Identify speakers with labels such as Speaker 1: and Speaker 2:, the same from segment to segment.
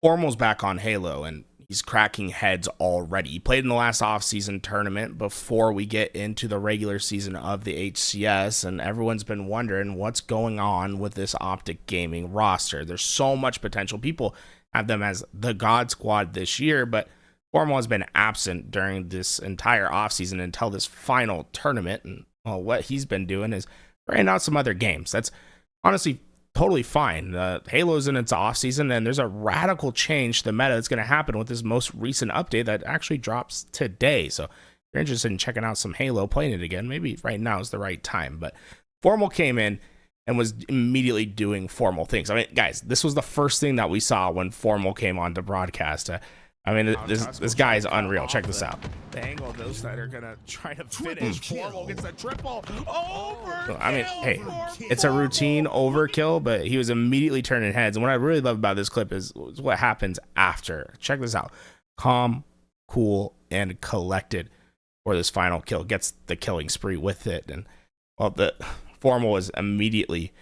Speaker 1: Formal's back on Halo, and he's cracking heads already. He played in the last off-season tournament before we get into the regular season of the HCS, and everyone's been wondering what's going on with this OpTic Gaming roster. There's so much potential. People have them as the God Squad this year, but Formal has been absent during this entire offseason until this final tournament, and well, what he's been doing is trying out some other games. That's honestly totally fine. Halo's in its offseason, and there's a radical change to the meta that's going to happen with this most recent update that actually drops today. So if you're interested in checking out some Halo, playing it again, maybe right now is the right time. But Formal came in and was immediately doing Formal things. I mean, guys, this was the first thing that we saw when Formal came on to broadcast. I mean, this guy is unreal. Check this out. The angle of those that are going to try to finish. Formal gets a triple. Overkill. I mean, hey, it's a routine overkill, but he was immediately turning heads. And what I really love about this clip is what happens after. Check this out. Calm, cool, and collected for this final kill. Gets the killing spree with it. And, well, the Formal was immediately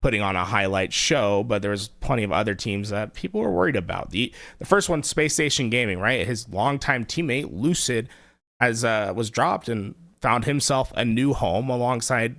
Speaker 1: putting on a highlight show, but there's plenty of other teams that people were worried about. The first one, Space Station Gaming, right? His longtime teammate Lucid was dropped and found himself a new home alongside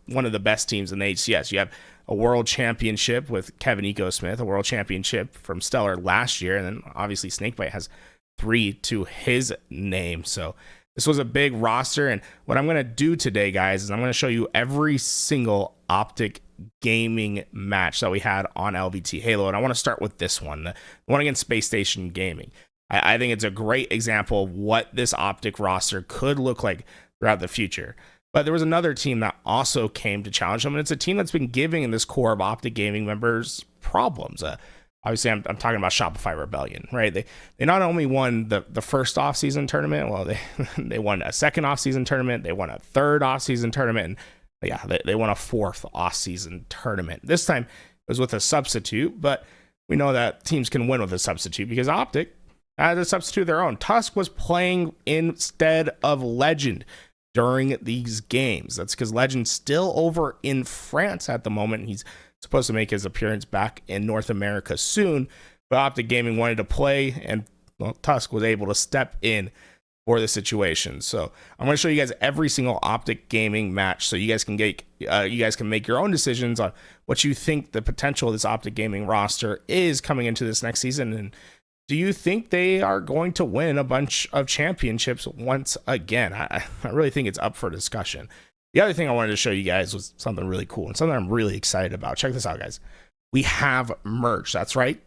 Speaker 1: one of the best teams in the HCS. You have a world championship with Kevin Ecosmith, a world championship from Stellar last year, and then obviously Snakebite has 3 to his name. So this was a big roster, and what I'm going to do today, guys, is I'm going to show you every single OpTic Gaming match that we had on LVT Halo, and I want to start with this one, the one against Space Station Gaming. I think it's a great example of what this OpTic roster could look like throughout the future. But there was another team that also came to challenge them, and it's a team that's been giving this core of OpTic Gaming members problems. Obviously, I'm talking about Shopify Rebellion, right? They not only won the first off-season tournament, well, they won a second off-season tournament, they won a third off-season tournament, and yeah, they won a fourth off-season tournament. This time, it was with a substitute, but we know that teams can win with a substitute because OpTic had a substitute of their own. Tusk was playing instead of Legend during these games. That's because Legend's still over in France at the moment. He's supposed to make his appearance back in North America soon, but OpTic Gaming wanted to play, and well, Tusk was able to step in for the situation. So I'm going to show you guys every single OpTic Gaming match, so you guys can make your own decisions on what you think the potential of this OpTic Gaming roster is coming into this next season, and do you think they are going to win a bunch of championships once again? I really think it's up for discussion. The other thing I wanted to show you guys was something really cool and something I'm really excited about. Check this out, guys. We have merch. That's right.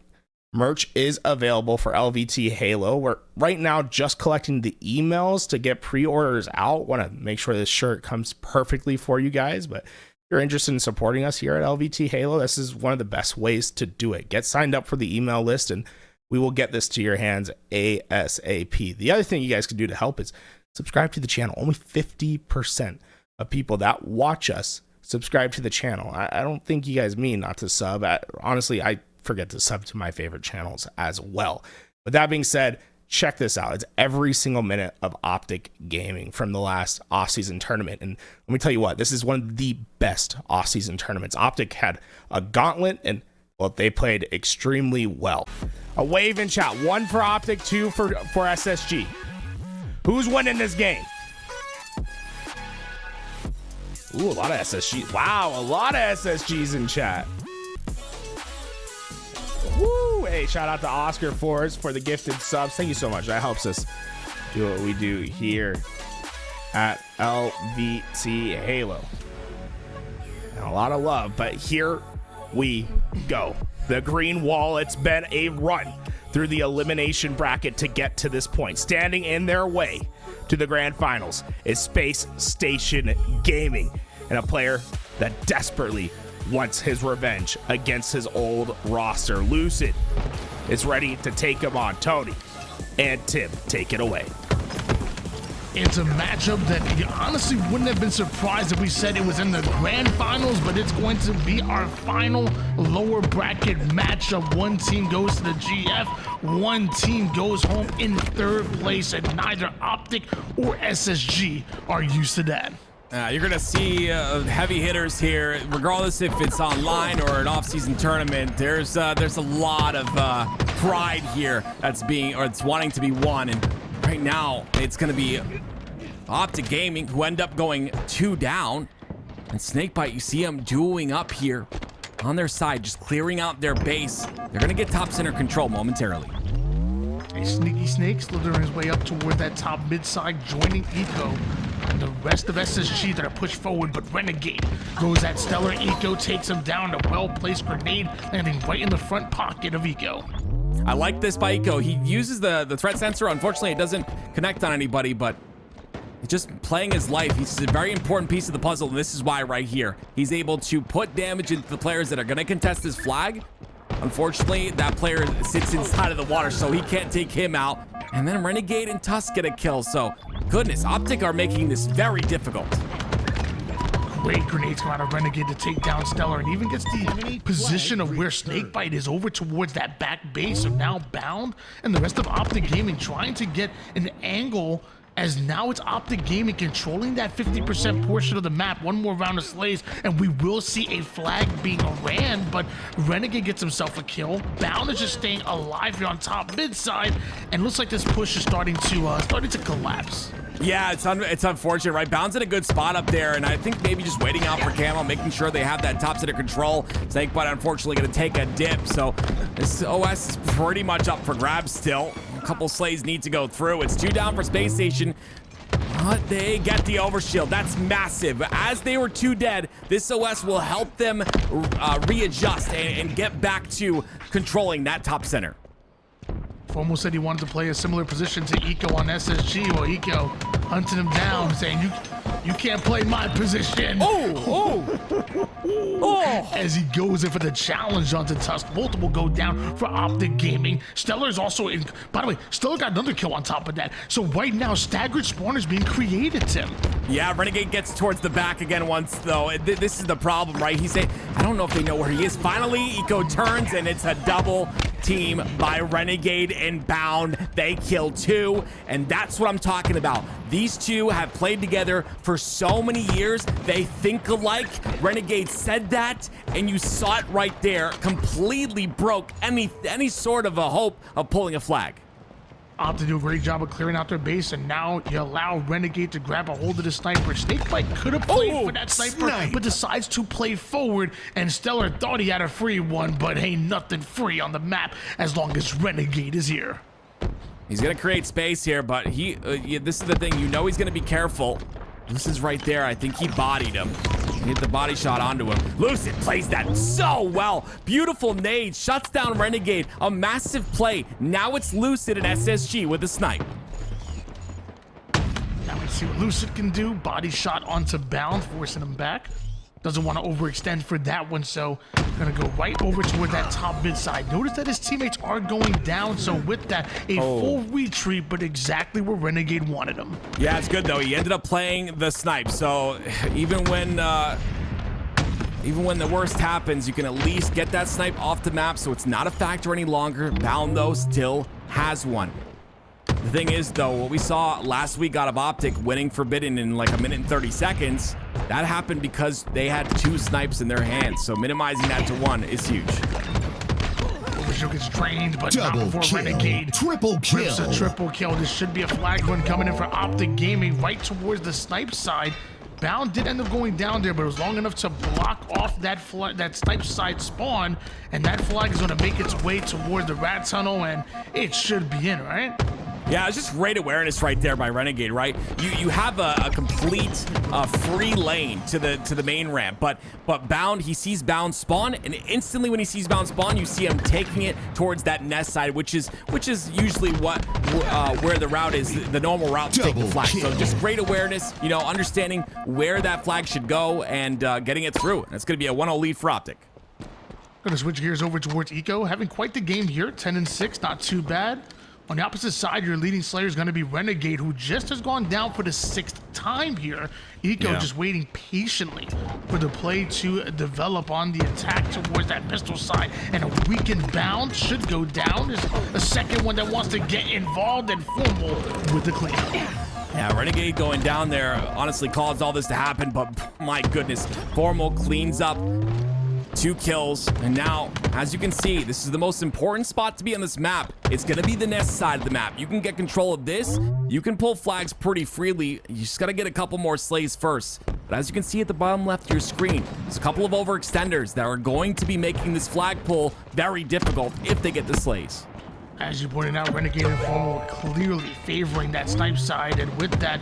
Speaker 1: Merch is available for LVT Halo. We're right now just collecting the emails to get pre-orders out. Want to make sure this shirt comes perfectly for you guys, but if you're interested in supporting us here at LVT Halo, this is one of the best ways to do it. Get signed up for the email list, and we will get this to your hands ASAP. The other thing you guys can do to help is subscribe to the channel. Only 50% of people that watch us subscribe to the channel. I don't think you guys mean not to sub. Honestly, I forget to sub to my favorite channels as well. With that being said, check this out. It's every single minute of OpTic Gaming from the last off-season tournament. And let me tell you what, this is one of the best off-season tournaments. OpTic had a gauntlet, and well, they played extremely well. A wave in chat. 1 for OpTic, 2 for SSG. Who's winning this game? Ooh, a lot of SSGs. Wow, a lot of SSGs in chat. Woo! Hey, shout out to Oscar Forrest for the gifted subs. Thank you so much. That helps us do what we do here at LVT Halo. And a lot of love, but here we go. The green wall, it's been a run through the elimination bracket to get to this point. Standing in their way to the grand finals is Space Station Gaming, and a player that desperately wants his revenge against his old roster. Lucid is ready to take him on. Tony and Tim, take it away.
Speaker 2: It's a matchup that you honestly wouldn't have been surprised if we said it was in the grand finals, but it's going to be our final lower bracket matchup. One team goes to the GF, one team goes home in third place, and neither OpTic or SSG are used to that.
Speaker 3: You're going to see heavy hitters here, regardless if it's online or an off-season tournament. There's a lot of pride here it's wanting to be won. And right now, it's going to be OpTic Gaming who end up going 2 down. And Snakebite, you see him dueling up here on their side, just clearing out their base. They're going to get top center control momentarily.
Speaker 2: A sneaky snake slithering his way up toward that top mid side, joining Eco. And the rest of SSG that are pushed forward, but Renegade goes at Stellar. Eco takes him down. A well-placed grenade landing right in the front pocket of Eco.
Speaker 3: I like this by Eco. He uses the threat sensor. Unfortunately, it doesn't connect on anybody, but just playing his life. He's a very important piece of the puzzle, and this is why right here. He's able to put damage into the players that are going to contest his flag. Unfortunately, that player sits inside of the water, so he can't take him out. And then Renegade and Tusk get a kill. So, goodness, OpTic are making this very difficult.
Speaker 2: Great grenades come out of Renegade to take down Stellar, and even gets the position of where Snakebite is over towards that back base. So now Bound and the rest of OpTic Gaming trying to get an angle, as now it's OpTic Gaming controlling that 50% portion of the map. One more round of slays, and we will see a flag being ran, but Renegade gets himself a kill. Bound is just staying alive here on top mid side, and looks like this push is starting to collapse.
Speaker 3: Yeah, it's unfortunate, right? Bound's in a good spot up there, and I think maybe just waiting out for Camo, making sure they have that top center control. Snakebite unfortunately going to take a dip, so this OS is pretty much up for grabs still. A couple slays need to go through. It's 2 down for Space Station, but they get the overshield. That's massive. As they were 2 dead, this OS will help them readjust and get back to controlling that top center.
Speaker 2: Fomo said he wanted to play a similar position to Eco on SSG. Well, Eco hunting him down, saying, you can't play my position.
Speaker 3: Oh!
Speaker 2: As he goes in for the challenge onto Tusk. Both will go down for OpTic Gaming. Stellar is also in. By the way, Stellar got another kill on top of that. So right now, staggered spawn is being created, Tim.
Speaker 3: Yeah, Renegade gets towards the back again once, though. This is the problem, right? He's saying, I don't know if they know where he is. Finally, Eco turns, and it's a double team by Renegade and Bound. They kill 2, and that's what I'm talking about. These two have played together for so many years. They think alike. Renegade said that, and you saw it right there. Completely broke any sort of a hope of pulling a flag.
Speaker 2: OpTic do a great job of clearing out their base, and now you allow Renegade to grab a hold of the sniper. Snakebite could have played for that sniper, but decides to play forward, and Stellar thought he had a free one, but ain't nothing free on the map as long as Renegade is here.
Speaker 3: He's going to create space here, but this is the thing. You know he's going to be careful. This is right there. I think he bodied him. He hit the body shot onto him. Lucid plays that so well. Beautiful nade. Shuts down Renegade. A massive play. Now it's Lucid and SSG with a snipe.
Speaker 2: Now we see what Lucid can do. Body shot onto Bound, forcing him back. Doesn't want to overextend for that one, so gonna go right over toward that top mid side. Notice that his teammates are going down, so with that, a full retreat, but exactly where Renegade wanted him.
Speaker 3: Yeah, it's good though. He ended up playing the snipe, so even when the worst happens, you can at least get that snipe off the map, so it's not a factor any longer. Bound though still has one. The thing is, though, what we saw last week out of OpTic winning Forbidden in like 1 minute and 30 seconds, that happened because they had 2 snipes in their hands. So minimizing that to 1 is huge.
Speaker 2: Overshield gets drained, but
Speaker 4: Double
Speaker 2: not before
Speaker 4: kill.
Speaker 2: Renegade
Speaker 4: Triple kill.
Speaker 2: rips a triple kill. This should be a flag run coming in for OpTic Gaming right towards the snipe side. Bound did end up going down there, but it was long enough to block off that snipe side spawn, and that flag is going to make its way toward the rat tunnel, and it should be in, right?
Speaker 3: Yeah, it's just great awareness right there by Renegade, right? You have a complete free lane to the main ramp, but Bound, he sees Bound spawn, and instantly when he sees Bound spawn, you see him taking it towards that nest side, which is usually where the route is, the normal route to take the flag. So just great awareness, you know, understanding where that flag should go and getting it through. And it's going to be a 1-0 lead for OpTic.
Speaker 2: Going to switch gears over towards Eco, having quite the game here, 10-6, not too bad. On the opposite side, your leading Slayer is going to be Renegade, who just has gone down for the 6th time here. Eco just waiting patiently for the play to develop on the attack towards that pistol side. And a weakened Bound should go down. There's a second one that wants to get involved, and Formal with the cleanup.
Speaker 3: Yeah, Renegade going down there honestly caused all this to happen, but my goodness, Formal cleans up 2 kills, and now, as you can see, this is the most important spot to be on this map. It's gonna be the nest side of the map. You can get control of this. You can pull flags pretty freely. You just gotta get a couple more slays first. But as you can see at the bottom left of your screen, there's a couple of overextenders that are going to be making this flag pull very difficult if they get the slays.
Speaker 2: As you pointed out, Renegade and Formal were clearly favoring that snipe side, and with that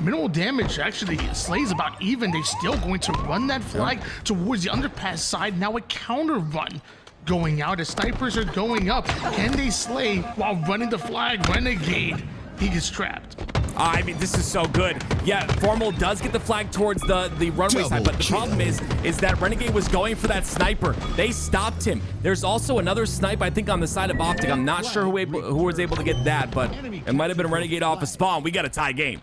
Speaker 2: minimal damage, actually, Slay's about even. They're still going to run that flag towards the underpass side. Now a counter run going out as snipers are going up. Can they slay while running the flag? Renegade, he gets trapped.
Speaker 3: I mean, this is so good. Yeah, Formal does get the flag towards the runway side, but the problem is that Renegade was going for that sniper. They stopped him. There's also another snipe, I think, on the side of OpTic. I'm not sure who was able to get that, but it might have been a Renegade off a spawn. We got a tie game.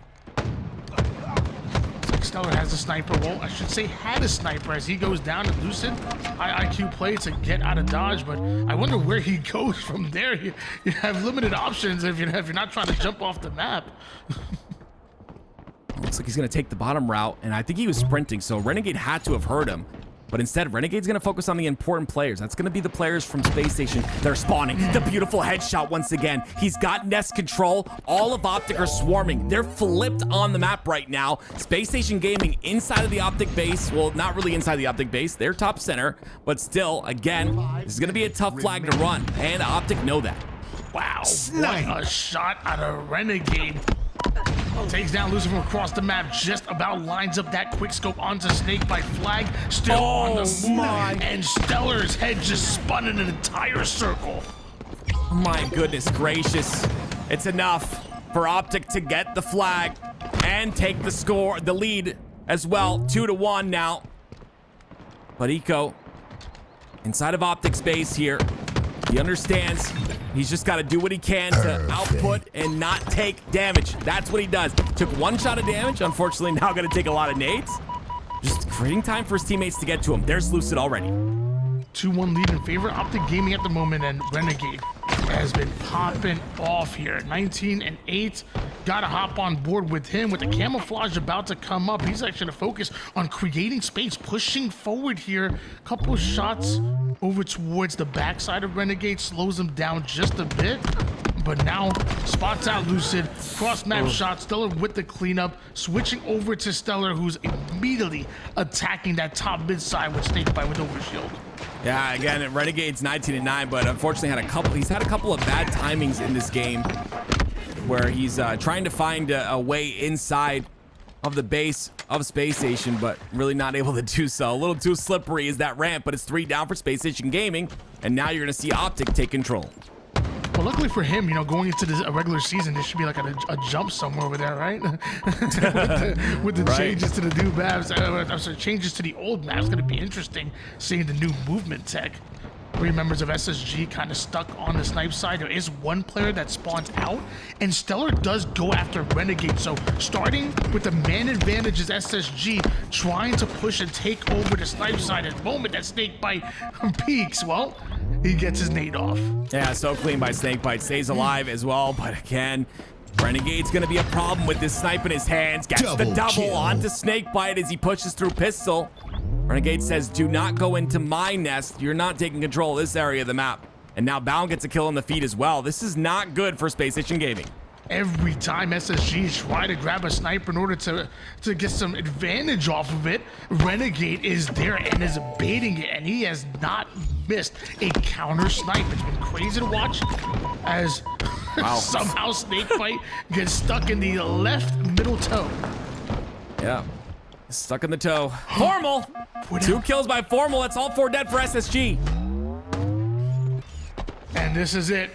Speaker 2: Stellar has a sniper. Well, I should say had a sniper as he goes down to Lucid. High IQ play to get out of dodge, but I wonder where he goes from there. You have limited options if you're not trying to jump off the map.
Speaker 3: Looks like he's going to take the bottom route, and I think he was sprinting, so Renegade had to have heard him. But instead, Renegade's going to focus on the important players. That's going to be the players from Space Station. They're spawning. The beautiful headshot once again. He's got nest control. All of OpTic are swarming. They're flipped on the map right now. Space Station Gaming inside of the OpTic base. Well, not really inside the OpTic base. They're top center. But still, again, this is going to be a tough flag to run. And OpTic know that.
Speaker 2: Wow, what a shot out of Renegade. Takes down Lucifer from across the map, just about lines up that quick scope onto Snakebite. Flag still on the move, and Stellar's head just spun in an entire circle.
Speaker 3: My goodness gracious. It's enough for OpTic to get the flag and take the score, the lead as well. 2-1 now. But Eco, inside of OpTic's base here, he understands he's just got to do what he can to output and not take damage. That's what he does. Took 1 shot of damage. Unfortunately, now going to take a lot of nades. Just creating time for his teammates to get to him. There's Lucid already.
Speaker 2: 2-1 lead in favor OpTic Gaming at the moment, and Renegade has been popping off here. 19-8. Gotta hop on board with him with the camouflage about to come up. He's actually gonna focus on creating space, pushing forward here. Couple shots over towards the backside of Renegade, slows him down just a bit. But now spots out Lucid, cross map shot, Stellar with the cleanup, switching over to Stellar, who's immediately attacking that top mid side with Snakebite with overshield.
Speaker 3: Yeah, again, Renegade's 19-9, but unfortunately he's had a couple of bad timings in this game where he's trying to find a way inside of the base of Space Station, but really not able to do so. A little too slippery is that ramp, but it's 3 down for Space Station Gaming, and now you're gonna see OpTic take control.
Speaker 2: Well, luckily for him, going into this regular season, there should be like a jump somewhere over there, right? with the changes to the new maps, changes to the old maps. It's going to be interesting seeing the new movement tech. 3 members of SSG kind of stuck on the snipe side. There is 1 player that spawns out, and Stellar does go after Renegade. So starting with the man advantage is SSG, trying to push and take over the snipe side. At the moment that Snakebite peaks, well, he gets his nade off.
Speaker 3: Yeah, so clean by Snakebite. Stays alive as well, but again, Renegade's gonna be a problem with this snipe in his hands. Gets the double onto Snakebite as he pushes through pistol. Renegade says, do not go into my nest. You're not taking control of this area of the map. And now Bound gets a kill on the feet as well. This is not good for Space Station Gaming.
Speaker 2: Every time SSG try to grab a sniper in order to get some advantage off of it, Renegade is there and is baiting it, and he has not missed a counter snipe. It's been crazy to watch as somehow Snakebite gets stuck in the left middle toe.
Speaker 3: Yeah, stuck in the toe. Formal! 2 kills by Formal. That's all 4 dead for SSG.
Speaker 2: And this is it.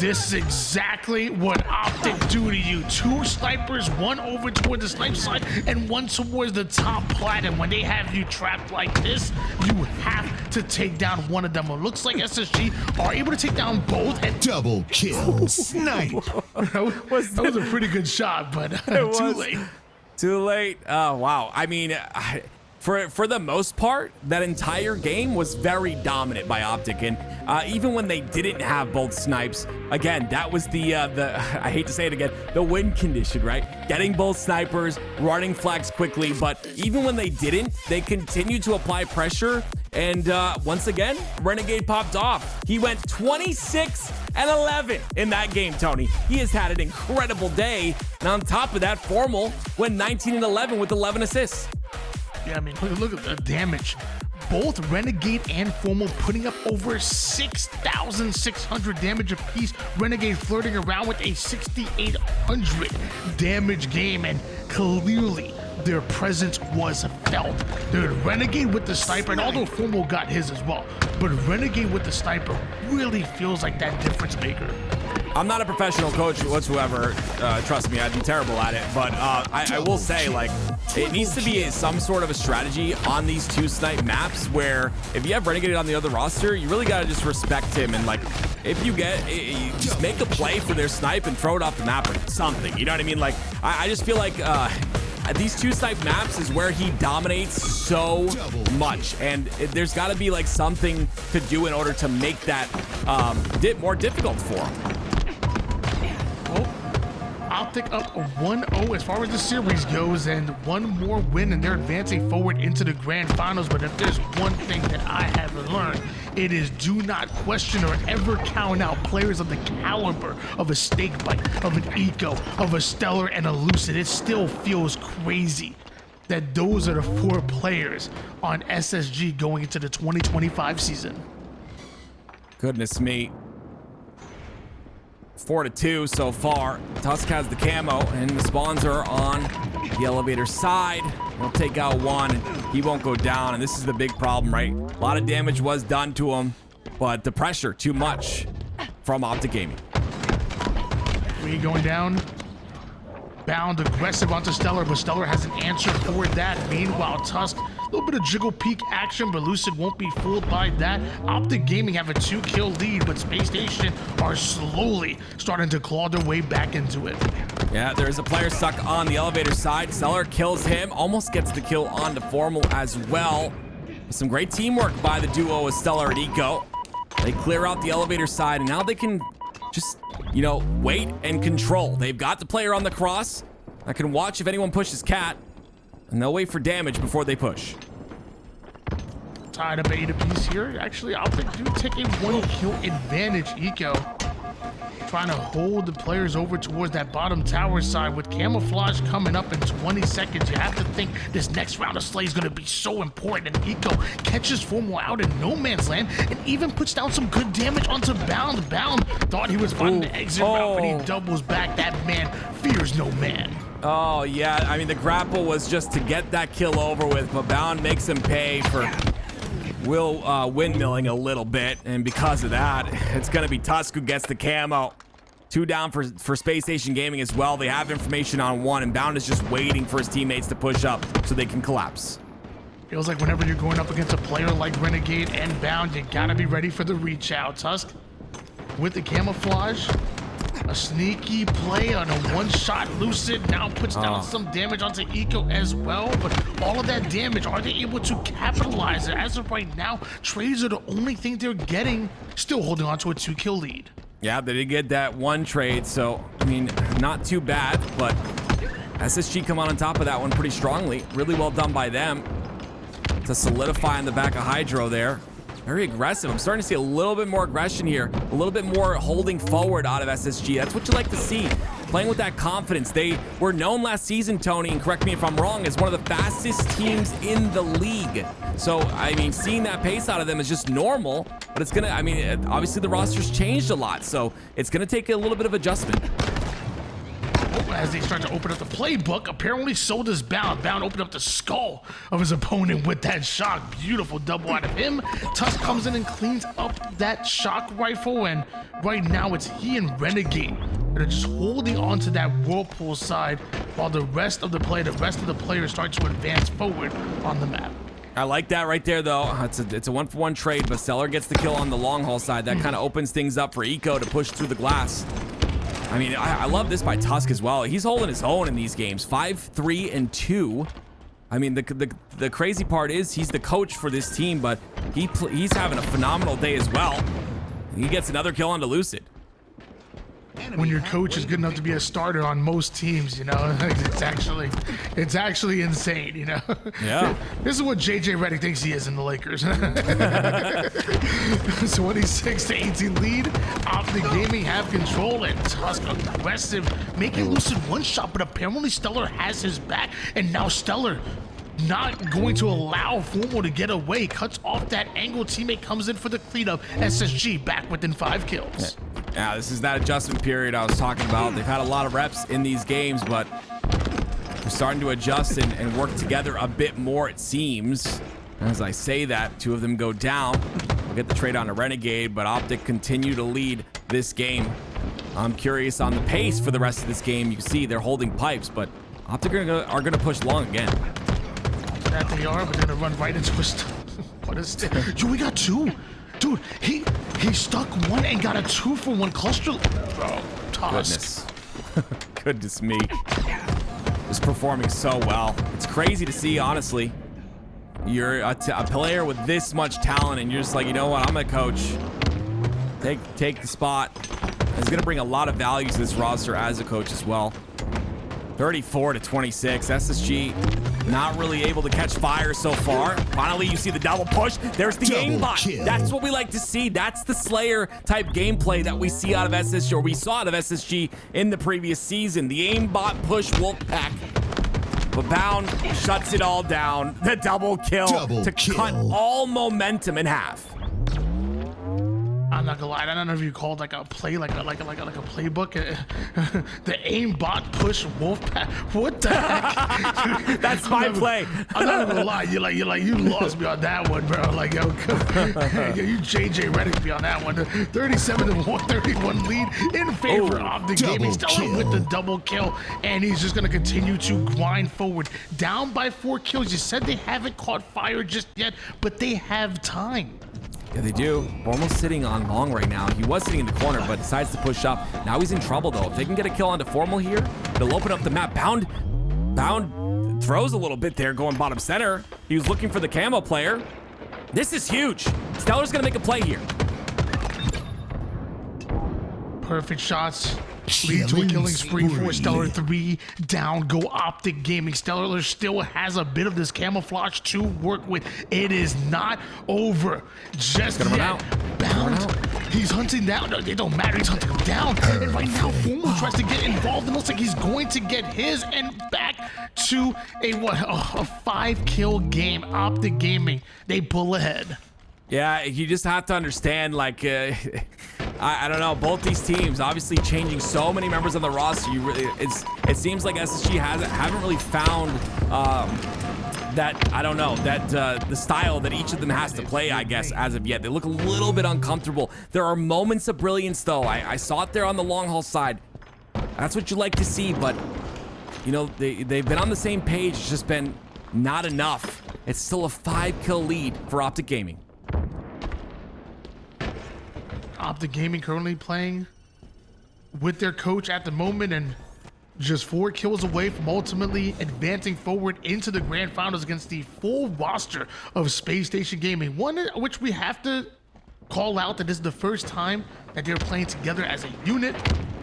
Speaker 2: This is exactly what OpTic do to you. 2 snipers, 1 over toward the snipe side and 1 towards the top plat. And when they have you trapped like this, you have to take down one of them. It looks like SSG are able to take down both. And
Speaker 4: double kill, snipe.
Speaker 2: That was a pretty good shot, but too late.
Speaker 3: Too late. Oh, wow. I mean, For the most part, that entire game was very dominant by OpTic, and even when they didn't have both snipes, again, that was the I hate to say it again, the win condition, right? Getting both snipers, running flags quickly, but even when they didn't, they continued to apply pressure, and once again, Renegade popped off. He went 26 and 11 in that game, Tony. He has had an incredible day, and on top of that, Formal went 19 and 11 with 11 assists.
Speaker 2: Yeah, I mean, look at the damage. Both Renegade and Formal putting up over 6,600 damage apiece. Renegade flirting around with a 6,800 damage game, and clearly their presence was felt. Dude, Renegade with the sniper, and although Formal got his as well, but Renegade with the sniper really feels like that difference maker.
Speaker 3: I'm not a professional coach whatsoever. Trust me, I'd be terrible at it. But I will say, like, it needs to be some sort of a strategy on these two snipe maps where if you have Renegade on the other roster, you really got to just respect him. And, like, if you just make a play for their snipe and throw it off the map or something. You know what I mean? Like, I just feel like these two snipe maps is where he dominates so much. And there's got to be, like, something to do in order to make that more difficult for him.
Speaker 2: OpTic up 1-0 as far as the series goes, and one more win and they're advancing forward into the grand finals. But if there's one thing that I have learned, it is do not question or ever count out players of the caliber of a Snakebite, of an Eco, of a Stellar, and a Lucid. It still feels crazy that those are the 4 players on SSG going into the 2025 season.
Speaker 3: Goodness me. 4-2 so far. Tusk has the camo, and the spawns are on the elevator side. He'll take out one, and he won't go down, and this is the big problem, right? A lot of damage was done to him, but the pressure, too much from OpTic Gaming.
Speaker 2: 3 going down. Bound aggressive onto Stellar, but Stellar has an answer for that. Meanwhile, Tusk, a little bit of jiggle peek action, but Lucid won't be fooled by that. OpTic Gaming have a 2-kill lead, but Space Station are slowly starting to claw their way back into it.
Speaker 3: Yeah, there's a player stuck on the elevator side. Stellar kills him, almost gets the kill onto Formal as well. Some great teamwork by the duo of Stellar and Eco. They clear out the elevator side, and now they can just, you know, wait and control. They've got the player on the cross. I can watch if anyone pushes Cat, and they'll wait for damage before they push.
Speaker 2: Tied up 8 apiece here. Actually, OpTic do take a 1-kill advantage. Eco trying to hold the players over towards that bottom tower side with camouflage coming up in 20 seconds. You have to think this next round of Slay is going to be so important, and Eco catches Formal out in no man's land and even puts down some good damage onto Bound. Bound thought he was finding the exit route, but he doubles back. That man fears no man.
Speaker 3: Oh, yeah. I mean, the grapple was just to get that kill over with, but Bound makes him pay for windmilling a little bit, and because of that, it's going to be Tusk who gets the camo. 2 down for Space Station Gaming as well. They have information on 1, and Bound is just waiting for his teammates to push up so they can collapse.
Speaker 2: Feels like whenever you're going up against a player like Renegade and Bound, you gotta be ready for the reach out. Tusk with the camouflage. A sneaky play on a 1-shot. Lucid now puts down some damage onto Eco as well, but all of that damage, are they able to capitalize it? As of right now, trades are the only thing they're getting, still holding on to a 2-kill lead.
Speaker 3: Yeah, they did get that 1 trade, so, I mean, not too bad, but SSG come on top of that one pretty strongly. Really well done by them to solidify on the back of Hydro there. Very aggressive. I'm starting to see a little bit more aggression here, a little bit more holding forward out of SSG. That's what you like to see, playing with that confidence. They were known last season, Tony, and correct me if I'm wrong, as one of the fastest teams in the league. So, I mean, seeing that pace out of them is just normal, but it's gonna, I mean, obviously the roster's changed a lot, so it's gonna take a little bit of adjustment.
Speaker 2: As they start to open up the playbook, apparently so does Bound. Bound opened up the skull of his opponent with that shock. Beautiful double out of him. Tusk comes in and cleans up that shock rifle, and right now it's he and Renegade that are just holding on to that Whirlpool side while the rest of the players start to advance forward on the map.
Speaker 3: I like that right there, though. It's a 1-for-1 trade, but Stellar gets the kill on the long haul side. That kind of opens things up for Eco to push through the glass. I mean, I love this by Tusk as well. He's holding his own in these games. 5-3-2. I mean, the crazy part is he's the coach for this team, but he's having a phenomenal day as well. He gets another kill onto Lucid.
Speaker 2: When your coach is good enough to be a starter on most teams, you know, it's actually insane, you know.
Speaker 3: Yeah.
Speaker 2: This is what JJ Redick thinks he is in the Lakers. 26 to 18 lead. OpTic Gaming have control and Tusk aggressive, making Lucid one shot, but apparently Stellar has his back, and now Stellar not going to allow Formal to get away. Cuts off that angle. Teammate comes in for the cleanup. SSG back within 5 kills.
Speaker 3: Yeah, this is that adjustment period I was talking about. They've had a lot of reps in these games, but they're starting to adjust and work together a bit more, it seems. As I say that, 2 of them go down. We'll get the trade on a Renegade, but OpTic continue to lead this game. I'm curious on the pace for the rest of this game. You see they're holding pipes, but OpTic are gonna push long again.
Speaker 2: That they are, but they're gonna run right into us. What is this? Yo, we got 2. Dude, he stuck 1 and got a 2-for-1 cluster. Bro, Tusk.
Speaker 3: Goodness me. Just performing so well. It's crazy to see, honestly. You're a player with this much talent, and you're just like, you know what? I'm a coach. Take the spot. It's gonna bring a lot of value to this roster as a coach as well. 34 to 26. SSG not really able to catch fire so far. Finally, you see the double push. There's the aimbot. That's what we like to see. That's the Slayer type gameplay that we see out of SSG, or we saw out of SSG in the previous season. The aimbot push Wolfpack. But Bound shuts it all down. The double kill to cut all momentum in half.
Speaker 2: I'm not gonna lie, I don't know if you called like a play, like a playbook. The aimbot push Wolfpack. What the heck?
Speaker 3: That's my play.
Speaker 2: I'm not gonna lie, you lost me on that one, bro. Like, yo, you JJ Redick me on that one. 37 to 131 lead in favor of the Gaming Stellar with the double kill, and he's just gonna continue to grind forward. Down by 4 kills. You said they haven't caught fire just yet, but they have time.
Speaker 3: Yeah, they do. We're almost sitting on long right now. He was sitting in the corner, but decides to push up. Now he's in trouble, though. If they can get a kill onto Formal here, it'll open up the map. Bound throws a little bit there, going bottom center. He was looking for the camo player. This is huge. Stellar's gonna make a play here.
Speaker 2: Perfect shots. Lead to a killing spree for Stellar. 3 down. Go OpTic Gaming. Stellar still has a bit of this camouflage to work with. It is not over just yet. Bound. He's hunting down. No, it don't matter. He's hunting him down. And right now, Formal tries to get involved. It looks like he's going to get his, and back to a 5-kill game. OpTic Gaming, they pull ahead.
Speaker 3: Yeah, you just have to understand, like, I don't know, both these teams obviously changing so many members of the roster. It seems like SSG haven't really found that, I don't know, that the style that each of them has to play, I guess, as of yet. They look a little bit uncomfortable. There are moments of brilliance, though. I saw it there on the long haul side. That's what you like to see, but, you know, they've been on the same page. It's just been not enough. It's still a 5-kill lead for OpTic Gaming.
Speaker 2: OpTic Gaming currently playing with their coach at the moment, and just 4 kills away from ultimately advancing forward into the grand finals against the full roster of Space Station Gaming. One which we have to call out that this is the first time that they're playing together as a unit.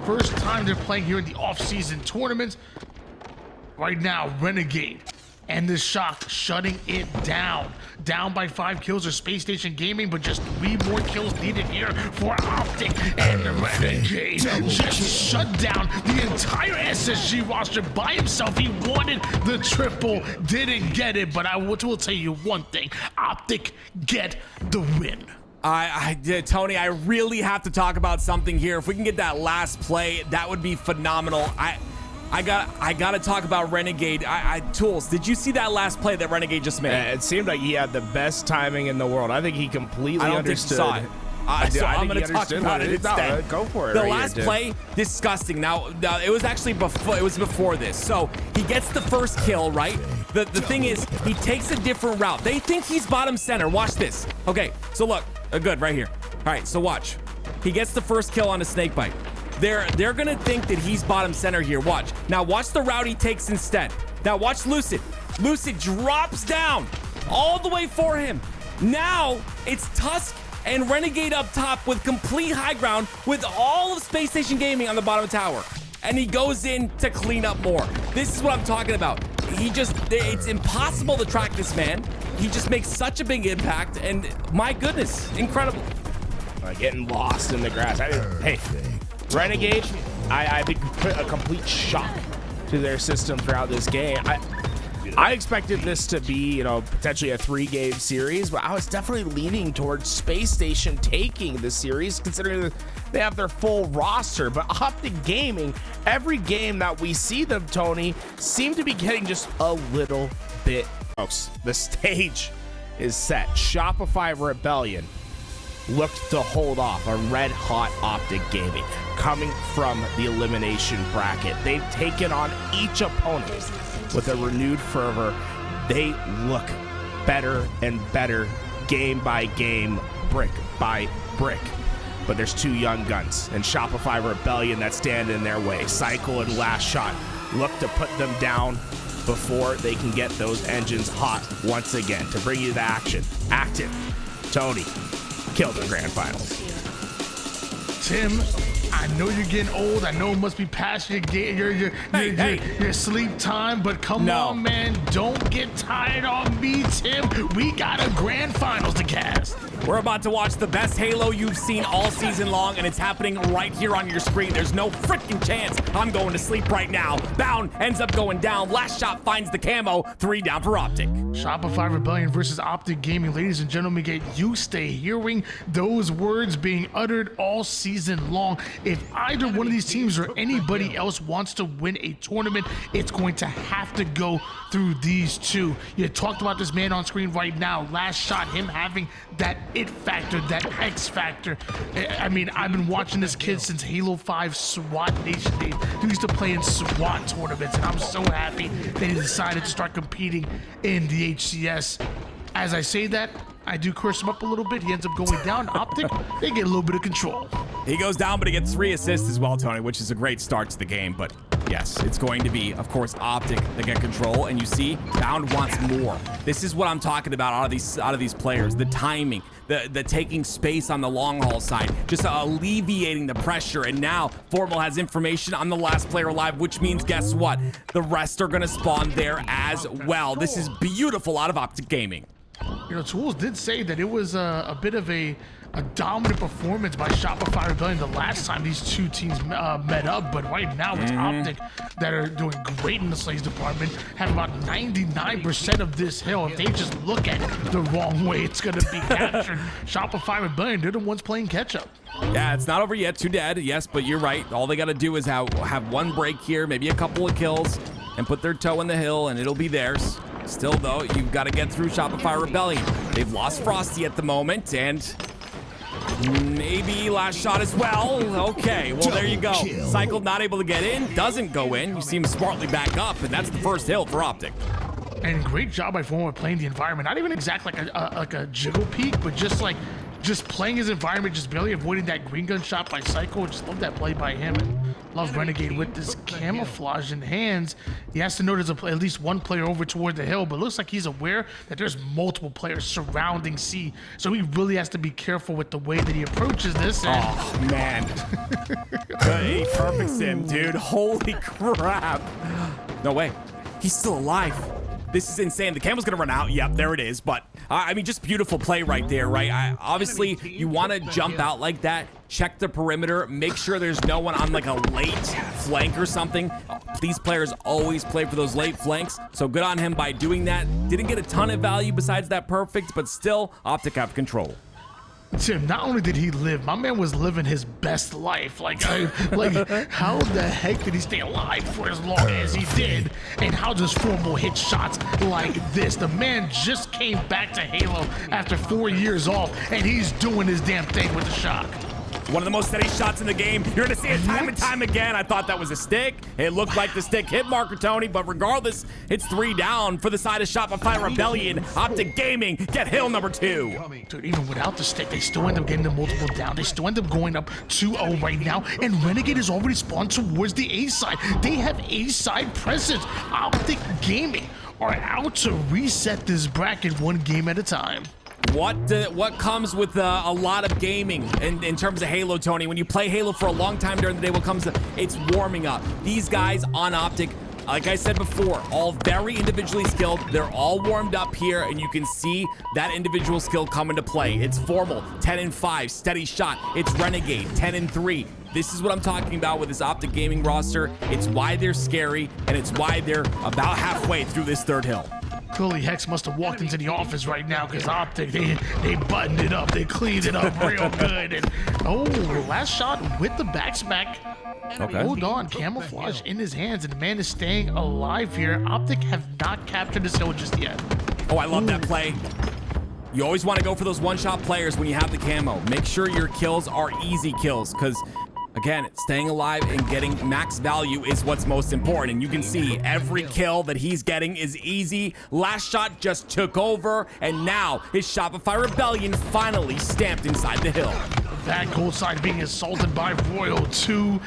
Speaker 2: First time they're playing here in the off-season tournaments. Right now, Renegade and the Shock shutting it down. Down by 5 kills are Space Station Gaming, but just 3 more kills needed here for OpTic. And the Renegade just shut down the entire SSG roster by himself. He wanted the triple, didn't get it, but I will tell you one thing. OpTic get the win.
Speaker 3: Tony, I really have to talk about something here. If we can get that last play, that would be phenomenal. I gotta talk about Renegade. Toolez, did you see that last play that Renegade just made?
Speaker 1: It seemed like he had the best timing in the world. I think he completely understood.
Speaker 3: I don't think you saw it. So I'm gonna talk about it instead.
Speaker 1: No, go for it.
Speaker 3: The last play, disgusting. Now, it was actually before this. So he gets the first kill, right? The thing is, he takes a different route. They think he's bottom center. Watch this. Okay, so look, good right here. All right, so watch. He gets the first kill on a snakebite. They're gonna think that he's bottom center here. Watch. Now watch the route he takes instead. Now watch Lucid. Lucid drops down all the way for him. Now it's Tusk and Renegade up top with complete high ground with all of Space Station Gaming on the bottom tower. And he goes in to clean up more. This is what I'm talking about. It's impossible to track this man. He just makes such a big impact, and my goodness, incredible.
Speaker 1: Getting lost in the grass. Hey, Renegade, I think put a complete shock to their system throughout this game. I expected this to be, potentially a 3-game series, but I was definitely leaning towards Space Station taking the series, considering that they have their full roster. But OpTic Gaming, every game that we see them, Tony, seem to be getting just a little bit. Folks, the stage is set. Shopify Rebellion looked to hold off a red-hot OpTic Gaming coming from the elimination bracket. They've taken on each opponent with a renewed fervor. They look better and better game by game, brick by brick. But there's 2 young guns and Shopify Rebellion that stand in their way. Cycle and Last Shot look to put them down before they can get those engines hot once again. To bring you to action, Active, Tony, killed the grand finals.
Speaker 2: Tim, I know you're getting old. I know it must be past your sleep time, but come on, man. Don't get tired on me, Tim. We got a grand finals to cast.
Speaker 3: We're about to watch the best Halo you've seen all season long, and it's happening right here on your screen. There's no freaking chance I'm going to sleep right now. Bound ends up going down. Last Shot finds the camo. 3 down for OpTic.
Speaker 2: Shopify Rebellion versus OpTic Gaming. Ladies and gentlemen, get used to hearing those words being uttered all season long. If either one of these teams or anybody else wants to win a tournament, it's going to have to go through these 2. You talked about this man on screen right now. Last Shot, him having that it factor, that X factor. I mean, I've been watching this kid since Halo 5 SWAT Nation days. He used to play in SWAT tournaments, and I'm so happy that he decided to start competing in the HCS. As I say that, I do curse him up a little bit. He ends up going down. OpTic, they get a little bit of control.
Speaker 3: He goes down, but he gets 3 assists as well, Tony, which is a great start to the game. But yes, it's going to be, of course, OpTic that get control. And you see, Bound wants more. This is what I'm talking about out of these players. The timing, the taking space on the long haul side, just alleviating the pressure. And now Formal has information on the last player alive, which means, guess what? The rest are going to spawn there as well. This is beautiful out of OpTic Gaming.
Speaker 2: Toolez did say that it was a bit of a dominant performance by Shopify Rebellion the last time these 2 teams met up, but right now it's OpTic that are doing great in the Slays department, have about 99% of this hill. If they just look at it the wrong way, it's going to be captured. Shopify Rebellion, they're the ones playing catch-up.
Speaker 3: Yeah, it's not over yet. 2 dead, yes, but you're right. All they got to do is have 1 break here, maybe a couple of kills, and put their toe in the hill, and it'll be theirs. Still, though, you've got to get through Shopify Rebellion. They've lost Frosty at the moment, and maybe Last Shot as well. Okay, well, there you go. Cycle not able to get in, doesn't go in. You see him smartly back up, and that's the first hill for OpTic.
Speaker 2: And great job by Formal playing the environment. Not even exactly like a jiggle peek, but just playing his environment, just barely avoiding that green gun shot by Psycho. Just love that play by him. And love Renegade with this camouflage in hands. He has to know there's at least 1 player over toward the hill, but it looks like he's aware that there's multiple players surrounding C. So he really has to be careful with the way that he approaches this. And
Speaker 3: oh, man. Hey, perfect sim, dude. Holy crap. No way. He's still alive. This is insane. The camo's gonna run out. Yep, there it is. But I mean, just beautiful play right there, right? Obviously, you want to jump out like that, check the perimeter, make sure there's no one on like a late flank or something. These players always play for those late flanks, so good on him by doing that. Didn't get a ton of value besides that perfect, but still, OpTic have control.
Speaker 2: Tim, not only did he live, my man was living his best life. Like how the heck did he stay alive for as long as he did? And how does Formal hit shots like this? The man just came back to Halo after 4 years off, and he's doing his damn thing with the shock.
Speaker 3: One of the most steady shots in the game. You're going to see it time and time again. I thought that was a stick. It looked like the stick hit marker, Tony, but regardless, it's 3 down for the side of Shopify Rebellion. OpTic Gaming get hill number 2.
Speaker 2: Dude, even without the stick, they still end up getting the multiple down. They still end up going up 2-0 right now, and Renegade is already spawned towards the A side. They have A side presence. OpTic Gaming are out to reset this bracket one game at a time.
Speaker 3: What comes with a lot of gaming in terms of Halo, Tony? When you play Halo for a long time during the day, what comes? It's warming up. These guys on OpTic, like I said before, all very individually skilled. They're all warmed up here, and you can see that individual skill come into play. It's Formal, 10-5, steady shot. It's Renegade, 10-3. This is what I'm talking about with this OpTic gaming roster. It's why they're scary, and it's why they're about halfway through this third hill.
Speaker 2: Clearly, Hex must have walked into the office right now because OpTic, they buttoned it up. They cleaned it up real good. And oh, last shot with the back smack.
Speaker 3: Okay.
Speaker 2: Hold on, camouflage in his hands, and the man is staying alive here. OpTic have not captured this hill just yet.
Speaker 3: Oh, I love that play. You always want to go for those one-shot players when you have the camo. Make sure your kills are easy kills, because again, staying alive and getting max value is what's most important. And you can see every kill that he's getting is easy. Last shot just took over, and now his Shopify Rebellion finally stamped inside the hill.
Speaker 2: That gold side being assaulted by Royal 2.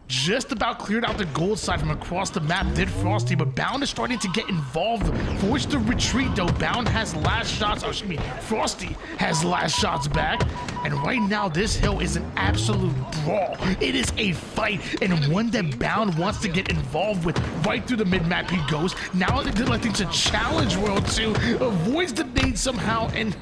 Speaker 2: Just about cleared out the gold side from across the map, did Frosty, but Bound is starting to get involved. Forced to retreat though. Bound has last shots, or excuse me, Frosty has last shots back. And right now, this hill is an absolute brawl. It is a fight, and one that Bound wants to get involved with. Right through the mid-map he goes. Now they're electing to challenge Royal 2, avoids the nade somehow, and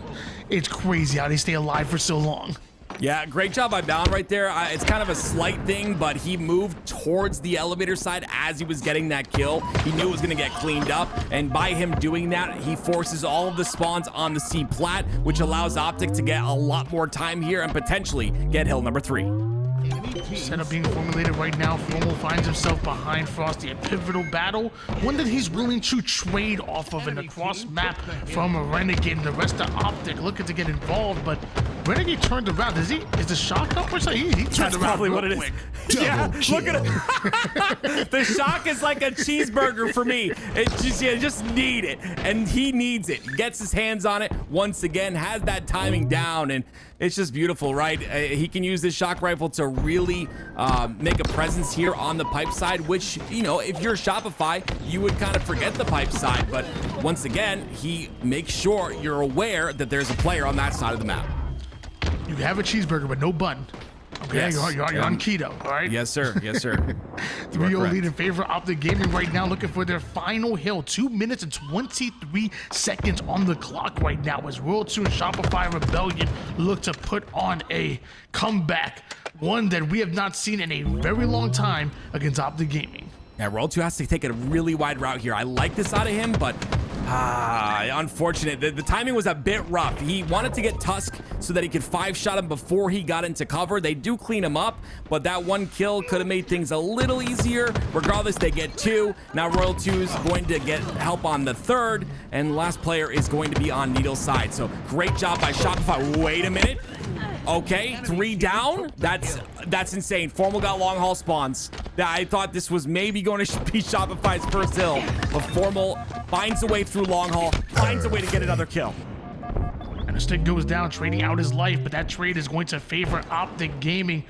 Speaker 2: it's crazy how they stay alive for so long.
Speaker 3: Yeah, great job by Bound right there. It's kind of a slight thing, but he moved towards the elevator side as he was getting that kill. He knew it was going to get cleaned up, and by him doing that, he forces all of the spawns on the C plat, which allows OpTic to get a lot more time here and potentially get hill number 3.
Speaker 2: Setup being formulated right now. Formal finds himself behind Frosty. A pivotal battle, one that he's willing to trade off of, an across map from a Renegade, and the rest of OpTic looking to get involved, but Renegade turned around. Is the shock up or something? He turned
Speaker 3: That's
Speaker 2: around
Speaker 3: probably what it is.
Speaker 2: quick.
Speaker 3: Yeah, look at it. The shock is like a cheeseburger for me. It's just, you just need it, and he needs it. Gets his hands on it once again, has that timing down, and it's just beautiful, right? He can use this shock rifle to really make a presence here on the pipe side, which, you know, if you're Shopify, you would kind of forget the pipe side. But once again, he makes sure you're aware that there's a player on that side of the map.
Speaker 2: You have a cheeseburger, but no bun. Okay,
Speaker 3: Yes.
Speaker 2: you're on keto, all right?
Speaker 3: Yes, sir. Yes, sir.
Speaker 2: 3-0 lead in favor of OpTic Gaming right now, looking for their final hill. 2 minutes and 23 seconds on the clock right now as Royal 2 and Shopify Rebellion look to put on a comeback, one that we have not seen in a very long time against OpTic Gaming.
Speaker 3: Yeah, Royal 2 has to take a really wide route here. I like this out of him, but unfortunate. The timing was a bit rough. He wanted to get Tusk so that he could 5-shot him before he got into cover. They do clean him up, but that one kill could have made things a little easier. Regardless, they get 2. Now Royal 2 is going to get help on the 3rd, and the last player is going to be on Needle's side. So great job by Shopify. Wait a minute. Okay, 3 down. That's insane. Formal got long haul spawns. I thought this was maybe going to be Shopify's first hill, but Formal finds a way through long haul, finds a way to get another kill.
Speaker 2: And the stick goes down, trading out his life, but that trade is going to favor OpTic Gaming.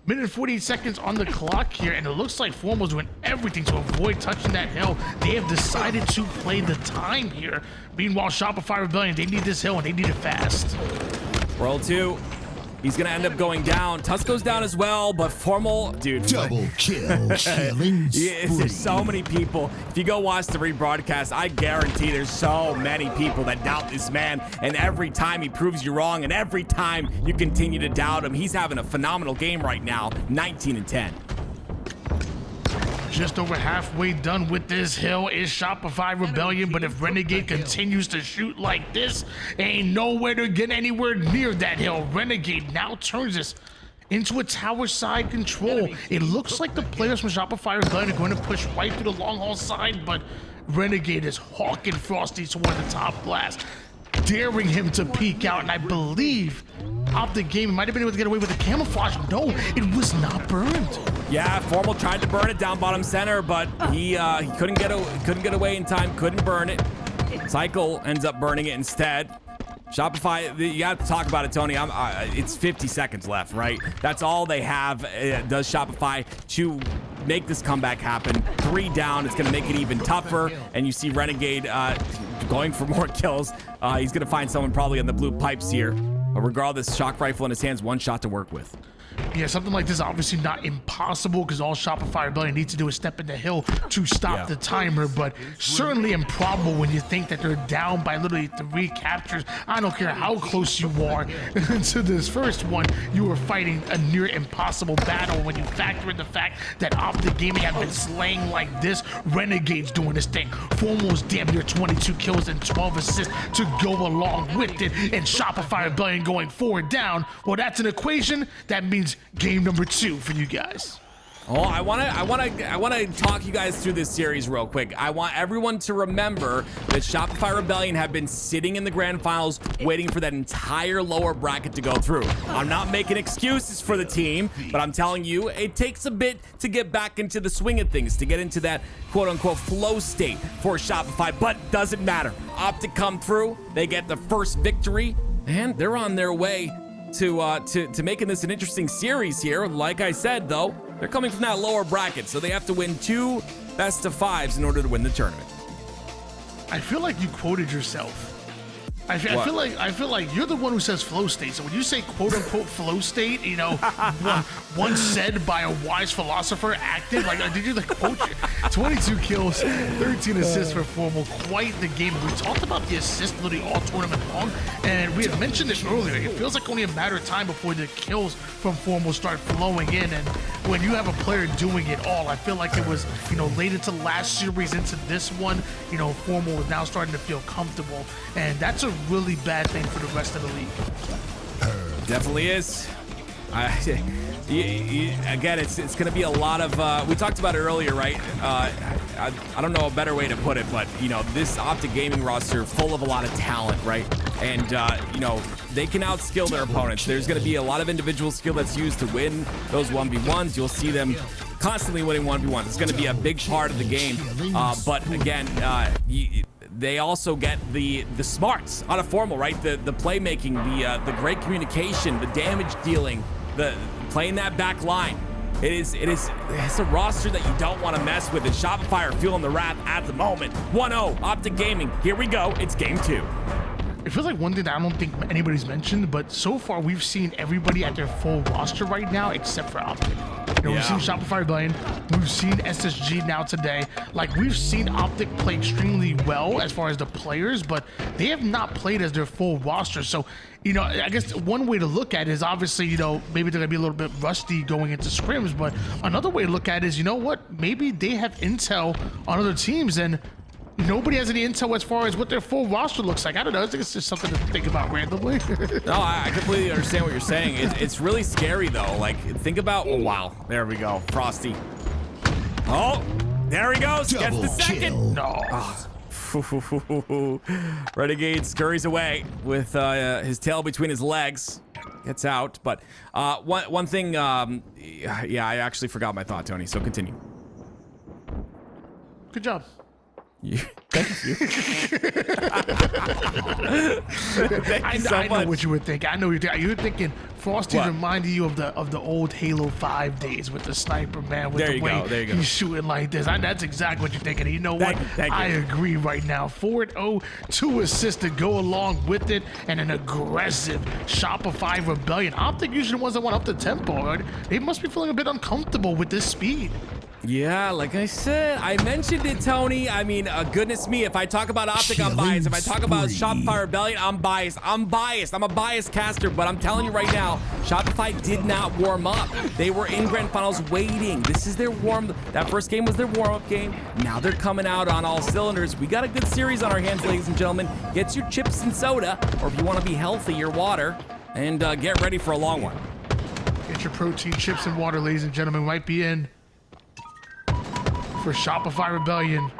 Speaker 2: Minute and 48 seconds on the clock here, and it looks like Formal's doing everything to avoid touching that hill. They have decided to play the time here. Meanwhile, Shopify Rebellion, they need this hill, and they need it fast.
Speaker 3: Royal 2. He's going to end up going down. Tusk goes down as well, but Formal, dude.
Speaker 4: Double kill, killing spree.
Speaker 3: There's so many people. If you go watch the rebroadcast, I guarantee there's so many people that doubt this man. And every time he proves you wrong, and every time you continue to doubt him, he's having a phenomenal game right now, 19-10.
Speaker 2: Just over halfway done with this hill is Shopify Rebellion, but if Renegade continues to shoot like this, ain't nowhere to get anywhere near that hill. Renegade now turns this into a tower side control. It looks like the players from Shopify Rebellion are going to push right through the long haul side, but Renegade is hawking Frosty toward the top glass, daring him to peek out, and I believe OpTic Gaming might have been able to get away with the camouflage. No, it was not burned.
Speaker 3: Yeah, Formal tried to burn it down bottom center, but he couldn't get away in time, couldn't burn it. Cycle ends up burning it instead. Shopify, you got to talk about it, Tony. It's 50 seconds left, right? That's all they have, does Shopify, to make this comeback happen. 3 down, it's going to make it even tougher. And you see Renegade going for more kills. He's going to find someone probably on the blue pipes here. But regardless, shock rifle in his hands, 1 shot to work with.
Speaker 2: Yeah, something like this is obviously not impossible because all Shopify Rebellion needs to do is step in the hill to stop the timer, but certainly improbable when you think that they're down by literally 3 captures. I don't care how close you are to this first one, you were fighting a near impossible battle when you factor in the fact that OpTic Gaming have been slaying like this. Renegade's doing this thing for almost damn near 22 kills and 12 assists to go along with it, and Shopify Rebellion going 4 down. Well, that's an equation that means game number 2 for you guys.
Speaker 3: Oh, I wanna talk you guys through this series real quick. I want everyone to remember that Shopify Rebellion have been sitting in the grand finals waiting for that entire lower bracket to go through. I'm not making excuses for the team, but I'm telling you, it takes a bit to get back into the swing of things, to get into that quote-unquote flow state for Shopify, but doesn't matter. OpTic come through, they get the first victory, and they're on their way to making this an interesting series here. Like I said, though, they're coming from that lower bracket, so they have to win 2 best-of-5s in order to win the tournament.
Speaker 2: I feel like you quoted yourself. I feel like you're the one who says flow state. So when you say quote unquote flow state, you know, once said by a wise philosopher, acted like, did you like quote? 22 kills, 13 assists for Formal. Quite the game. We talked about the assist literally all tournament long, and we had mentioned it earlier. It feels like only a matter of time before the kills from Formal start flowing in. And when you have a player doing it all, I feel like it was, you know, late into last series into this one, you know, Formal is now starting to feel comfortable, and that's a really bad thing for the rest of the league.
Speaker 3: Definitely is. Again, it's going to be a lot of. We talked about it earlier, right? I don't know a better way to put it, but you know, this OpTic Gaming roster full of a lot of talent, right? And you know, they can outskill their opponents. There's going to be a lot of individual skill that's used to win those 1v1s. You'll see them constantly winning 1v1s. It's going to be a big part of the game. But again, they also get the smarts out of Formal, right? The playmaking, the great communication, the damage dealing, the playing that back line. It's a roster that you don't want to mess with. And Shopify are feeling the wrath at the moment. 1-0, OpTic Gaming. Here we go. It's game 2.
Speaker 2: It feels like one thing that I don't think anybody's mentioned, but so far we've seen everybody at their full roster right now except for OpTic. You know, we've seen Shopify Rebellion, we've seen SSG now today. Like, we've seen OpTic play extremely well as far as the players, but they have not played as their full roster. So, you know, I guess one way to look at it is obviously, you know, maybe they're gonna be a little bit rusty going into scrims, but another way to look at it is, you know what, maybe they have intel on other teams and nobody has any intel as far as what their full roster looks like. I don't know. I think it's just something to think about randomly.
Speaker 3: No, I completely understand what you're saying. It's really scary, though. Like, think about... Oh, wow. There we go. Frosty. Oh, there he goes. Gets the second. No. Oh. Renegade scurries away with his tail between his legs. Gets out. But one thing... yeah, I actually forgot my thought, Tony. So continue.
Speaker 2: Good job.
Speaker 3: Thank you.
Speaker 2: I know what you would think. I know you're thinking Frosty reminded you of the old Halo 5 days with the sniper, man, with the way he's shooting like this. That's exactly what you're thinking. And you know what? I agree right now. 4-0, 2 assists to go along with it, and an aggressive Shopify Rebellion. OpTic usually the ones that want up the tempo. Right? They must be feeling a bit uncomfortable with this speed.
Speaker 3: Yeah, like I said, I mentioned it, Tony. I mean, goodness me, if I talk about OpTic, I'm biased. If I talk about Shopify Rebellion, I'm biased. I'm a biased caster, but I'm telling you right now, Shopify did not warm up. They were in grand finals waiting. This is their that first game was their warm-up game. Now they're coming out on all cylinders. We got a good series on our hands, ladies and gentlemen. Get your chips and soda, or if you want to be healthy, your water, and get ready for a long one.
Speaker 2: Get your protein, chips, and water, ladies and gentlemen. Might be in for Shopify Rebellion,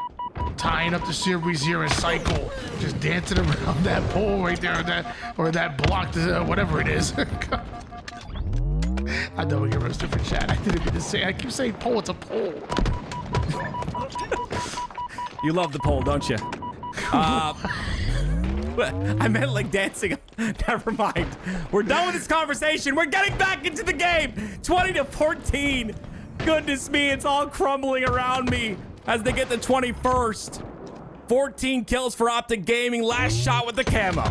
Speaker 2: tying up the series here in Cycle, just dancing around that pole right there, or that block, whatever it is. I know we get roasted for chat. I didn't mean to say. I keep saying pole. It's a pole.
Speaker 3: You love the pole, don't you? I meant like dancing. Never mind. We're done with this conversation. We're getting back into the game. 20-14. Goodness me, it's all crumbling around me as they get the 21st. 14 kills for OpTic Gaming. Last shot with the camo.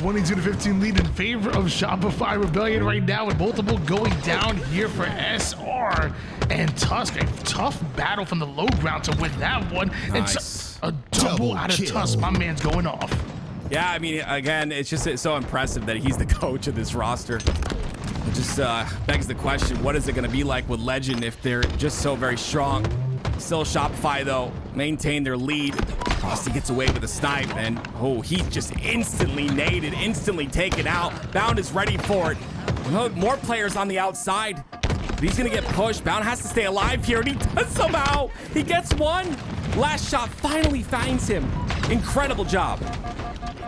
Speaker 2: 22-15 lead in favor of Shopify Rebellion right now, with multiple going down here for SR and Tusk. A tough battle from the low ground to win that one.
Speaker 3: Nice.
Speaker 2: And a double out of
Speaker 4: kill.
Speaker 2: Tusk. My man's going off.
Speaker 3: Yeah, I mean, again, it's just so impressive that he's the coach of this roster. It just begs the question, what is it going to be like with Legend if they're just so very strong? Still, Shopify, though, maintain their lead. Frosty gets away with a snipe, and oh, he's just instantly naded, instantly taken out. Bound is ready for it. More players on the outside. But he's going to get pushed. Bound has to stay alive here, and he does somehow. He gets one. Last shot finally finds him. Incredible job.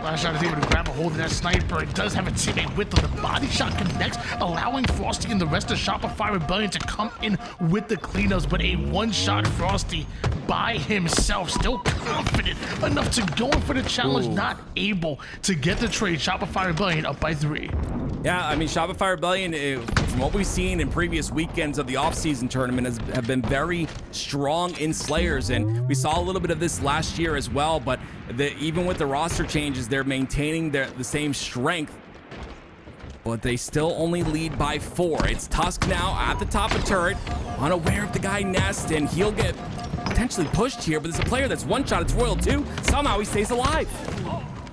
Speaker 2: Last shot is able to grab a hold of that sniper. It does have a teammate with him. The body shot connects, allowing Frosty and the rest of Shopify Rebellion to come in with the cleanups. But a one-shot Frosty by himself, still confident enough to go in for the challenge, not able to get the trade. Shopify Rebellion up by 3.
Speaker 3: Yeah, I mean, Shopify Rebellion, from what we've seen in previous weekends of the off-season tournament, have been very strong in Slayers, and we saw a little bit of this last year as well, but even with the roster changes, they're maintaining the same strength, but they still only lead by 4. It's Tusk now at the top of turret, unaware of the guy Nest, and he'll get potentially pushed here, but there's a player that's one-shot. It's Royal too. Somehow he stays alive.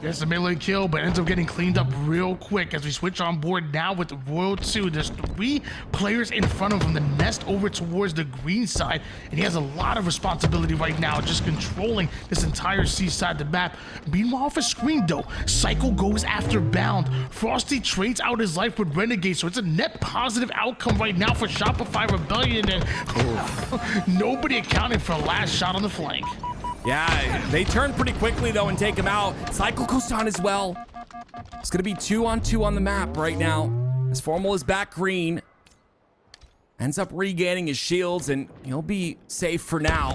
Speaker 2: Gets a melee kill, but ends up getting cleaned up real quick as we switch on board now with Royal 2. There's 3 players in front of him. The Nest over towards the green side, and he has a lot of responsibility right now, just controlling this entire seaside of the map. Meanwhile, for Screen, though, Cycle goes after Bound. Frosty trades out his life with Renegade, so it's a net positive outcome right now for Shopify Rebellion, and nobody accounting for last shot on the flank.
Speaker 3: Yeah, they turn pretty quickly, though, and take him out. Cycle goes down as well. It's going to be 2-on-2 on the map right now. As Formal is back green. Ends up regaining his shields, and he'll be safe for now.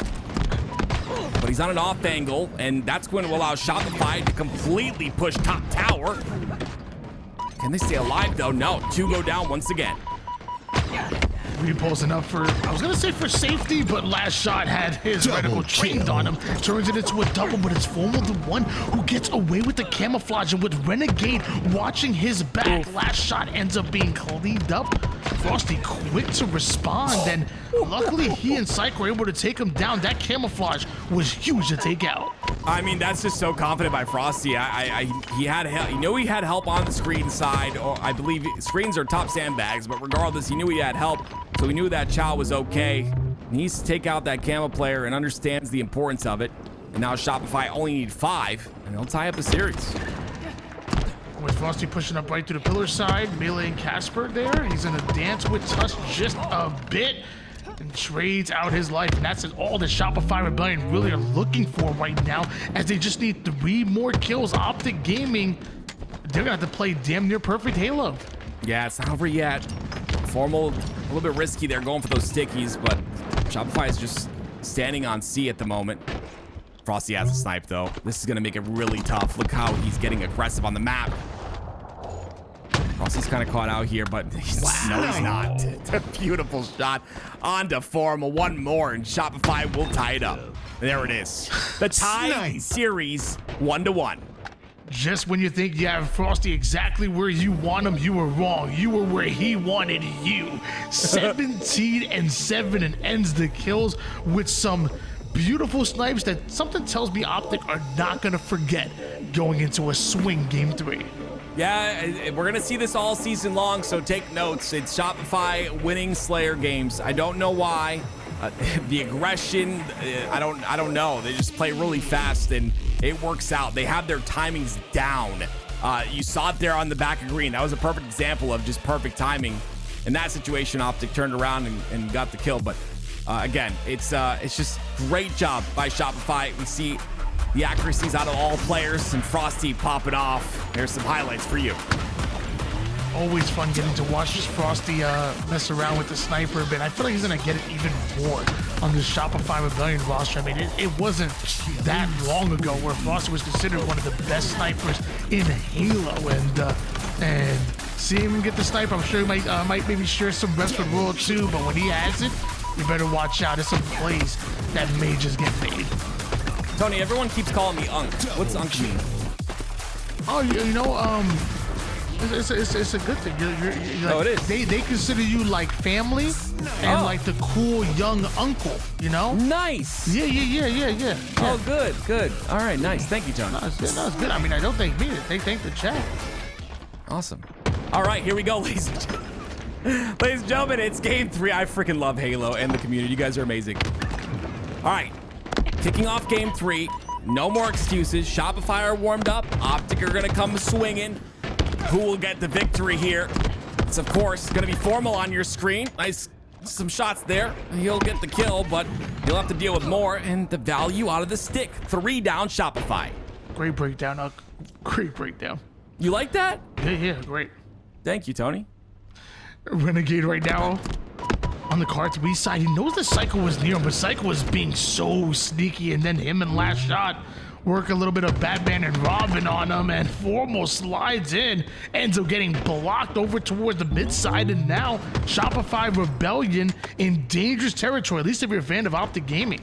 Speaker 3: But he's on an off angle, and that's going to allow Shopify to completely push top tower. Can they stay alive, though? No, 2 go down once again.
Speaker 2: Repulsing up for, I was gonna say for safety, but last shot had his reticle trained on him. Turns it into a double, but it's Formal the one who gets away with the camouflage, and with Renegade watching his back, last shot ends up being cleaned up. Frosty quick to respond, and luckily he and Psych were able to take him down. That camouflage was huge to take out.
Speaker 3: I mean, that's just so confident by Frosty. He had help. He knew he had help on the screen side, or I believe screens are top sandbags, but regardless, he knew he had help, so he knew that Chow was okay. He needs to take out that camo player and understands the importance of it. And now Shopify only need 5, and they'll tie up the series.
Speaker 2: With Frosty pushing up right to the pillar side, meleeing Casper there. He's gonna dance with Tusk just a bit and trades out his life, and that's all that Shopify Rebellion really are looking for right now, as they just need 3 more kills. OpTic Gaming, they're gonna have to play damn near perfect Halo.
Speaker 3: Yeah, it's not over yet. Formal, a little bit risky there going for those stickies, but Shopify is just standing on C at the moment. Frosty has a snipe, though. This is going to make it really tough. Look how he's getting aggressive on the map. Frosty's kind of caught out here, but no, he's not. A beautiful shot onto Formal. One more, and Shopify will tie it up. There it is. The tie series 1-1.
Speaker 2: Just when you think you have Frosty exactly where you want him, you were wrong. You were where he wanted you. 17-7, and ends the kills with some beautiful snipes that something tells me OpTic are not going to forget going into a swing game 3.
Speaker 3: Yeah, we're going to see this all season long, so take notes. It's Shopify winning Slayer games. I don't know why. The aggression, I don't know. They just play really fast, and it works out. They have their timings down. You saw it there on the back of green. That was a perfect example of just perfect timing. In that situation, OpTic turned around and got the kill. But again, it's just great job by Shopify. We see the accuracies out of all players, and Frosty popping off. Here's some highlights for you.
Speaker 2: Always fun getting to watch Frosty mess around with the sniper a bit. I feel like he's going to get it even more on the Shopify Rebellion roster. I mean, it wasn't that long ago where Frosty was considered one of the best snipers in Halo, and and see him get the sniper. I'm sure he might maybe share some reps with Royal too, but when he has it, you better watch out. There's some plays that may just get made.
Speaker 3: Tony, everyone keeps calling me Unk. What's Unk mean?
Speaker 2: Oh, you know, it's a good thing. You're
Speaker 3: Oh, it is.
Speaker 2: They consider you like family and like the cool young uncle, you know?
Speaker 3: Nice.
Speaker 2: Yeah.
Speaker 3: Oh, good. All right, nice. Thank you, John.
Speaker 2: No, it's good. I mean, I don't thank me. They thank the chat.
Speaker 3: Awesome. All right, here we go, ladies and gentlemen. Ladies and gentlemen, it's game 3. I freaking love Halo and the community. You guys are amazing. All right, kicking off game 3. No more excuses. Shopify are warmed up. OpTic are going to come swinging. Who will get the victory here? It's, of course, going to be Formal on your screen. Nice, some shots there. He'll get the kill, but you'll have to deal with more. And the value out of the stick. 3 down Shopify.
Speaker 2: Great breakdown, great breakdown.
Speaker 3: You like that?
Speaker 2: Yeah, great.
Speaker 3: Thank you, Tony.
Speaker 2: Renegade right now on the Cart B side. He knows the Cycle was near him, but Cycle was being so sneaky, and then him and Last Shot work a little bit of Batman and Robin on him, and Formal slides in, ends up getting blocked over towards the mid side, and now Shopify Rebellion in dangerous territory, at least if you're a fan of OpTic Gaming.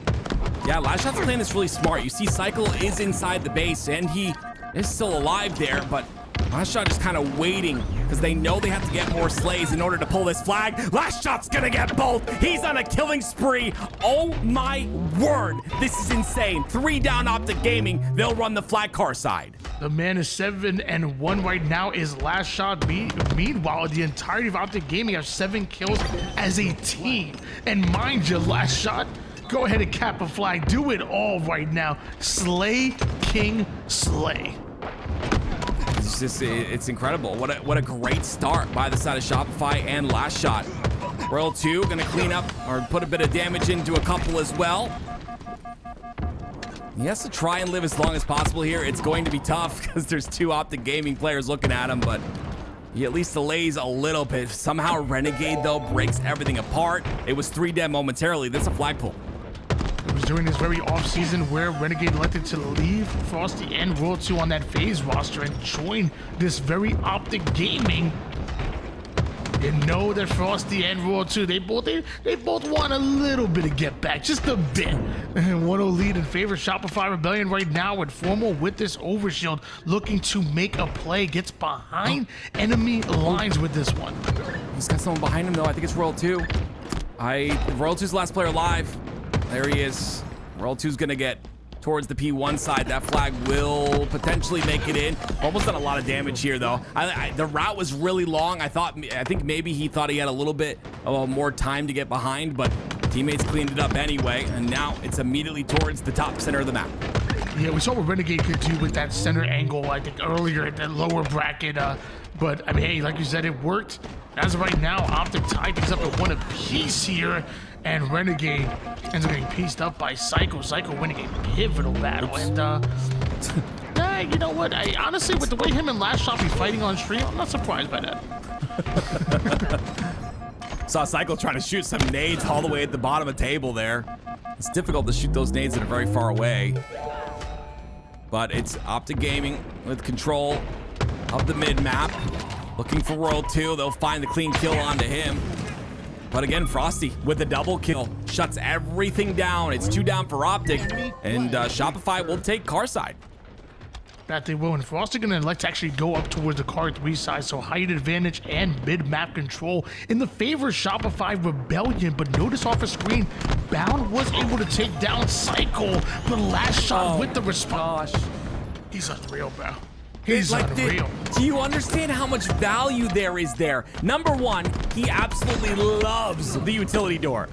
Speaker 3: Yeah, Last Shot's playing this really smart. You see Cycle is inside the base, and he is still alive there, but Last Shot is kind of waiting because they know they have to get more slays in order to pull this flag. Last Shot's gonna get both. He's on a killing spree. Oh my word, this is insane. 3 down OpTic Gaming. They'll run the flag car side.
Speaker 2: The man is 7-1 right now is Last Shot. Meanwhile, the entirety of OpTic Gaming have 7 kills as a team. And mind you, Last Shot, go ahead and cap a flag. Do it all right now. Slay, King, slay.
Speaker 3: It's incredible. What a great start by the side of Shopify and Last Shot. Royal 2 gonna clean up or put a bit of damage into a couple as well. He has to try and live as long as possible here. It's going to be tough because there's 2 OpTic Gaming players looking at him, but he at least delays a little bit. Somehow Renegade though breaks everything apart. It was 3 dead momentarily. That's a flagpole.
Speaker 2: It was during this very off-season where Renegade elected to leave Frosty and Royal 2 on that FaZe roster and join this very OpTic Gaming. You know that Frosty and Royal 2, they both want a little bit of get back, just a bit. 1-0 lead in favor of Shopify Rebellion right now with Formal with this overshield looking to make a play, gets behind enemy lines with this one.
Speaker 3: He's got someone behind him though. I think it's Royal 2. Royal 2's the last player alive. There he is. Royal 2's gonna get towards the P1 side. That flag will potentially make it in. Almost done a lot of damage here though. The route was really long. I think maybe he thought he had a little bit more time to get behind, but teammates cleaned it up anyway, and now it's immediately towards the top center of the map.
Speaker 2: Yeah, we saw what Renegade could do with that center angle, I think, earlier at that lower bracket. But, I mean, hey, like you said, it worked. As of right now, OpTic tied things up at 1 apiece here, and Renegade ends up getting pieced up by Psycho. Psycho winning a pivotal battle, and, you know what? Honestly, with the way him and Last Shot be fighting on stream, I'm not surprised by that.
Speaker 3: Saw Cycle trying to shoot some nades all the way at the bottom of the table there. It's difficult to shoot those nades that are very far away. But it's OpTic Gaming with control of the mid-map. Looking for Royal 2. They'll find the clean kill onto him. But again, Frosty with a double kill. Shuts everything down. It's 2 down for OpTic. And Shopify will take car side.
Speaker 2: That they will, and Frosty gonna elect to actually go up towards the car 3 side, so height advantage and mid-map control in the favor of Shopify Rebellion. But notice off the screen, Bound was able to take down Cycle, but Last Shot with the response. He's unreal, bro. He's like, unreal.
Speaker 3: Do you understand how much value there is there? Number 1, he absolutely loves the utility door.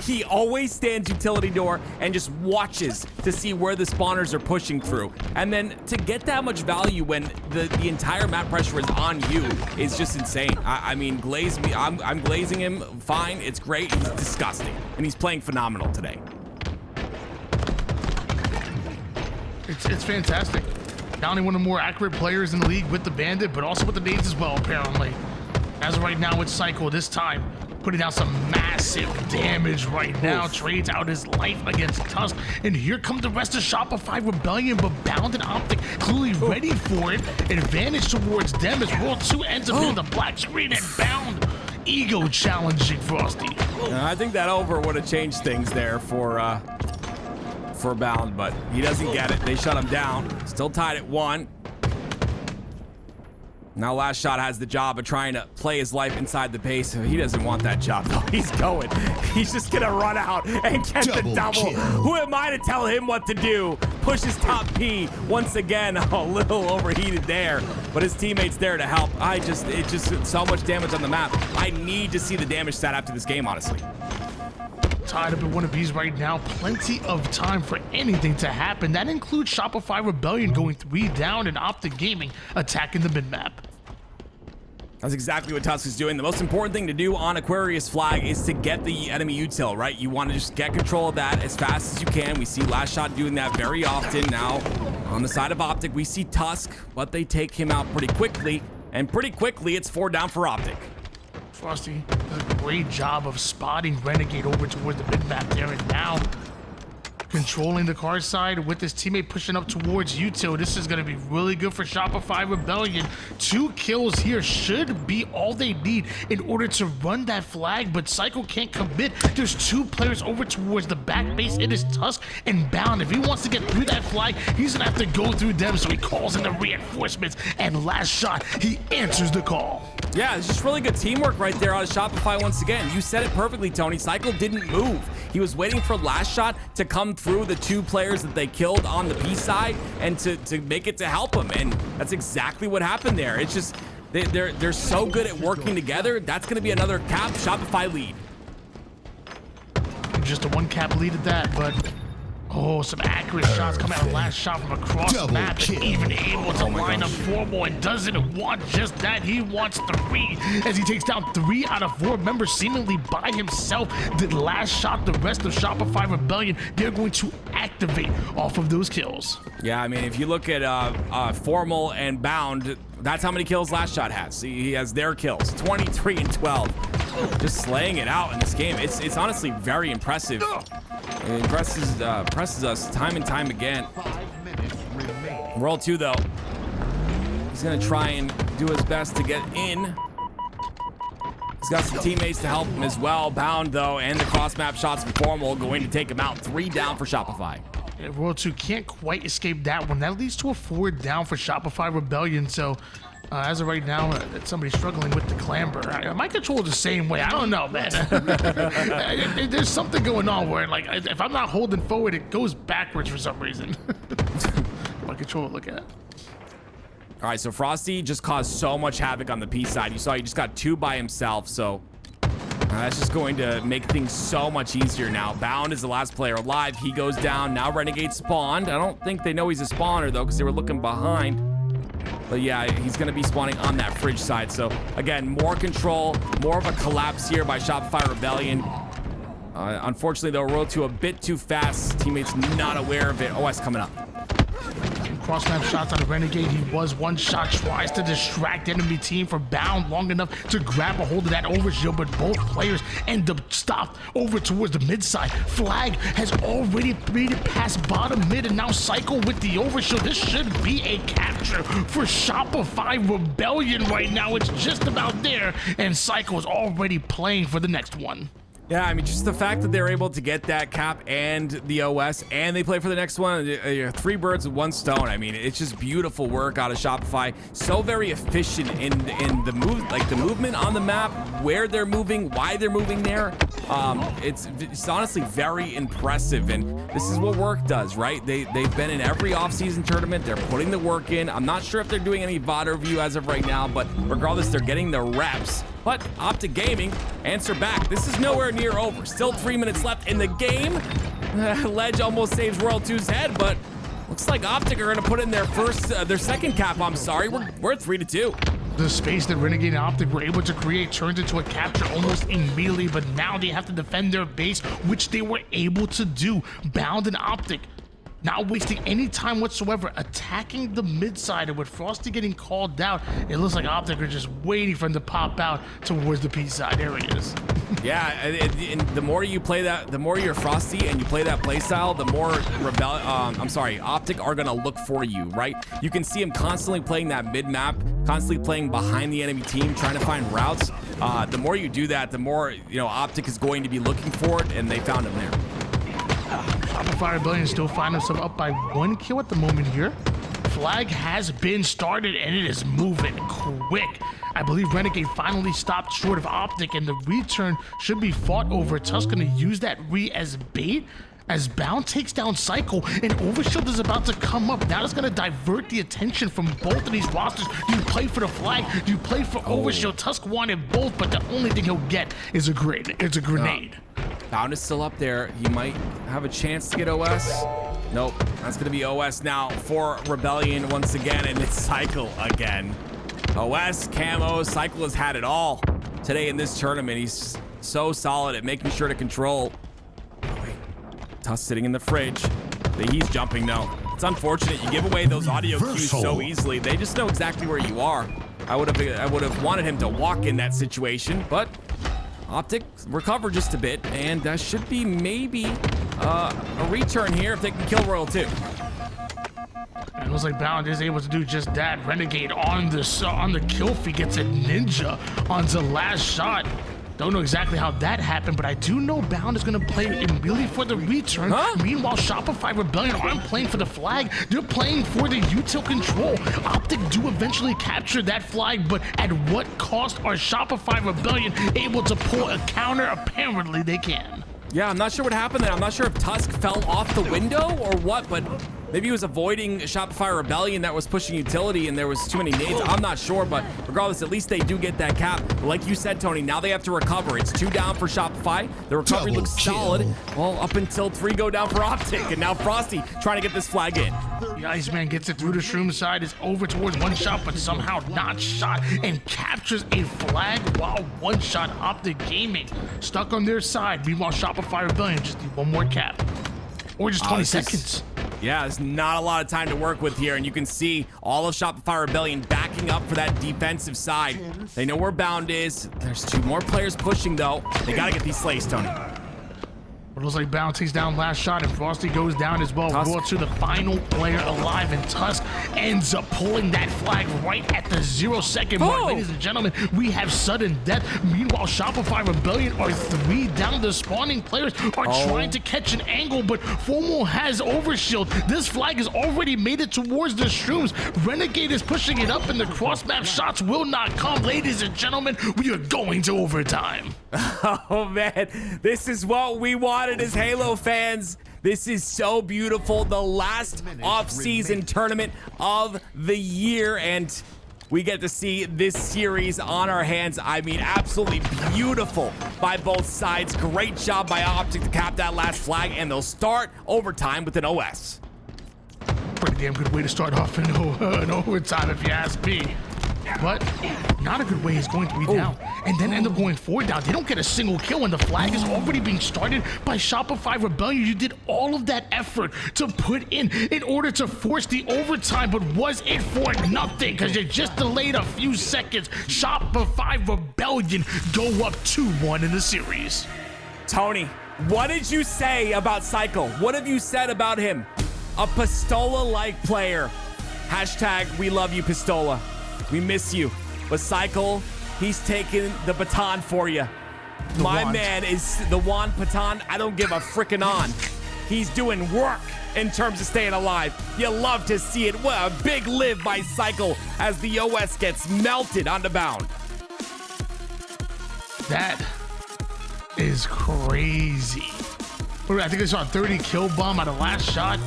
Speaker 3: He always stands utility door and just watches to see where the spawners are pushing through. And then to get that much value when the entire map pressure is on you is just insane. I mean, glaze me. I'm glazing him fine. It's great. He's disgusting. And he's playing phenomenal today.
Speaker 2: It's fantastic. Not only one of the more accurate players in the league with the Bandit, but also with the nades as well, apparently. As of right now, it's Cycle this time. putting out some massive damage right now. Trades out his life against Tusk, and here come the rest of Shopify Rebellion, but Bound and OpTic clearly ready for it. Advantage towards them as World 2 ends up in the black screen, and Bound ego challenging Frosty.
Speaker 3: I think that over would have changed things there for Bound, but he doesn't get it. They shut him down. Still tied at 1. Now Last Shot has the job of trying to play his life inside the base. He doesn't want that job though. He's going. He's just gonna run out and get the double. Who am I to tell him what to do? Pushes top P once again. A little overheated there, but his teammate's there to help. It's just so much damage on the map. I need to see the damage stat after this game, honestly.
Speaker 2: Tied up in one of these right now. Plenty of time for anything to happen. That includes Shopify Rebellion going 3 down and OpTic Gaming attacking the mid-map.
Speaker 3: That's exactly what Tusk is doing. The most important thing to do on Aquarius Flag is to get the enemy util, right? You want to just get control of that as fast as you can. We see Last Shot doing that very often. Now, on the side of OpTic, we see Tusk, but they take him out pretty quickly. And pretty quickly, it's 4 down for OpTic.
Speaker 2: Frosty does a great job of spotting Renegade over towards the mid-map there, and now controlling the car side with his teammate pushing up towards util. This is going to be really good for Shopify Rebellion. 2 kills here should be all they need in order to run that flag, but Psycho can't commit. There's 2 players over towards the back base. It is Tusk and Bound. If he wants to get through that flag, he's going to have to go through them, so he calls in the reinforcements, and Last Shot, he answers the call.
Speaker 3: Yeah, it's just really good teamwork right there out of Shopify once again. You said it perfectly, Tony. Cycle didn't move. He was waiting for Last Shot to come through the 2 players that they killed on the B side and to make it to help him. And that's exactly what happened there. It's just, they're so good at working together. That's going to be another cap Shopify lead.
Speaker 2: Just a 1 cap lead at that, but oh, some accurate shots coming out of Last Shot from across the map, and even able to line up 4 more, and doesn't want just that. He wants 3 as he takes down 3 out of 4 members seemingly by himself. Did Last Shot, the rest of Shopify Rebellion, they're going to activate off of those kills.
Speaker 3: Yeah, I mean, if you look at Formal and Bound, that's how many kills Last Shot has. He has their kills, 23 and 12. Just slaying it out in this game. It's honestly very impressive. It impresses us time and time again. World 2 though, he's gonna try and do his best to get in. He's got some teammates to help him as well. Bound though, and the cross map shots from Formal going to take him out. 3 down for Shopify.
Speaker 2: Yeah, World 2 can't quite escape that one. That leads to a 4 down for Shopify Rebellion. So as of right now, somebody's struggling with the clamber. My control is the same way. I don't know, man. There's something going on where, like, if I'm not holding forward, it goes backwards for some reason. My controller, look at it.
Speaker 3: All right, so Frosty just caused so much havoc on the P side. You saw he just got 2 by himself, so that's just going to make things so much easier now. Bound is the last player alive. He goes down. Now Renegade spawned. I don't think they know he's a spawner, though, because they were looking behind. But yeah, he's going to be spawning on that fridge side. So again, more control, more of a collapse here by Shopify Rebellion. Unfortunately, though, World 2 a bit too fast. Teammates not aware of it. OS coming up.
Speaker 2: Cross map shots on the Renegade. He was 1 shot, tries to distract enemy team for Bound long enough to grab a hold of that overshield, but both players end up stopped over towards the mid side. Flag has already made it past bottom mid, and now Cycle with the overshield. This should be a capture for Shopify Rebellion right now. It's just about there, and Cycle is already playing for the next one.
Speaker 3: Yeah, I mean, just the fact that they're able to get that cap and the OS, and they play for the next one, 3 birds with 1 stone. I mean, it's just beautiful work out of Shopify. So very efficient in the move, like the movement on the map, where they're moving, why they're moving there. It's honestly very impressive, and this is what work does, right? They've been in every off-season tournament. They're putting the work in. I'm not sure if they're doing any VOD review as of right now, but regardless, they're getting the reps. But OpTic Gaming answer back. This is nowhere near over. Still 3 minutes left in the game. Ledge almost saves World 2's head, but looks like OpTic are going to put in their second cap. I'm sorry, we're at 3-2.
Speaker 2: The space that Renegade and OpTic were able to create turns into a capture almost immediately, but now they have to defend their base, which they were able to do. Bound and OpTic not wasting any time whatsoever, attacking the mid side, and with Frosty getting called out, it looks like OpTic are just waiting for him to pop out towards the P side. There he is.
Speaker 3: Yeah, and the more you play that, the more you're Frosty and you play that play style, the more OpTic are gonna look for you, right? You can see him constantly playing that mid map, constantly playing behind the enemy team, trying to find routes. The more you do that, the more OpTic is going to be looking for it, and they found him there.
Speaker 2: Shopify Rebellion still find himself up by 1 kill at the moment here. Flag has been started and it is moving quick. I believe Renegade finally stopped short of OpTic, and the return should be fought over. Tusk gonna use that re as bait as Bound takes down Cycle, and Overshield is about to come up. Now it's gonna divert the attention from both of these rosters. Do you play for the flag? Do you play for Overshield? Tusk wanted both, but the only thing he'll get is a grenade.
Speaker 3: Bound is still up there. He might have a chance to get OS. Nope, that's gonna be OS now for Rebellion once again, and it's Cycle again. OS, Camo, Cycle has had it all today in this tournament. He's so solid at making sure to control. Oh, wait. Tusk sitting in the fridge. But he's jumping now. It's unfortunate you give away those audio cues so easily. They just know exactly where you are. I would have wanted him to walk in that situation, but OpTic recovered just a bit, and that should be maybe a return here if they can kill Royal too.
Speaker 2: And it looks like Bound is able to do just that. Renegade on the kill feed gets a ninja on the last shot. Don't know exactly how that happened, but I do know Bound is going to play really for the return. Meanwhile, Shopify Rebellion aren't playing for the flag. They're playing for the util control. OpTic do eventually capture that flag, but at what cost are Shopify Rebellion able to pull a counter? Apparently they can.
Speaker 3: Yeah, I'm not sure what happened there. I'm not sure if Tusk fell off the window or what, but maybe he was avoiding Shopify Rebellion that was pushing utility and there was too many nades. I'm not sure, but regardless, at least they do get that cap. But like you said, Tony, now they have to recover. It's 2 down for Shopify. The recovery looks solid. Well, up until 3 go down for OpTic, and now Frosty trying to get this flag in.
Speaker 2: The Iceman gets it through the shroom side, is over towards one shot, but somehow not shot, and captures a flag while one shot OpTic Gaming stuck on their side. Meanwhile, Shopify Rebellion just need one more cap. Or just 20 seconds.
Speaker 3: Yeah, there's not a lot of time to work with here, and you can see all of Shopify Rebellion backing up for that defensive side. They know where Bound is. There's 2 more players pushing, though. They got to get these slays, Tony.
Speaker 2: It looks like Bound takes down last shot, and Frosty goes down as well. Brought to the final player alive, and Tusk ends up pulling that flag right at the 0-second mark. Ladies and gentlemen, we have sudden death. Meanwhile, Shopify Rebellion are 3 down. The spawning players are trying to catch an angle, but Formal has Overshield. This flag has already made it towards the shrooms. Renegade is pushing it up, and the cross-map shots will not come. Ladies and gentlemen, we are going to overtime.
Speaker 3: Oh, man, this is what we wanted as Halo fans. This is so beautiful. The last off-season tournament of the year, and we get to see this series on our hands. I mean, absolutely beautiful by both sides. Great job by OpTic to cap that last flag, and they'll start overtime with an OS.
Speaker 2: Pretty damn good way to start off in overtime, if you ask me. But not a good way is going to be down, and then end up going 4 down. They don't get a single kill, and the flag is already being started by Shopify Rebellion. You did all of that effort to put in order to force the overtime, but was it for nothing? Because you just delayed a few seconds. Shopify Rebellion go up 2-1 in the series.
Speaker 3: Tony, what did you say about Cycle? What have you said about him? A Pistola-like player. Hashtag we love you, Pistola. We miss you. But Cycle, he's taking the baton for you. My man is the wand baton. I don't give a frickin' on. He's doing work in terms of staying alive. You love to see it. What a big live by Cycle as the OS gets melted onto Bound.
Speaker 2: That is crazy. I think I saw a 30 kill bomb at the last shot.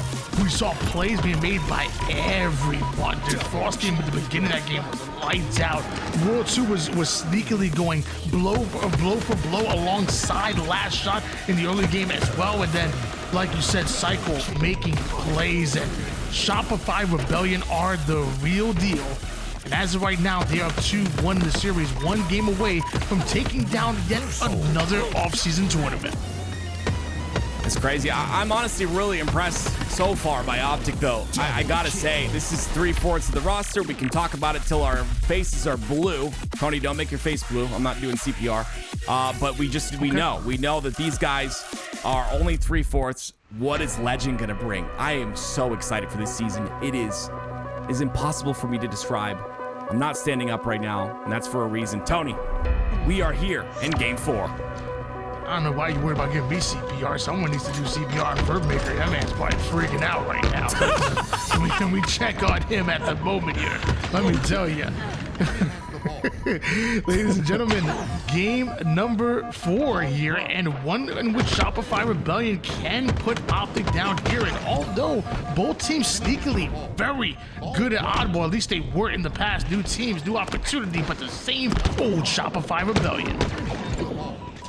Speaker 2: We saw plays being made by everyone. Dude, Frosty at the beginning of that game was lights out. World 2 was sneakily going blow for blow alongside last shot in the early game as well. And then, like you said, Cycle making plays, and Shopify Rebellion are the real deal. And as of right now, they are 2-1 in the series, 1 game away from taking down yet another off-season tournament.
Speaker 3: It's crazy. I'm honestly really impressed so far by OpTic, though. I gotta say, this is 3/4 of the roster. We can talk about it till our faces are blue. Tony, don't make your face blue. I'm not doing CPR. But we know that these guys are only 3/4. What is Legend gonna bring? I am so excited for this season. It is impossible for me to describe. I'm not standing up right now, and that's for a reason. Tony, we are here in Game 4.
Speaker 2: I don't know why you're worried about giving me CPR. Someone needs to do CPR on Vermaker. That man's probably freaking out right now. Can we check on him at the moment here? Let me tell you. Ladies and gentlemen, game number 4 here, and one in which Shopify Rebellion can put OpTic down here. And although both teams sneakily very good at oddball, at least they were in the past, new teams, new opportunity, but the same old Shopify Rebellion.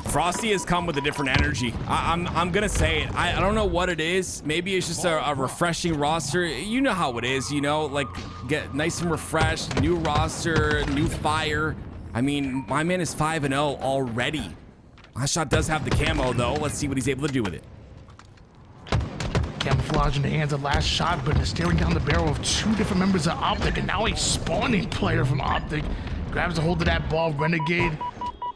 Speaker 3: Frosty has come with a different energy. I'm gonna say it. I don't know what it is. Maybe it's just a refreshing roster. You know how it is, you know, like get nice and refreshed, new roster, new fire. I mean, my man is 5-0 already. Last shot does have the camo though. Let's see what he's able to do with it.
Speaker 2: Camouflage in the hands of last shot, but is staring down the barrel of 2 different members of OpTic, and now a spawning player from OpTic grabs a hold of that ball. Renegade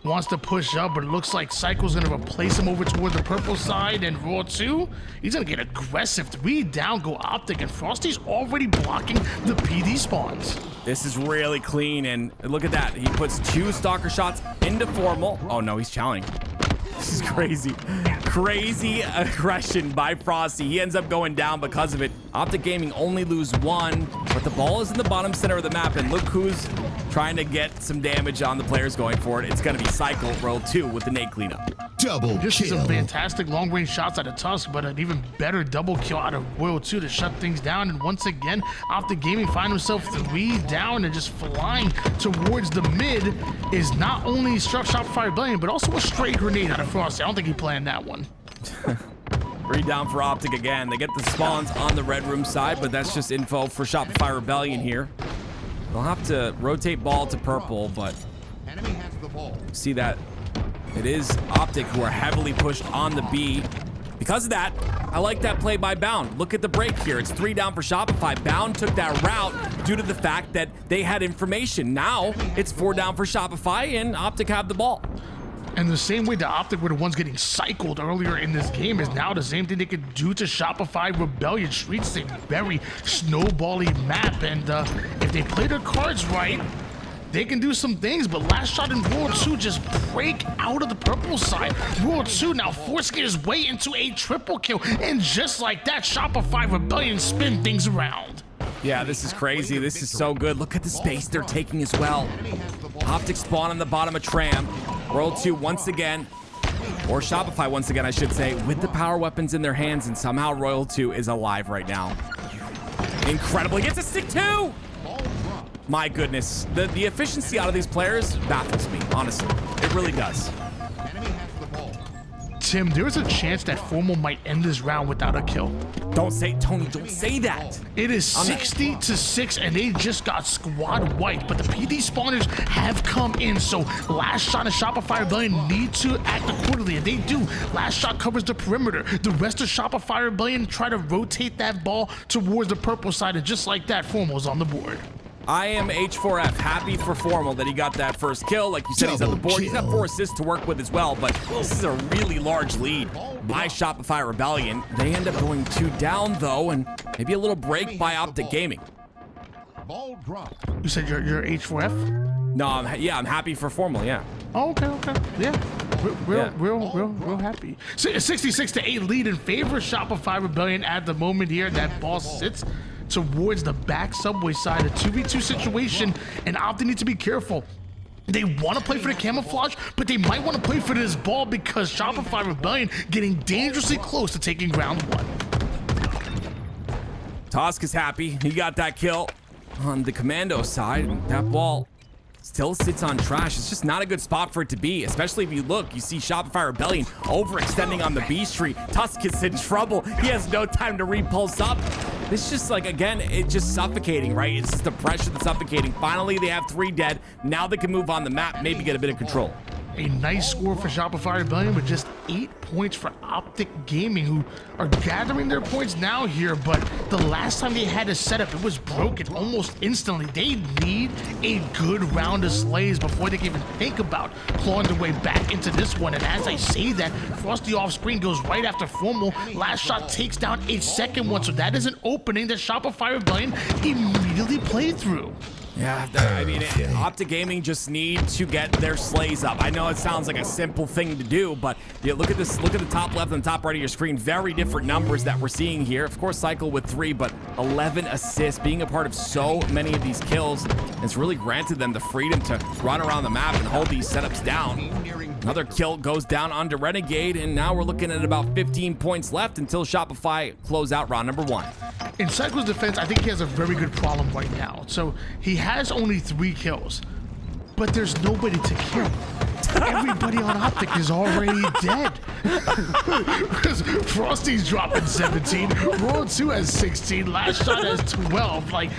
Speaker 2: wants to push up, but it looks like Psycho's gonna replace him over toward the purple side, and Raw 2, he's gonna get aggressive. 3 down go OpTic, and Frosty's already blocking the PD spawns.
Speaker 3: This is really clean, and look at that. He puts 2 stalker shots into Formal. Oh no, he's challenging. This is crazy. Crazy aggression by Frosty. He ends up going down because of it. OpTic Gaming only lose 1, but the ball is in the bottom center of the map, and look who's trying to get some damage on the players going for it. It's going to be Cycle, Roll 2 with the nade cleanup.
Speaker 4: Double
Speaker 2: Just
Speaker 4: kill.
Speaker 2: some fantastic long-range shots out of Tusk, but an even better double kill out of Royal 2 to shut things down. And once again, OpTic Gaming find himself 3 down and just flying towards the mid is not only struck Shopify Rebellion, but also a stray grenade out of Frosty. I don't think he planned that one.
Speaker 3: 3 down for OpTic again. They get the spawns on the red room side, but that's just info for Shopify Rebellion here. They'll have to rotate ball to purple, but see that it is OpTic who are heavily pushed on the B. Because of that, I like that play by Bound. Look at the break here. It's 3 down for Shopify. Bound took that route due to the fact that they had information. Now it's 4 down for Shopify, and OpTic have the ball.
Speaker 2: And the same way the OpTic were the ones getting cycled earlier in this game is now the same thing they could do to Shopify Rebellion. Streets a very snowbally map, and if they play their cards right, they can do some things. But last shot in World 2 just break out of the purple side. World 2 now forcing his way into a triple kill, and just like that, Shopify Rebellion spin things around.
Speaker 3: Yeah, this is crazy. This is so good. Look at the space they're taking as well. OpTic spawn on the bottom of Tram. World 2 once again, or Shopify once again, I should say, with the power weapons in their hands, and somehow Royal 2 is alive right now. Incredible. He gets a stick too! My goodness. The efficiency out of these players baffles me, honestly. It really does.
Speaker 2: Tim, there's a chance that Formal might end this round without a kill.
Speaker 3: Don't say, Tony, don't say that.
Speaker 2: It is 60-6, and they just got squad wiped, but the PD spawners have come in, so last shot of Shopify Rebellion need to act accordingly, and they do. Last shot covers the perimeter. The rest of Shopify Rebellion try to rotate that ball towards the purple side, and just like that, Formal's on the board.
Speaker 3: I am H4F happy for Formal that he got that first kill. Like you said, he's on the board. He's got 4 assists to work with as well, but this is a really large lead by Shopify Rebellion. They end up going 2 down though, and maybe a little break by OpTic Gaming.
Speaker 2: You said you're H4F?
Speaker 3: No, I'm happy for Formal, yeah.
Speaker 2: Oh, okay. Yeah. Real happy. 66-8 lead in favor of Shopify Rebellion at the moment here. That ball sits towards the back subway side, a 2v2 situation, and OpTic need to be careful. They want to play for the camouflage, but they might want to play for this ball because Shopify Rebellion getting dangerously close to taking round 1.
Speaker 3: Tusk is happy. He got that kill on the commando side. That ball still sits on trash. It's just not a good spot for it to be, especially if you look, you see Shopify Rebellion overextending on the B Street. Tusk is in trouble. He has no time to repulse up. It's just like, again, it's just suffocating, right? It's just the pressure that's suffocating. Finally, they have 3 dead. Now they can move on the map, maybe get a bit of control.
Speaker 2: A nice score for Shopify Rebellion with just 8 points for OpTic Gaming, who are gathering their points now here, but the last time they had a setup, it was broken almost instantly. They need a good round of slays before they can even think about clawing their way back into this one. And as I say that, Frosty off screen goes right after Formal. Last shot takes down a second one, so that is an opening that Shopify Rebellion immediately played through.
Speaker 3: Yeah, I mean, OpTic Gaming just need to get their slays up. I know it sounds like a simple thing to do, but yeah, look at this. Look at the top left and top right of your screen. Very different numbers that we're seeing here. Of course, Cycle with 3, but 11 assists. Being a part of so many of these kills has really granted them the freedom to run around the map and hold these setups down. Another kill goes down onto Renegade, and now we're looking at about 15 points left until Shopify close out round number 1.
Speaker 2: In Cycle's defense, I think he has a very good problem right now. So he has only 3 kills, but there's nobody to kill. Everybody on OpTic is already dead. Because Frosty's dropping 17, Roll 2 has 16, Last Shot has 12. Like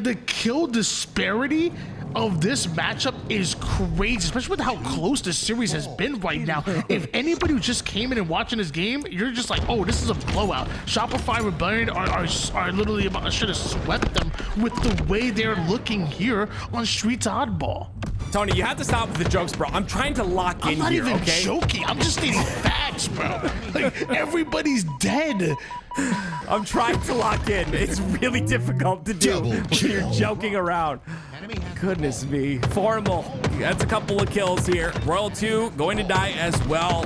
Speaker 2: the kill disparity of this matchup is crazy, especially with how close this series has been right now. If anybody who just came in and watching this game, you're just like, oh, this is a blowout. Shopify Rebellion are literally about, should have swept them with the way they're looking here on Streets Oddball.
Speaker 3: Tony, you have to stop with the jokes, bro. I'm trying to lock in here, okay?
Speaker 2: I'm not even joking. I'm just stating facts, bro. Like, everybody's dead.
Speaker 3: I'm trying to lock in. It's really difficult to do when you're joking around. Goodness me. Formal. That's a couple of kills here. Royal 2 going to die as well.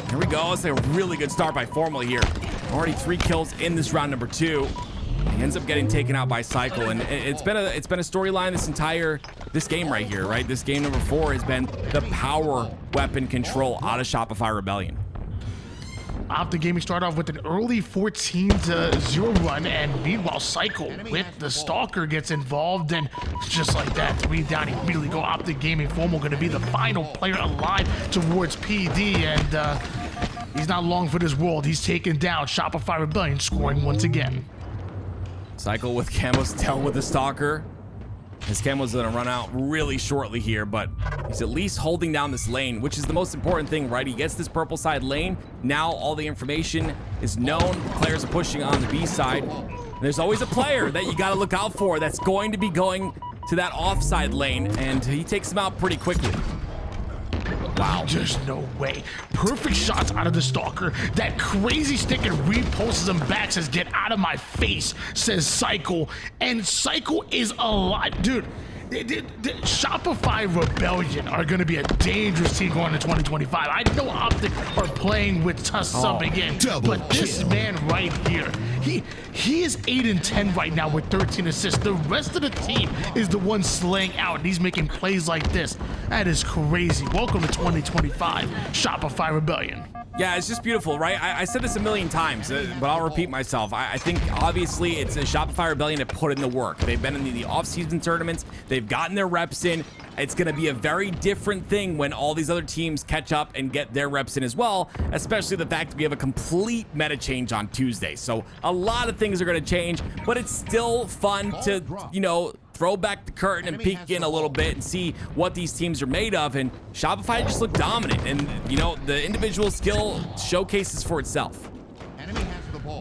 Speaker 3: Here we go. It's a really good start by Formal here. Already 3 kills in this round number 2. He ends up getting taken out by Cycle, and it's been a storyline this game right here, right? This game number 4 has been the power weapon control out of Shopify Rebellion.
Speaker 2: OpTic Gaming started off with an early 14-0 run, and meanwhile Cycle with the Stalker gets involved, and just like that, 3 down, immediately go OpTic Gaming. Formal going to be the final player alive towards PD, and he's not long for this world. He's taken down. Shopify Rebellion scoring once again.
Speaker 3: Cycle with Camo's Tell with the Stalker. His Camo's gonna run out really shortly here, but he's at least holding down this lane, which is the most important thing, right? He gets this purple side lane. Now all the information is known. Players are pushing on the B side. And there's always a player that you gotta look out for that's going to be going to that offside lane, and he takes him out pretty quickly. Wow.
Speaker 2: There's no way. Perfect shots out of the Stalker. That crazy stick and repulses him back, says, get out of my face, says Cycle. And Cycle is alive. Dude, the Shopify Rebellion are going to be a dangerous team going into 2025. I know OpTic are playing with Tuss subbing in, but this man right here, he is 8-10 right now with 13 assists. The rest of the team is the one slaying out, and he's making plays like this. That is crazy. Welcome to 2025, Shopify Rebellion.
Speaker 3: Yeah, it's just beautiful, right? I said this a million times, but I'll repeat myself. I think, obviously, it's a Shopify Rebellion that put in the work. They've been in the off-season tournaments. They've gotten their reps in. It's going to be a very different thing when all these other teams catch up and get their reps in as well, especially the fact that we have a complete meta change on Tuesday. So a lot of things are going to change, but it's still fun to, you know, throw back the curtain and peek in a little bit and see what these teams are made of. And Shopify just looked dominant, and you know, the individual skill showcases for itself.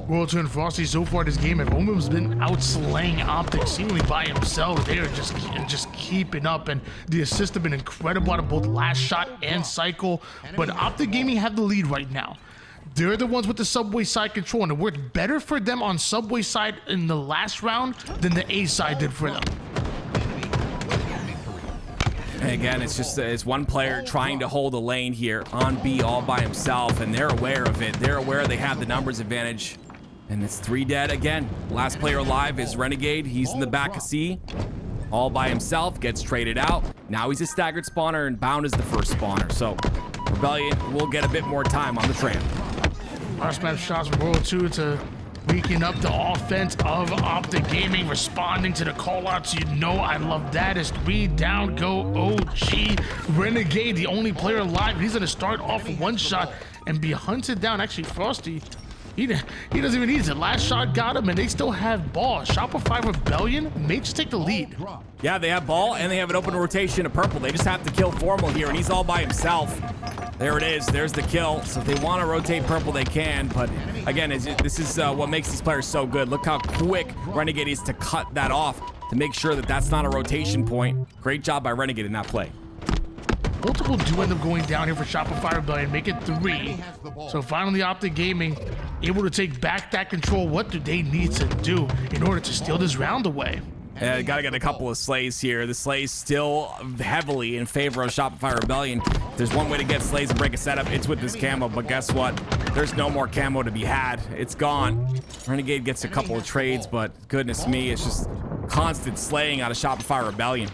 Speaker 2: World 2 and Frosty so far this game have almost been outslaying OpTic seemingly by himself. They are just keeping up, and the assists have been incredible out of both Last Shot and Cycle. But OpTic Gaming have the lead right now. They're the ones with the Subway side control, and it worked better for them on Subway side in the last round than the A side did for them.
Speaker 3: And again, it's one player trying to hold a lane here on B all by himself, and they're aware of it. They're aware they have the numbers advantage, and it's 3 dead again. Last player alive is Renegade. He's in the back of C all by himself, gets traded out. Now he's a staggered spawner, and Bound is the first spawner. So Rebellion will get a bit more time on the trail.
Speaker 2: Last map shots from World 2 to weaken up the offense of OpTic Gaming, responding to the callouts. You know I love that. It's 3 down, go OG. Renegade, the only player alive. He's going to start off 1 shot and be hunted down. Actually, Frosty He doesn't even need it. Last shot got him, and they still have ball. Shopify Rebellion may just take the lead.
Speaker 3: Yeah, they have ball, and they have an open rotation to purple. They just have to kill Formal here, and he's all by himself. There it is. There's the kill. So if they want to rotate purple, they can. But again, this is what makes these players so good. Look how quick Renegade is to cut that off to make sure that that's not a rotation point. Great job by Renegade in that play.
Speaker 2: Multiple do end up going down here for Shopify Rebellion, make it 3. So finally, OpTic Gaming able to take back that control. What do they need to do in order to steal this round away?
Speaker 3: Yeah, gotta get a couple of slays here. The slays still heavily in favor of Shopify Rebellion. If there's one way to get slays and break a setup, it's with this camo. But guess what? There's no more camo to be had. It's gone. Renegade gets a couple of trades, but goodness me, it's just constant slaying out of Shopify Rebellion.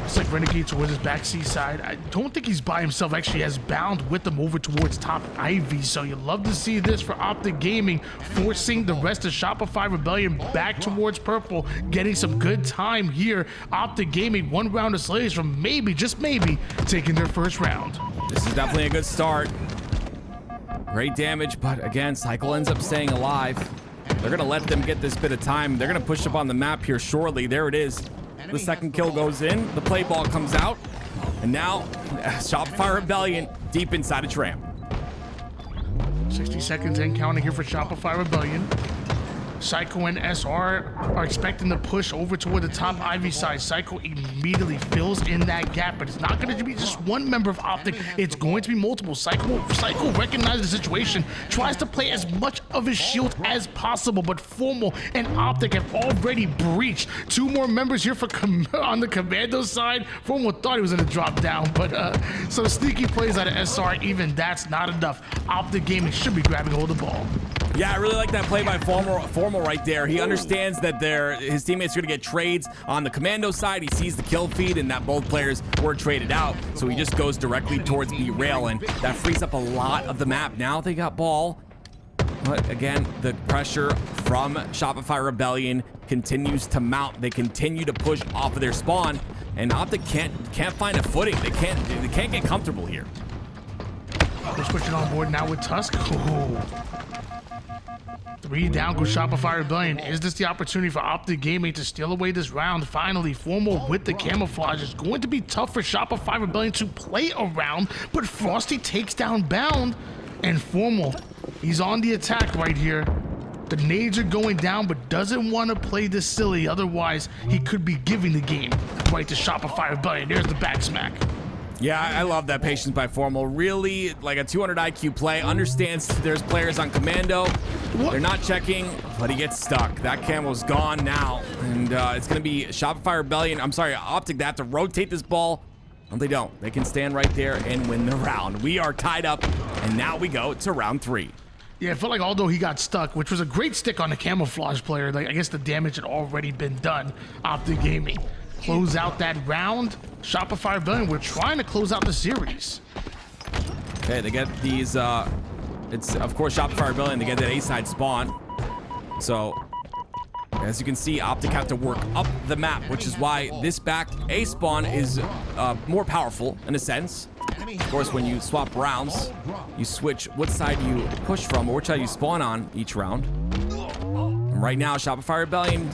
Speaker 2: It's like Renegade towards his back C side. I don't think he's by himself. Actually has Bound with them over towards top Ivy. So you love to see this for OpTic Gaming, forcing the rest of Shopify Rebellion back towards purple, getting some good time here. OpTic Gaming 1 round of slays from maybe, just maybe, taking their first round.
Speaker 3: This is definitely a good start. Great damage, but again, Cycle ends up staying alive. They're gonna let them get this bit of time. They're gonna push up on the map here shortly. There it is. The second kill goes in, the play ball comes out, and now Shopify Rebellion deep inside a tram.
Speaker 2: 60 seconds in counting here for Shopify Rebellion. Psycho and SR are expecting to push over toward the top Ivy side. Psycho immediately fills in that gap, but it's not going to be just one member of OpTic. It's going to be multiple. Psycho recognizes the situation, tries to play as much of his shield as possible, but Formal and OpTic have already breached. 2 more members here for on the Commando side. Formal thought he was going to drop down, but some sneaky plays out of SR. Even that's not enough. OpTic Gaming should be grabbing hold of the ball.
Speaker 3: Yeah, I really like that play by Formal right there. He understands that his teammates are going to get trades on the Commando side. He sees the kill feed and that both players were traded out. So he just goes directly towards B-Rail, and that frees up a lot of the map. Now they got ball. But again, the pressure from Shopify Rebellion continues to mount. They continue to push off of their spawn, and OpTic can't find a footing. They can't get comfortable here.
Speaker 2: They're switching on board now with Tusk. Ooh. 3 down goes Shopify Rebellion. Is this the opportunity for OpTic Gaming to steal away this round? Finally, Formal with the camouflage. It's going to be tough for Shopify Rebellion to play around, but Frosty takes down Bound, and Formal, he's on the attack right here. The nades are going down, but doesn't want to play this silly. Otherwise, he could be giving the game right to Shopify Rebellion. There's the back smack.
Speaker 3: Yeah, I love that patience by Formal. Really, like a 200 IQ play. Understands there's players on Commando.
Speaker 2: What?
Speaker 3: They're not checking, but he gets stuck. That camo's gone now. And it's going to be Shopify Rebellion. I'm sorry, OpTic, they have to rotate this ball. No, they don't. They can stand right there and win the round. We are tied up, and now we go to round 3.
Speaker 2: Yeah, it felt like although he got stuck, which was a great stick on the camouflage player, like I guess the damage had already been done. OpTic Gaming close out that round. Shopify Rebellion, we're trying to close out the series.
Speaker 3: Okay, they get these, it's of course Shopify Rebellion, they get that A-side spawn. So, as you can see, OpTic have to work up the map, which is why this back A spawn is more powerful in a sense. Of course, when you swap rounds, you switch what side you push from or which side you spawn on each round. And right now, Shopify Rebellion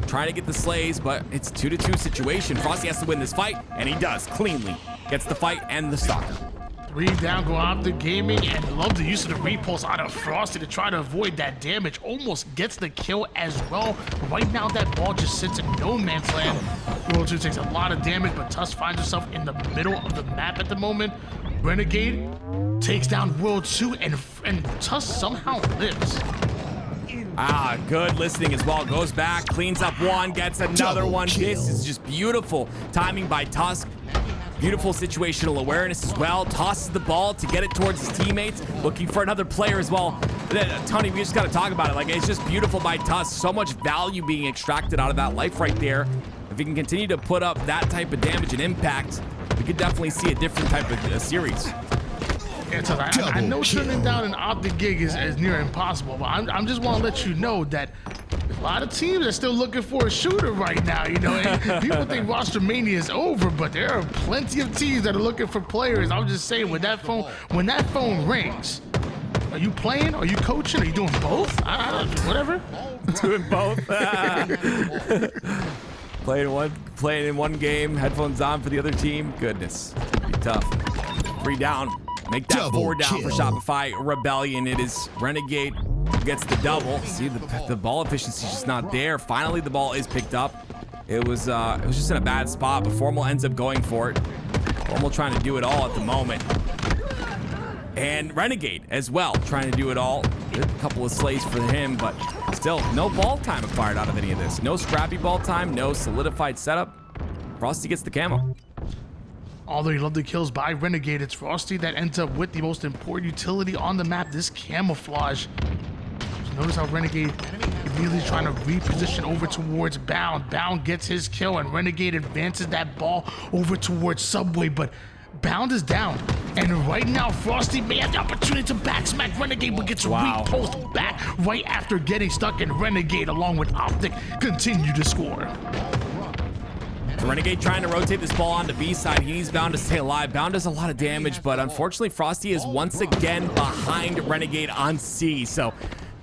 Speaker 3: trying to get the slays, but it's 2-2 situation. Frosty has to win this fight, and he does cleanly. Gets the fight and the stalker.
Speaker 2: 3 down go OpTic Gaming, and love the use of the repulse out of Frosty to try to avoid that damage. Almost gets the kill as well. Right now, that ball just sits in no man's land. World 2 takes a lot of damage, but Tusk finds herself in the middle of the map at the moment. Renegade takes down World 2, and Tusk somehow lives.
Speaker 3: Ah, good listening as well. Goes back, cleans up one, gets another one. This is just beautiful timing by Tusk. Beautiful situational awareness as well. Tosses the ball to get it towards his teammates. Looking for another player as well. Tony, we just got to talk about it. Like, it's just beautiful by Tusk. So much value being extracted out of that life right there. If he can continue to put up that type of damage and impact, we could definitely see a different type of series.
Speaker 2: Yeah, I know turning down an OpTic gig is near impossible, but I'm just want to let you know that a lot of teams are still looking for a shooter right now. You know, and people think roster mania is over, but there are plenty of teams that are looking for players. I'm just saying, when that phone rings, Are you playing? Are you coaching? Are you doing both? Whatever.
Speaker 3: Doing both. Playing in one game, headphones on for the other team. Goodness, be tough. 3 down. Make that
Speaker 4: Double
Speaker 3: 4 down for
Speaker 4: kill.
Speaker 3: Shopify Rebellion. It is Renegade who gets the double. See, the ball efficiency is just not there. Finally, the ball is picked up. It was just in a bad spot, but Formal ends up going for it. Formal trying to do it all at the moment. And Renegade as well, trying to do it all. A couple of slays for him, but still no ball time acquired out of any of this. No scrappy ball time, no solidified setup. Frosty gets the camo.
Speaker 2: Although you love the kills by Renegade, it's Frosty that ends up with the most important utility on the map, this camouflage. Just notice how Renegade immediately trying to reposition over towards Bound. Bound gets his kill, and Renegade advances that ball over towards Subway, but Bound is down. And right now, Frosty may have the opportunity to backsmack Renegade, but gets repost back right after getting stuck, and Renegade, along with OpTic, continue to score.
Speaker 3: So Renegade trying to rotate this ball on the B side. He needs Bound to stay alive. Bound does a lot of damage, but unfortunately, Frosty is once again behind Renegade on C. So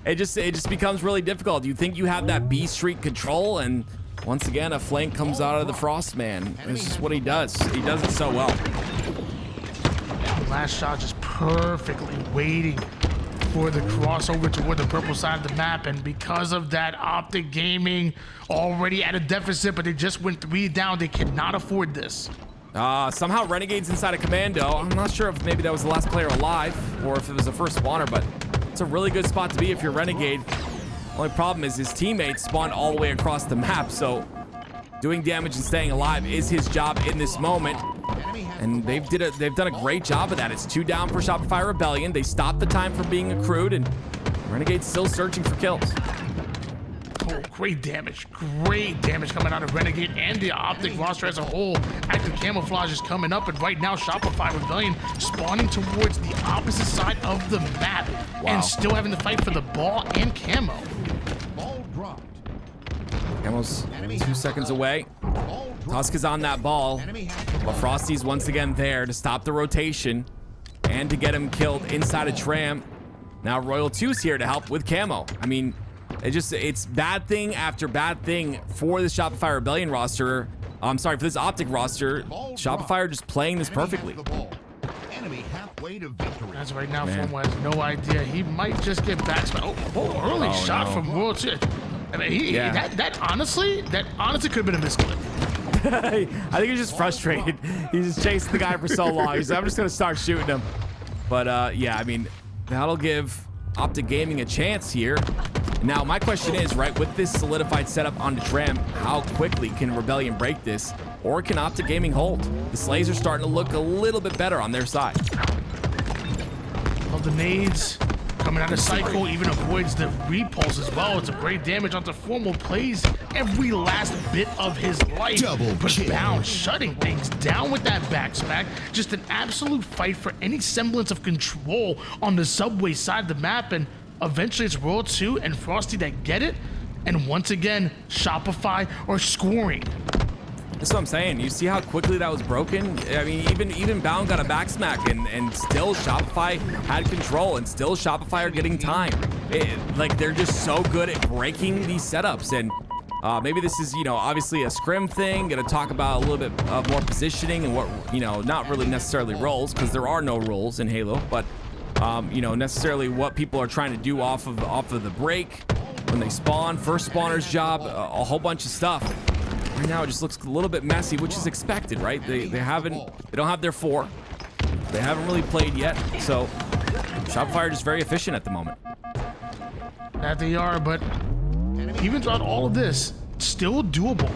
Speaker 3: it just becomes really difficult. You think you have that B streak control, and once again, a flank comes out of the Frostman. This is what he does. He does it so well.
Speaker 2: Last shot just perfectly waiting for the crossover toward the purple side of the map, and because of that, OpTic Gaming already at a deficit, but they just went 3 down. They cannot afford this.
Speaker 3: Somehow Renegade's inside a commando. I'm not sure if maybe that was the last player alive or if it was the first spawner, but it's a really good spot to be if you're Renegade. Only problem is his teammates spawned all the way across the map, so doing damage and staying alive is his job in this moment. And they've done a great job of that. It's 2 down for Shopify Rebellion. They stopped the time from being accrued, and Renegade's still searching for kills.
Speaker 2: Oh, great damage coming out of Renegade and the OpTic roster as a whole. Active camouflage is coming up, and right now Shopify Rebellion spawning towards the opposite side of the map, and still having to fight for the ball and camo.
Speaker 3: Camo's 2 seconds away. Tusk is on that ball, but Frosty's once again there to stop the rotation and to get him killed inside a tram. Now Royal 2's here to help with camo. I mean, it's bad thing after bad thing for the Shopify Rebellion roster. I'm sorry, for this OpTic roster. Shopify are just playing this perfectly.
Speaker 2: As right now, Formal has no idea. He might just get back. Early shot from Royal 2. I mean, that honestly could have been a misclick.
Speaker 3: I think he's just frustrated. He's just chasing the guy for so long. He's like, I'm just gonna start shooting him. But yeah, I mean, that'll give OpTic Gaming a chance here. Now, my question is, right, with this solidified setup on the tram, how quickly can Rebellion break this, or can OpTic Gaming hold? The slays are starting to look a little bit better on their side.
Speaker 2: Well, the nades coming out of cycle even avoids the repulse as well. It's a great damage onto Formal, plays every last bit of his life.
Speaker 4: Double
Speaker 2: but
Speaker 4: kill.
Speaker 2: Bound shutting things down with that backsmack. Just an absolute fight for any semblance of control on the Subway side of the map, and eventually it's Royal 2 and Frosty that get it, and once again Shopify are scoring.
Speaker 3: That's what I'm saying. You see how quickly that was broken? I mean, even Bound got a backsmack, and still Shopify had control, and still Shopify are getting time. Like, they're just so good at breaking these setups, and maybe this is, obviously a scrim thing. Gonna talk about a little bit more positioning and what, not really necessarily roles, because there are no roles in Halo, but necessarily what people are trying to do off of the break when they spawn, first spawner's job, a whole bunch of stuff. Right now, it just looks a little bit messy, which is expected, right? They don't have their 4. They haven't really played yet, so Shopify are just very efficient at the moment.
Speaker 2: That they are, but even throughout all of this, still doable.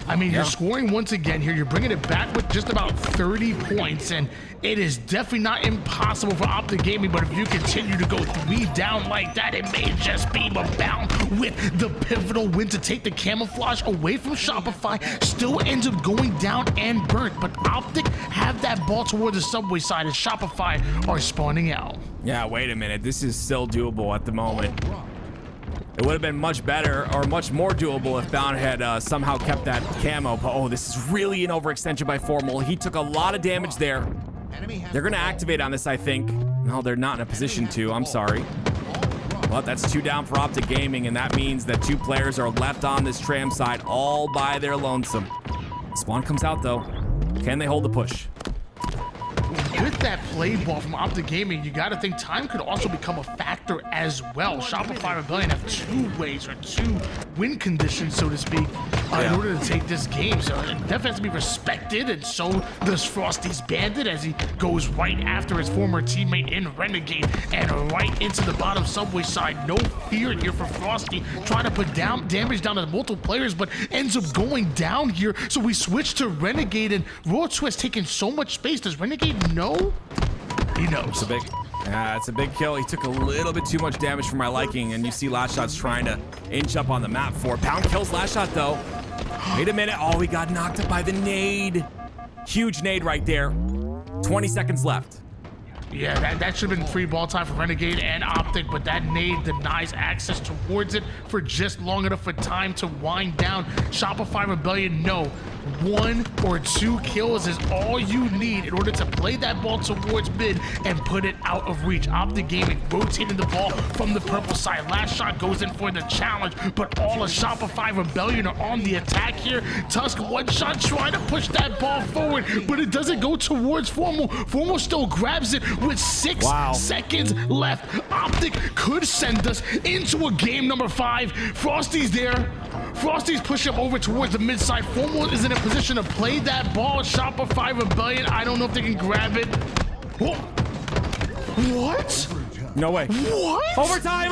Speaker 2: I mean, you're scoring once again here. You're bringing it back with just about 30 points, and it is definitely not impossible for OpTic Gaming, but if you continue to go 3 down like that, it may just be Bound with the pivotal win to take the camouflage away from Shopify. Still ends up going down and burnt, but OpTic have that ball toward the Subway side, and Shopify are spawning out.
Speaker 3: Yeah, wait a minute. This is still doable at the moment. It would have been much better or much more doable if Bound had somehow kept that camo. But, this is really an overextension by Formal. He took a lot of damage there. They're going to activate on this, I think. No, they're not in a position to. I'm sorry. Well, that's 2 down for OpTic Gaming, and that means that 2 players are left on this tram side all by their lonesome. Spawn comes out, though. Can they hold the push?
Speaker 2: With that play ball from OpTic Gaming, you got to think time could also become a factor as well. Shopify Rebellion have 2 ways or 2 win conditions, so to speak, in order to take this game. So it definitely has to be respected, and so does Frosty's Bandit as he goes right after his former teammate in Renegade and right into the bottom subway side. No fear here for Frosty, trying to put down damage down to multiple players, but ends up going down here. So we switch to Renegade, and Raw Twist taking so much space. Does Renegade know? He knows.
Speaker 3: It's a big kill. He took a little bit too much damage for my liking, and you see Last Shot's trying to inch up on the map for it. Pound kills Last Shot, though. Wait a minute. Oh, he got knocked up by the nade. Huge nade right there. 20 seconds left.
Speaker 2: Yeah, that should have been free ball time for Renegade and OpTic, but that nade denies access towards it for just long enough for time to wind down. Shopify Rebellion, no. 1 or 2 kills is all you need in order to play that ball towards mid and put it out of reach. OpTic Gaming rotating the ball from the purple side. Last Shot goes in for the challenge, but all of Shopify Rebellion are on the attack here. Tusk, one shot trying to push that ball forward, but it doesn't go towards Formal. Formal still grabs it with 6 seconds left. OpTic could send us into a game number 5. Frosty's there. Frosty's pushing over towards the mid side. Formal is in a position to play that ball. Shopify Rebellion, I don't know if they can grab it. Oh. What?
Speaker 3: No way.
Speaker 2: What?
Speaker 3: Overtime!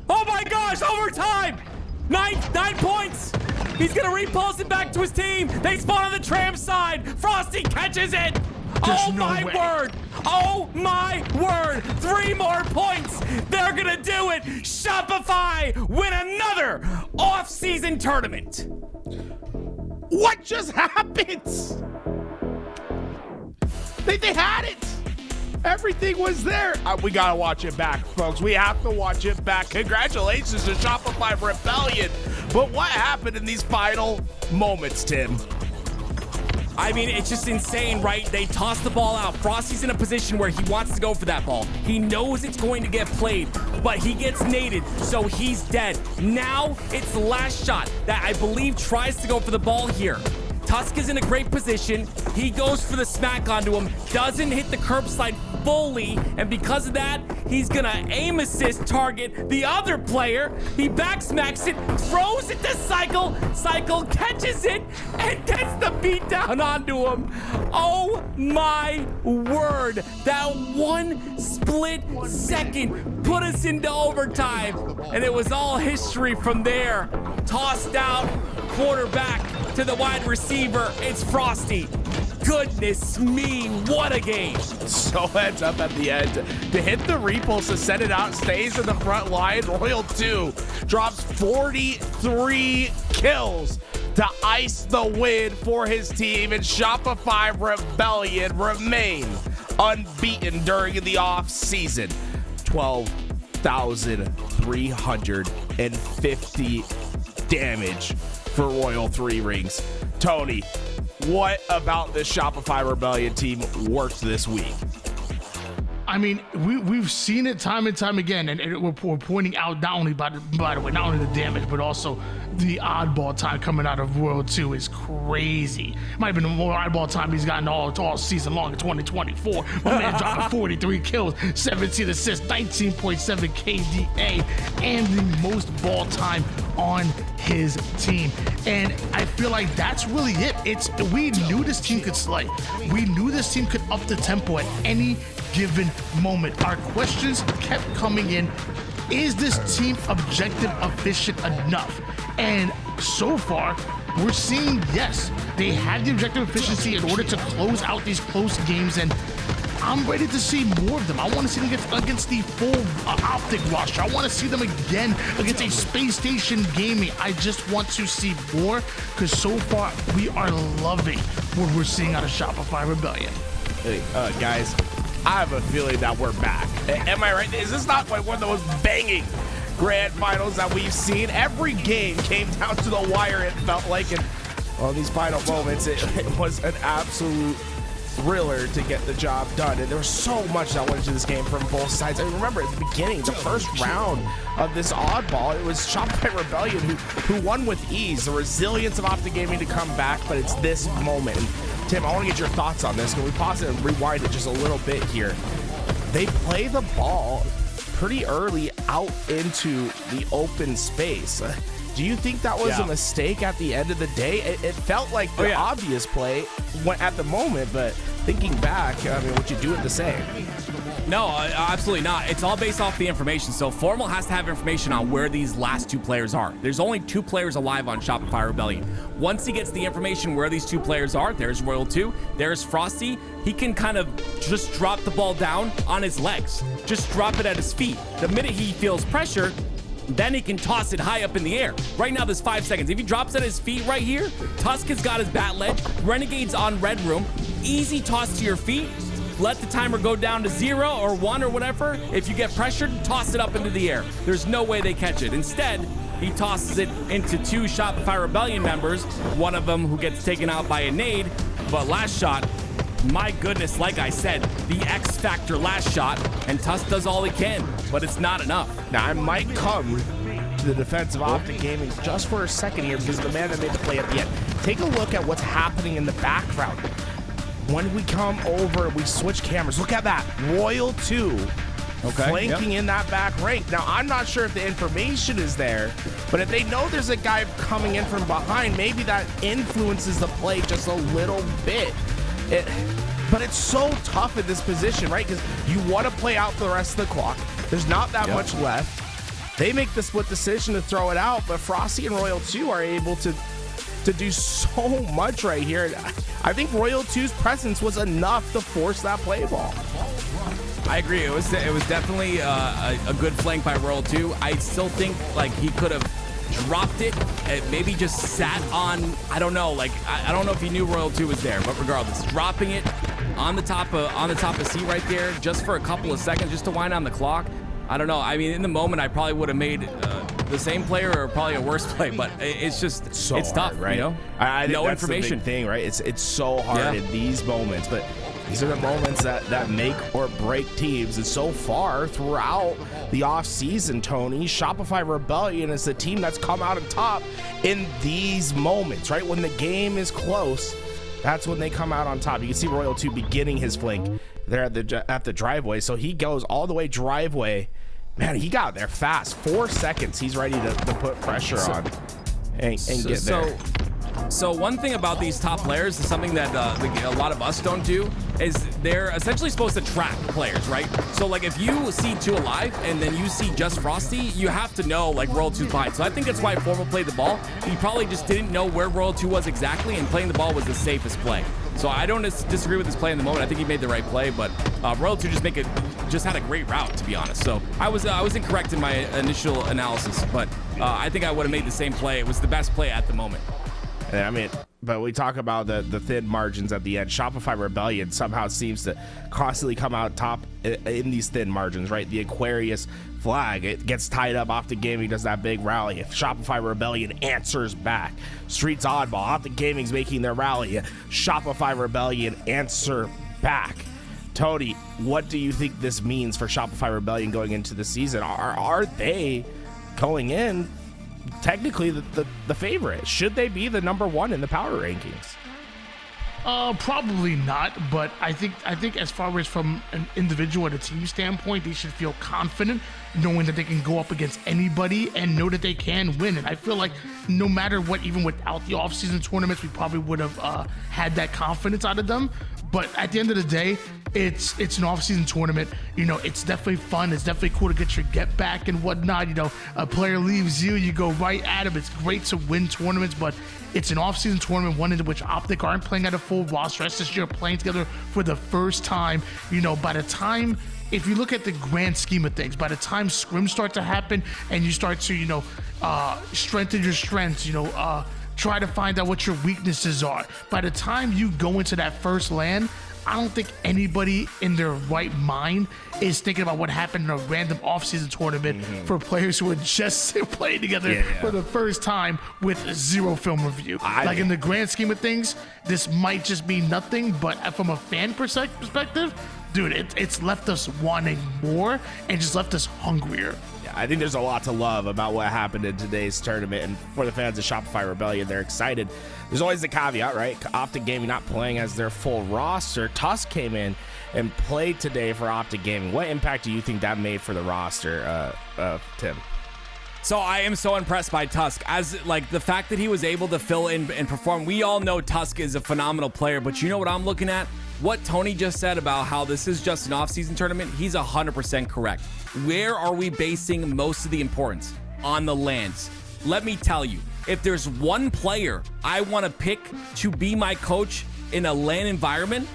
Speaker 3: Oh my gosh, overtime! 9 points! He's gonna repulse it back to his team. They spawn on the tram side. Frosty catches it. Oh my word! Oh my word! 3 more points! They're gonna do it! Shopify win another off-season tournament!
Speaker 1: What just happened? They had it. Everything was there. We gotta watch it back, folks. We have to watch it back. Congratulations to Shopify Rebellion. But what happened in these final moments, Tim?
Speaker 3: I mean, it's just insane, right? They toss the ball out. Frosty's in a position where he wants to go for that ball. He knows it's going to get played, but he gets naded, so he's dead. Now it's the Last Shot that I believe tries to go for the ball here. Tusk is in a great position. He goes for the smack onto him, doesn't hit the curb slide fully, and because of that, he's gonna aim assist target the other player. He back smacks it, throws it to Cycle. Cycle catches it and gets the beat down onto him. Oh my word. That 1 split second put us into overtime, and it was all history from there. Tossed out, quarterback to the wide receiver. It's Frosty. Goodness me, what a game.
Speaker 1: So heads up at the end to hit the repulse to send it out, stays in the front line. Royal 2 drops 43 kills to ice the win for his team, and Shopify Rebellion remain unbeaten during the off season. 12,350 damage for Royal 3 rings. Tony, what about this Shopify Rebellion team worked this week?
Speaker 2: I mean, we've seen it time and time again, and we're pointing out not only, by the way, not only the damage, but also the oddball time coming out of World 2 is crazy. Might have been the more oddball time he's gotten all season long in 2024. My man dropping 43 kills, 17 assists, 19.7 KDA, and the most ball time on his team. And I feel like that's really it. We knew this team could slay. We knew this team could up the tempo at any given moment. Our questions kept coming in. Is this team objective efficient enough? And so far, we're seeing yes, they had the objective efficiency in order to close out these close games, and I'm ready to see more of them. I want to see them against the full OpTic roster. I want to see them again against a Space Station Gaming. I just want to see more, because so far we are loving what we're seeing out of Shopify Rebellion.
Speaker 1: Hey, guys, I have a feeling that we're back. Am I right? Is this not like one of the most banging grand finals that we've seen? Every game came down to the wire, it felt like, and on these final moments, it was an absolute thriller to get the job done. And there was so much that went into this game from both sides. I remember at the beginning, the first round of this oddball, it was Shopify Rebellion who won with ease. The resilience of OpTic Gaming to come back, but it's this moment. And Tim, I want to get your thoughts on this. Can we pause it and rewind it just a little bit here? They play the ball pretty early out into the open space. Do you think that was a mistake at the end of the day? It felt like the obvious play at the moment, but thinking back, I mean, would you do it the same?
Speaker 3: No, absolutely not. It's all based off the information. So Formal has to have information on where these last two players are. There's only 2 players alive on Shopify Rebellion. Once he gets the information where these 2 players are, there's Royal 2, there's Frosty, he can kind of just drop the ball down on his legs. Just drop it at his feet. The minute he feels pressure, then he can toss it high up in the air. Right now, there's 5 seconds. If he drops at his feet right here, Tusk has got his bat ledge. Renegade's on Red Room. Easy toss to your feet. Let the timer go down to 0 or 1 or whatever. If you get pressured, toss it up into the air. There's no way they catch it. Instead, he tosses it into 2 Shopify Rebellion members, one of them who gets taken out by a nade. But last shot, my goodness, like I said, the X Factor last shot, and Tusk does all he can, but it's not enough.
Speaker 1: Now, I might come to the defense of OpTic Gaming just for a second here because the man that made the play at the end. Take a look at what's happening in the background. When we come over, we switch cameras. Look at that. Royal 2 flanking in that back rank. Now, I'm not sure if the information is there, but if they know there's a guy coming in from behind, maybe that influences the play just a little bit. But it's so tough in this position, right? Because you want to play out for the rest of the clock. There's not that much left. They make the split decision to throw it out, but Frosty and Royal 2 are able to do so much right here. I think Royal 2's presence was enough to force that play ball.
Speaker 3: I agree. It was definitely a good flank by Royal 2. I still think like he could have dropped it, maybe just sat on, I don't know, like I don't know if he knew Royal 2 was there, but regardless, dropping it on the top of C right there just for a couple of seconds just to wind down the clock. I don't know. I mean, in the moment, I probably would have made the same play or probably a worse play, but it's just it's
Speaker 1: hard,
Speaker 3: tough,
Speaker 1: right?
Speaker 3: You know,
Speaker 1: I think
Speaker 3: no
Speaker 1: that's
Speaker 3: information
Speaker 1: the big thing, right? It's so hard in these moments, but these are the moments that make or break teams. And so far throughout the offseason, Tony, Shopify Rebellion is the team that's come out on top in these moments, right? When the game is close, that's when they come out on top. You can see Royal 2 beginning his flank there at the driveway. So he goes all the way driveway. Man, he got there fast. 4 seconds. He's ready to put pressure on and get there.
Speaker 3: So one thing about these top players is something that a lot of us don't do is they're essentially supposed to track players, right? So like if you see 2 alive and then you see just Frosty, you have to know like Royal 2's behind. So I think that's why Formal played the ball. He probably just didn't know where Royal 2 was exactly, and playing the ball was the safest play. So I don't disagree with his play in the moment. I think he made the right play, but Royal 2 just had a great route, to be honest. So I was incorrect in my initial analysis, but I think I would have made the same play. It was the best play at the moment.
Speaker 1: I mean, but we talk about the thin margins at the end. Shopify Rebellion somehow seems to constantly come out top in these thin margins, right? The Aquarius flag, it gets tied up. OpTic Gaming does that big rally. If Shopify Rebellion answers back, Streets Oddball, OpTic Gaming's making their rally. Shopify Rebellion answer back. Tony, what do you think this means for Shopify Rebellion going into the season? Are they going in technically the favorite? Should they be the number 1 in the power rankings?
Speaker 2: Probably not, but I think as far as from an individual and a team standpoint, they should feel confident knowing that they can go up against anybody and know that they can win. And I feel like no matter what, even without the offseason tournaments, we probably would have had that confidence out of them. But at the end of the day, it's an off-season tournament. You know, it's definitely fun. It's definitely cool to get your get back and whatnot. You know, a player leaves you go right at him. It's great to win tournaments, but it's an off-season tournament, one in which OpTic aren't playing at a full roster. That's this year playing together for the first time. You know, by the time, if you look at the grand scheme of things, by the time scrims start to happen and you start to, you know, strengthen your strengths, you know, try to find out what your weaknesses are. By the time you go into that first LAN, I don't think anybody in their right mind is thinking about what happened in a random offseason tournament for players who are just playing together for the first time with zero film review. Like in the grand scheme of things, this might just be nothing, but from a fan perspective, dude, it's left us wanting more and just left us hungrier.
Speaker 1: I think there's a lot to love about what happened in today's tournament, and for the fans of Shopify Rebellion, they're excited. There's always the caveat, right? OpTic Gaming not playing as their full roster. Tusk came in and played today for OpTic Gaming. What impact do you think that made for the roster, Tim?
Speaker 3: So I am so impressed by Tusk, as like the fact that he was able to fill in and perform. We all know Tusk is a phenomenal player, but you know what I'm looking at? What Tony just said about how this is just an off-season tournament, he's 100% correct. Where are we basing most of the importance? On the lands. Let me tell you, if there's one player I want to pick to be my coach in a LAN environment,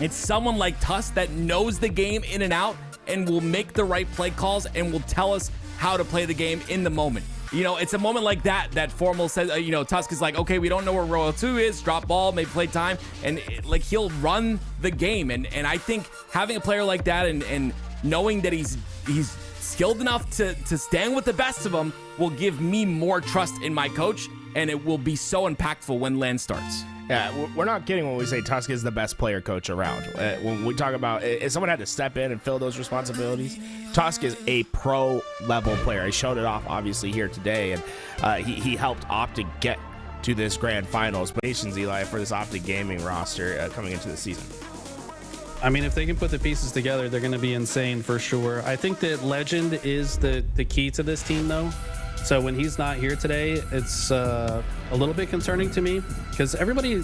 Speaker 3: it's someone like Tusk that knows the game in and out and will make the right play calls and will tell us how to play the game in the moment. You know, it's a moment like that Formal says, Tusk is like, okay, we don't know where Royal 2 is, drop ball, maybe play time, and like he'll run the game. And I think having a player like that and knowing that he's skilled enough to stand with the best of them will give me more trust in my coach, and it will be so impactful when LAN starts.
Speaker 1: Yeah, we're not kidding when we say Tusk is the best player coach around. When we talk about if someone had to step in and fill those responsibilities, Tusk is a pro level player. I showed it off obviously here today, and he helped OpTic get to this grand finals. But nations, Eli, for this OpTic Gaming roster coming into the season.
Speaker 5: I mean, if they can put the pieces together, they're going to be insane for sure. I think that Legend is the key to this team, though. So when he's not here today, it's a little bit concerning to me because everybody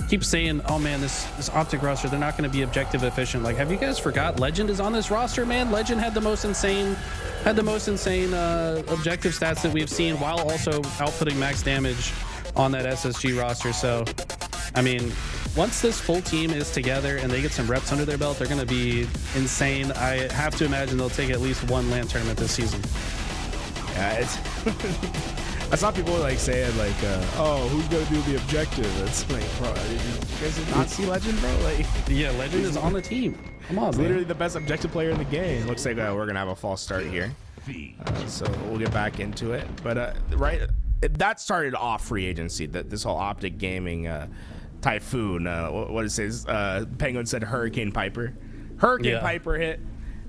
Speaker 5: keeps saying, oh man, this OpTic roster, they're not going to be objective efficient. Like, have you guys forgot Legend is on this roster, man? Legend had the most insane objective stats that we've seen while also outputting max damage on that SSG roster. So, I mean, once this full team is together and they get some reps under their belt, they're going to be insane. I have to imagine they'll take at least one LAN tournament this season.
Speaker 1: Yeah, it's I saw people like saying like, "Oh, who's gonna do the objective?" It's like, bro, you guys did not see Legend, bro? Like,
Speaker 5: yeah, Legend is on the team. Come on,
Speaker 1: literally
Speaker 5: man.
Speaker 1: the best objective player in the game. Looks like we're gonna have a false start here, so we'll get back into it. But that started off free agency. That this whole OpTic Gaming typhoon. What it says? Penguin said Hurricane Piper. Piper hit,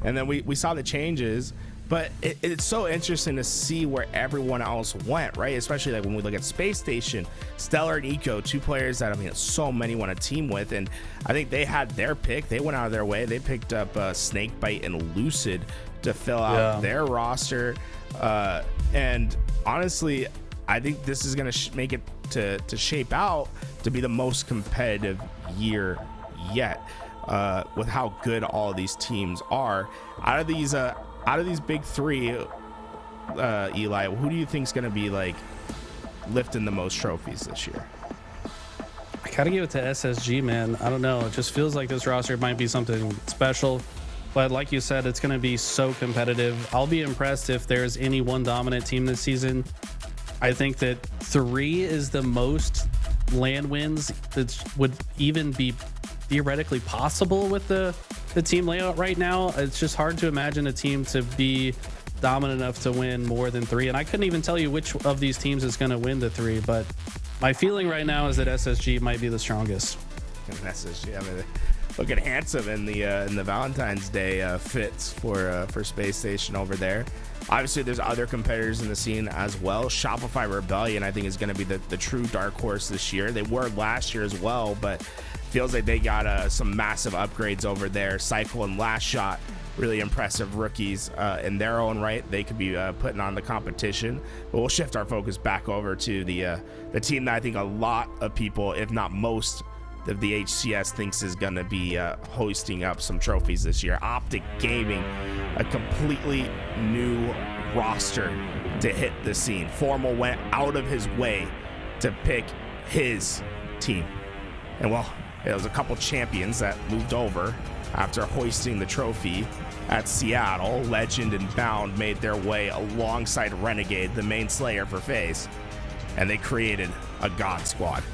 Speaker 1: and then we saw the changes. But it's so interesting to see where everyone else went, right? Especially like when we look at Space Station, Stellar and Eco, two players that, I mean, so many want to team with. And I think they had their pick. They went out of their way. They picked up Snakebite and Lucid to fill out their roster. And honestly, I think this is going to make it to shape out to be the most competitive year yet with how good all of these teams are. Out of these big three, Eli, who do you think is going to be like lifting the most trophies this year?
Speaker 5: I gotta give it to SSG, man. I don't know. It just feels like this roster might be something special. But like you said, it's going to be so competitive. I'll be impressed if there's any one dominant team this season. I think that 3 is the most LAN wins that would even be theoretically possible with the team layout right now. It's just hard to imagine a team to be dominant enough to win more than 3. And I couldn't even tell you which of these teams is going to win the 3. But my feeling right now is that SSG might be the strongest.
Speaker 1: And SSG, I mean, looking handsome in the Valentine's Day fits for Space Station over there. Obviously, there's other competitors in the scene as well. Shopify Rebellion, I think, is going to be the true dark horse this year. They were last year as well, but feels like they got some massive upgrades over there. Cycle and Last Shot, really impressive rookies in their own right. They could be putting on the competition. But we'll shift our focus back over to the team that I think a lot of people, if not most, of the HCS thinks is going to be hoisting up some trophies this year. OpTic Gaming, a completely new roster to hit the scene. Formal went out of his way to pick his team. And well, it was a couple champions that moved over after hoisting the trophy at Seattle. Legend and Bound made their way alongside Renegade, the main slayer for FaZe, and they created a God Squad.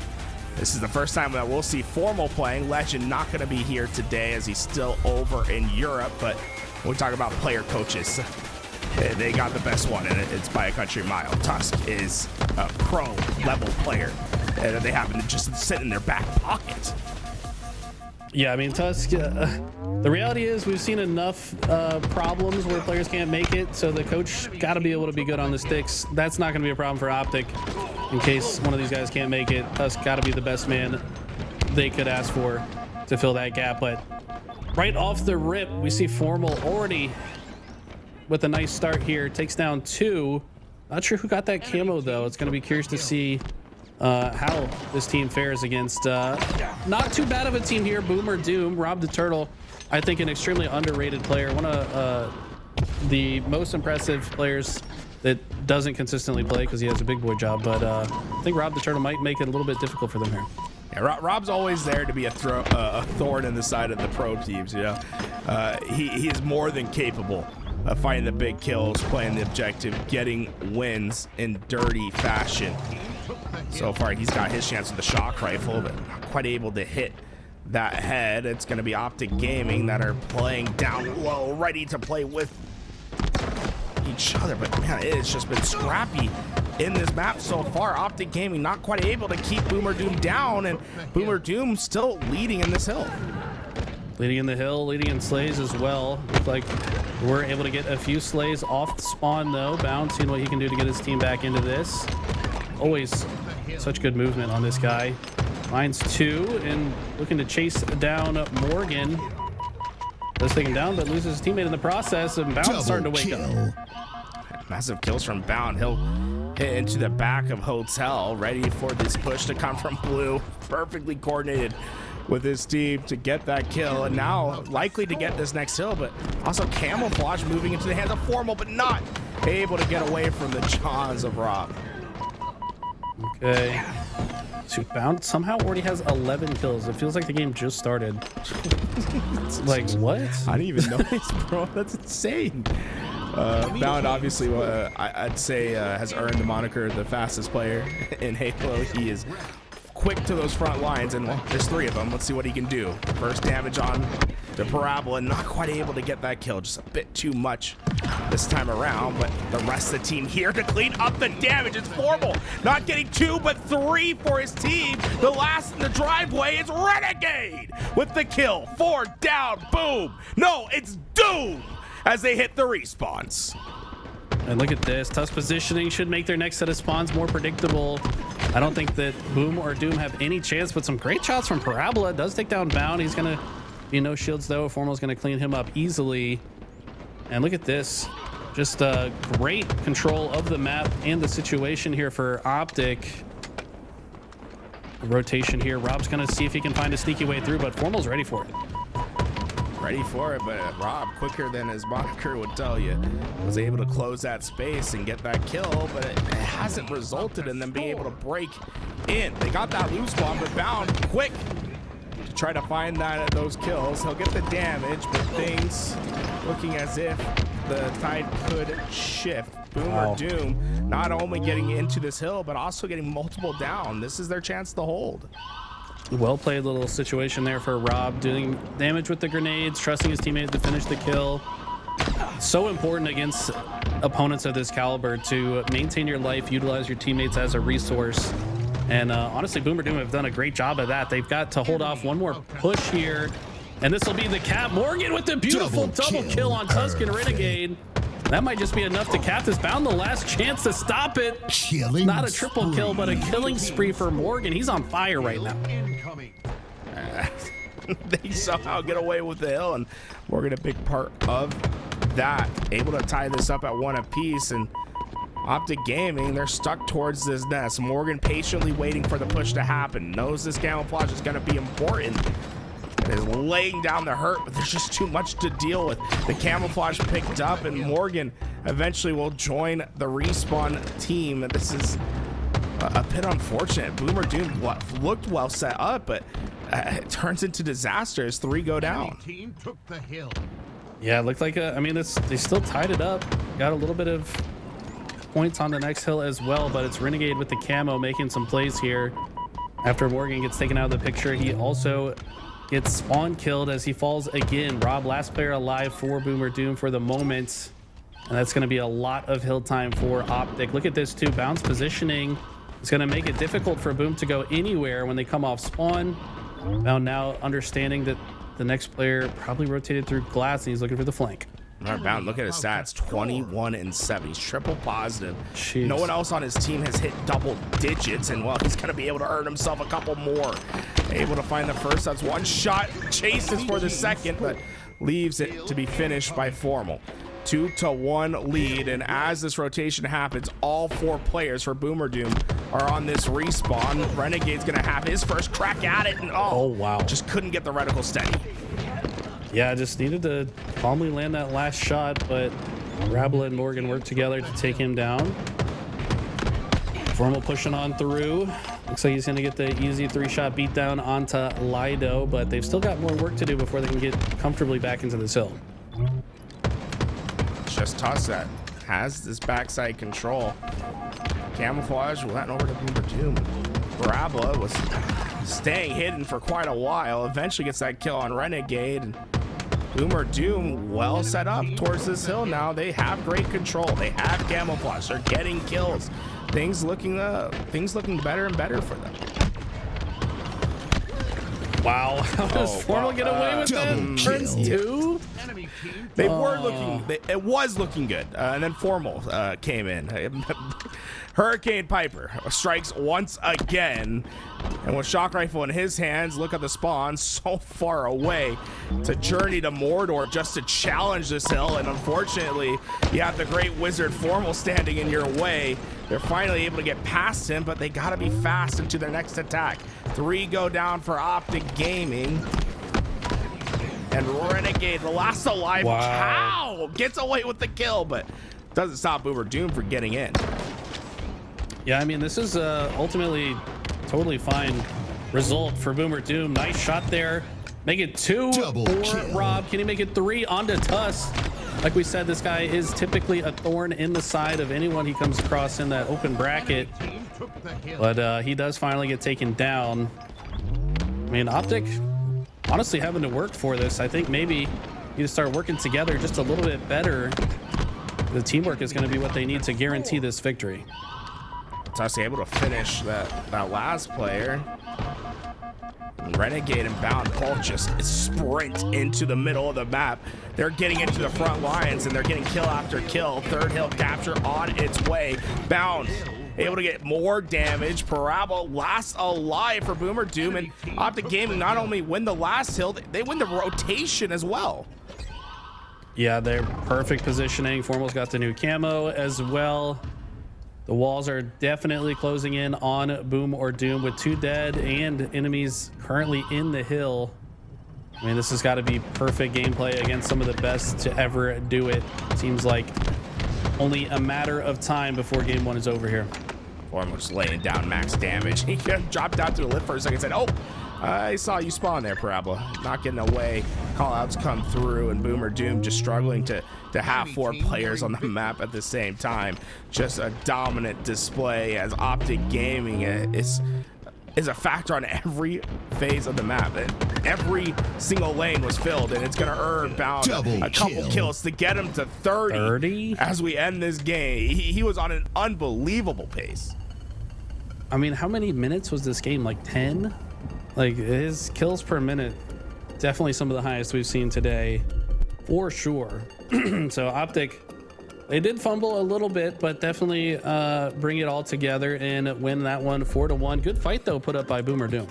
Speaker 1: This is the first time that we'll see Formal playing. Legend not going to be here today as he's still over in Europe, but when we talk about player coaches, they got the best one, and it's by a country mile. Tusk is a pro-level player that they happen to just sit in their back pocket.
Speaker 5: Yeah, I mean, Tusk, the reality is we've seen enough problems where players can't make it, so the coach got to be able to be good on the sticks. That's not going to be a problem for OpTic. In case one of these guys can't make it, Tusk got to be the best man they could ask for to fill that gap. But right off the rip, we see Formal already with a nice start here. Takes down 2. Not sure who got that camo, though. It's going to be curious to see how this team fares against not too bad of a team here. Boomer Doom, Rob the Turtle, I think an extremely underrated player. One of the most impressive players that doesn't consistently play because he has a big boy job. But I think Rob the Turtle might make it a little bit difficult for them here.
Speaker 1: Yeah, Rob's always there to be a thorn in the side of the pro teams. You know, he is more than capable of finding the big kills, playing the objective, getting wins in dirty fashion. So far, he's got his chance with the shock rifle, but not quite able to hit that head. It's going to be OpTic Gaming that are playing down low, ready to play with each other. But man, it's just been scrappy in this map so far. OpTic Gaming not quite able to keep Boomer Doom down, and Boomer Doom still leading in this hill.
Speaker 5: Leading in the hill, leading in slays as well. Looks like we're able to get a few slays off the spawn, though. Bound, seeing what he can do to get his team back into this. Always such good movement on this guy. Finds 2 and looking to chase down Morgan. Does take him down, but loses his teammate in the process, and Bound starting to wake up.
Speaker 1: Massive kills from Bound. He'll hit into the back of Hotel, ready for this push to come from Blue. Perfectly coordinated with his team to get that kill, and now likely to get this next hill, but also Camouflage moving into the hands of Formal, but not able to get away from the jaws of Rob.
Speaker 5: Okay. So Bound somehow already has 11 kills. It feels like the game just started. Like, what?
Speaker 1: I didn't even notice, bro. That's insane. Bound obviously, I'd say, has earned the moniker the fastest player in Halo. He is quick to those front lines, and well, there's 3 of them. Let's see what he can do. First damage on the Parabola, not quite able to get that kill. Just a bit too much this time around, but the rest of the team here to clean up the damage. It's Formal, not getting 2, but 3 for his team. The last in the driveway is Renegade with the kill. 4 down, boom. No, it's Doom as they hit the respawns.
Speaker 5: And look at this. Tusk positioning should make their next set of spawns more predictable. I don't think that Boom or Doom have any chance, but some great shots from Parabola. Does take down Bound. He's going to be no shields, though. Formal's going to clean him up easily. And look at this. Just great control of the map and the situation here for OpTic. Rotation here. Rob's going to see if he can find a sneaky way through, but Formal's ready for it.
Speaker 1: Ready for it, but Rob, quicker than his moniker would tell you, was able to close that space and get that kill, but it hasn't resulted in them being able to break in. They got that loose bomb, but Bound quick to try to find those kills. He'll get the damage, but things looking as if the tide could shift. Boomer Doom not only getting into this hill, but also getting multiple down. This is their chance to hold.
Speaker 5: Well played little situation there for Rob, doing damage with the grenades, trusting his teammate to finish the kill. So important against opponents of this caliber to maintain your life, utilize your teammates as a resource. And honestly, Boomer Doom have done a great job of that. They've got to hold off one more push here, and this will be the cap. Morgan with the beautiful double kill on Tusk and Renegade. That might just be enough to cap this. Bound the last chance to stop it. Not a triple kill, but a killing spree for Morgan. He's on fire right now.
Speaker 1: They somehow get away with the hill, and Morgan a big part of that. Able to tie this up at 1 apiece, and OpTic Gaming, they're stuck towards this nest. Morgan patiently waiting for the push to happen. Knows this camouflage is going to be important. Is laying down the hurt, but there's just too much to deal with. The camouflage picked up, and Morgan eventually will join the respawn team. This is a bit unfortunate. Boomer Doom looked well set up, but it turns into disaster as 3 go down.
Speaker 5: Yeah, it looked like I mean, they still tied it up. Got a little bit of points on the next hill as well, but it's Renegade with the camo making some plays here. After Morgan gets taken out of the picture, he also gets spawn killed as he falls again. Rob, last player alive for Boomer Doom for the moment. And that's going to be a lot of hill time for OpTic. Look at this too. Bounce positioning is going to make it difficult for Boom to go anywhere when they come off spawn. Now understanding that the next player probably rotated through glass and he's looking for the flank.
Speaker 1: All right, Bound, look at his stats, 21-7. He's triple positive.
Speaker 5: Jeez.
Speaker 1: No one else on his team has hit double digits, and well, he's gonna be able to earn himself a couple more. Able to find the first, that's one shot, chases for the second, but leaves it to be finished by Formal. 2-1 lead, and as this rotation happens, all 4 players for Boomer Doom are on this respawn. Renegade's gonna have his first crack at it, and
Speaker 5: oh wow,
Speaker 1: just couldn't get the reticle steady.
Speaker 5: Yeah, just needed to calmly land that last shot, but Rabla and Morgan worked together to take him down. Formal pushing on through. Looks like he's going to get the easy 3-shot beatdown onto Lido, but they've still got more work to do before they can get comfortably back into this hill.
Speaker 1: Just toss that. Has this backside control. Camouflage, well, that over to Boomer Doom. Rabla was staying hidden for quite a while. Eventually gets that kill on Renegade. And Boomer Doom well set up towards this hill now. They have great control. They have camouflage. They're getting kills. Things looking better and better for them.
Speaker 5: Wow, how does Formal get away with that? Turns 2?
Speaker 1: They were looking, it was looking good. And then Formal came in. Hurricane Piper strikes once again. And with Shock Rifle in his hands, look at the spawn so far away to journey to Mordor just to challenge this hill. And unfortunately, you have the Great Wizard Formal standing in your way. They're finally able to get past him, but they got to be fast into their next attack. 3 go down for OpTic Gaming. And Renegade, the last alive cow, gets away with the kill, but doesn't stop Boomer Doom from getting in.
Speaker 5: Yeah, I mean, this is ultimately totally fine result for Boomer Doom. Nice shot there. Make it 2 for Rob. Can he make it 3 onto Tuss? Like we said, this guy is typically a thorn in the side of anyone he comes across in that open bracket. But he does finally get taken down. I mean, OpTic honestly having to work for this. I think maybe you need to start working together just a little bit better. The teamwork is going to be what they need to guarantee this victory.
Speaker 1: Tuss able to finish that last player. Renegade and Bound both just sprint into the middle of the map. They're getting into the front lines and they're getting kill after kill. Third hill capture on its way. Bound able to get more damage. Parabola last alive for Boomer Doom, and OpTic Gaming not only win the last hill, they win the rotation as well.
Speaker 5: Yeah, they're perfect positioning. Formal's got the new camo as well. The walls are definitely closing in on Boom or Doom with 2 dead and enemies currently in the hill. I mean, this has got to be perfect gameplay against some of the best to ever do it. Seems like only a matter of time before game 1 is over here.
Speaker 1: Formal just laying down max damage. He dropped down to a lift for a second and said, oh, I saw you spawn there, Parabola. Not getting away. Callouts come through, and Boomer Doom just struggling to have 4 players on the map at the same time. Just a dominant display as OpTic Gaming is a factor on every phase of the map. Every single lane was filled, and it's going to earn Bound a couple kills to get him to 30 as we end this game. He was on an unbelievable pace.
Speaker 5: I mean, how many minutes was this game? Like 10? Like, his kills per minute, definitely some of the highest we've seen today, for sure. So OpTic, they did fumble a little bit, but definitely bring it all together and win that one 4-1. Good fight, though, put up by Boomer Doom.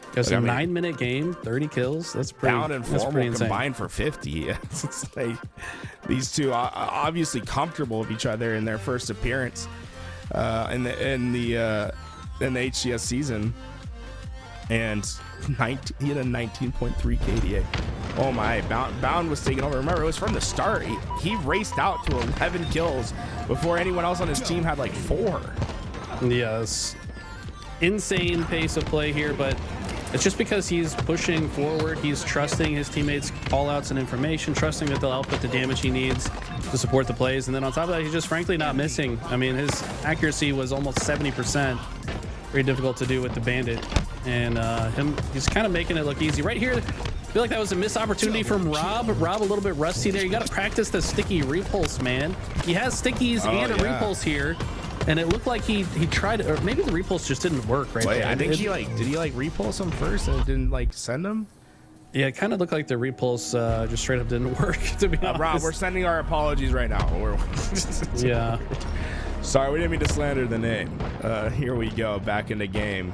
Speaker 5: Because a 9-minute game, 30 kills, that's pretty,
Speaker 1: Bound and Formal combined for 50. It's like these two are obviously comfortable with each other in their first appearance in the HCS season. And he had a 19.3 KDA. Oh my, Bound was taking over. Remember, it was from the start. He raced out to 11 kills before anyone else on his team had like 4.
Speaker 5: Yes. Insane pace of play here, but it's just because he's pushing forward. He's trusting his teammates' call-outs and information, trusting that they'll output the damage he needs to support the plays. And then on top of that, he's just frankly not missing. I mean, his accuracy was almost 70%. very difficult to do with the Bandit. And he's kind of making it look easy. Right here, I feel like that was a missed opportunity from Rob. Rob a little bit rusty there. You got to practice the sticky repulse, man. He has stickies and a repulse here. And it looked like he tried, or maybe the repulse just didn't work right
Speaker 1: Wait,
Speaker 5: there.
Speaker 1: I think did he repulse him first and it didn't send him?
Speaker 5: Yeah, it kind of looked like the repulse just straight up didn't work, to be honest.
Speaker 1: Rob, we're sending our apologies right now.
Speaker 5: Yeah.
Speaker 1: Sorry, we didn't mean to slander the name. Here we go, back in the game.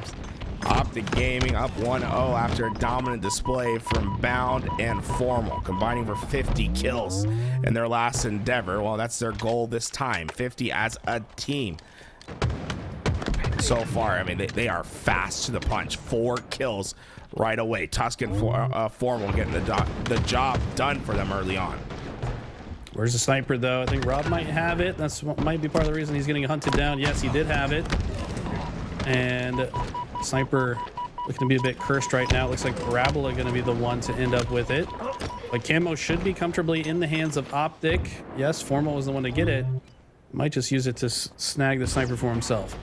Speaker 1: OpTic Gaming up 1-0 after a dominant display from Bound and Formal, combining for 50 kills in their last endeavor. Well, that's their goal this time, 50 as a team. So far, I mean, they are fast to the punch. 4 kills right away. Tusk and Formal getting the job done for them early on.
Speaker 5: Where's the sniper, though? I think Rob might have it. That's might be part of the reason he's getting hunted down. Yes, he did have it. And sniper looking to be a bit cursed right now. It looks like Parabola going to be the one to end up with it. But Camo should be comfortably in the hands of OpTic. Yes, Formal was the one to get it. Might just use it to snag the sniper for himself.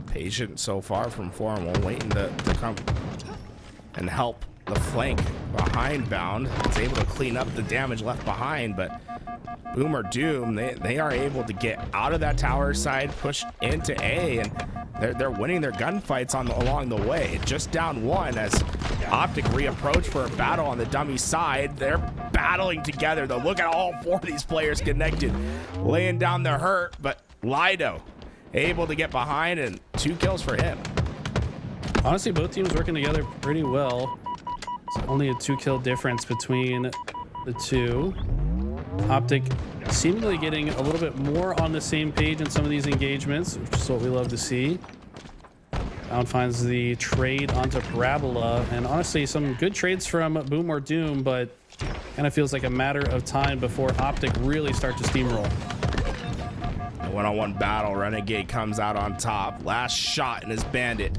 Speaker 1: Patient so far from Formal, waiting to come and help the flank behind Bound. It's able to clean up the damage left behind, but Boomer Doom, they are able to get out of that tower side, push into A, and they're winning their gunfights along the way. Just down 1 as OpTic reapproach for a battle on the dummy side. They're battling together, though. Look at all 4 of these players connected, laying down the hurt, but Lido able to get behind, and 2 kills for him.
Speaker 5: Honestly, both teams working together pretty well. It's only a 2-kill difference between the two. OpTic seemingly getting a little bit more on the same page in some of these engagements, which is what we love to see. Bound finds the trade onto Parabola, and honestly, some good trades from Boom or Doom, but kind of feels like a matter of time before OpTic really start to steamroll.
Speaker 1: A one-on-one battle. Renegade comes out on top. Last shot in his Bandit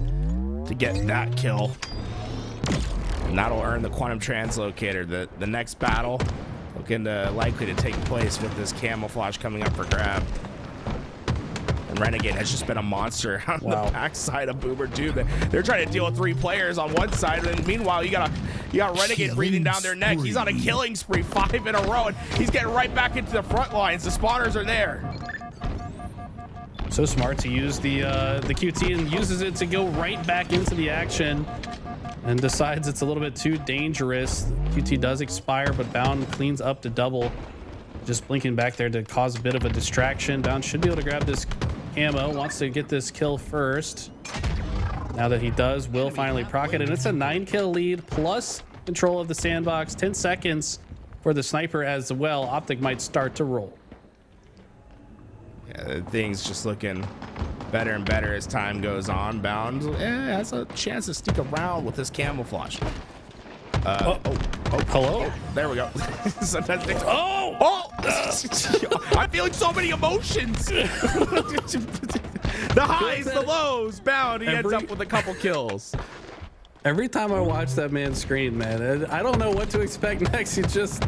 Speaker 1: to get that kill. And that'll earn the Quantum Translocator. The next battle looking likely to take place with this camouflage coming up for grab. And Renegade has just been a monster on the backside of Boomer Doom. They're trying to deal with 3 players on one side, and meanwhile you got Renegade breathing down their neck. He's on a killing spree, 5 in a row, and he's getting right back into the front lines. The spawners are there.
Speaker 5: So smart to use the QT, and uses it to go right back into the action, and decides it's a little bit too dangerous. QT does expire, but Bound cleans up the double. Just blinking back there to cause a bit of a distraction. Bound should be able to grab this ammo. Wants to get this kill first. Now that he does, will finally proc it, and it's a 9-kill lead plus control of the sandbox. 10 seconds for the sniper as well. OpTic might start to roll.
Speaker 1: Yeah, things just looking better and better as time goes on. Bound has a chance to sneak around with this camouflage.
Speaker 5: Hello?
Speaker 1: There we go. Sometimes things, I'm feeling so many emotions. The highs, the lows. Bound, he ends up with a couple kills.
Speaker 5: Every time I watch that man scream, man, I don't know what to expect next. He's just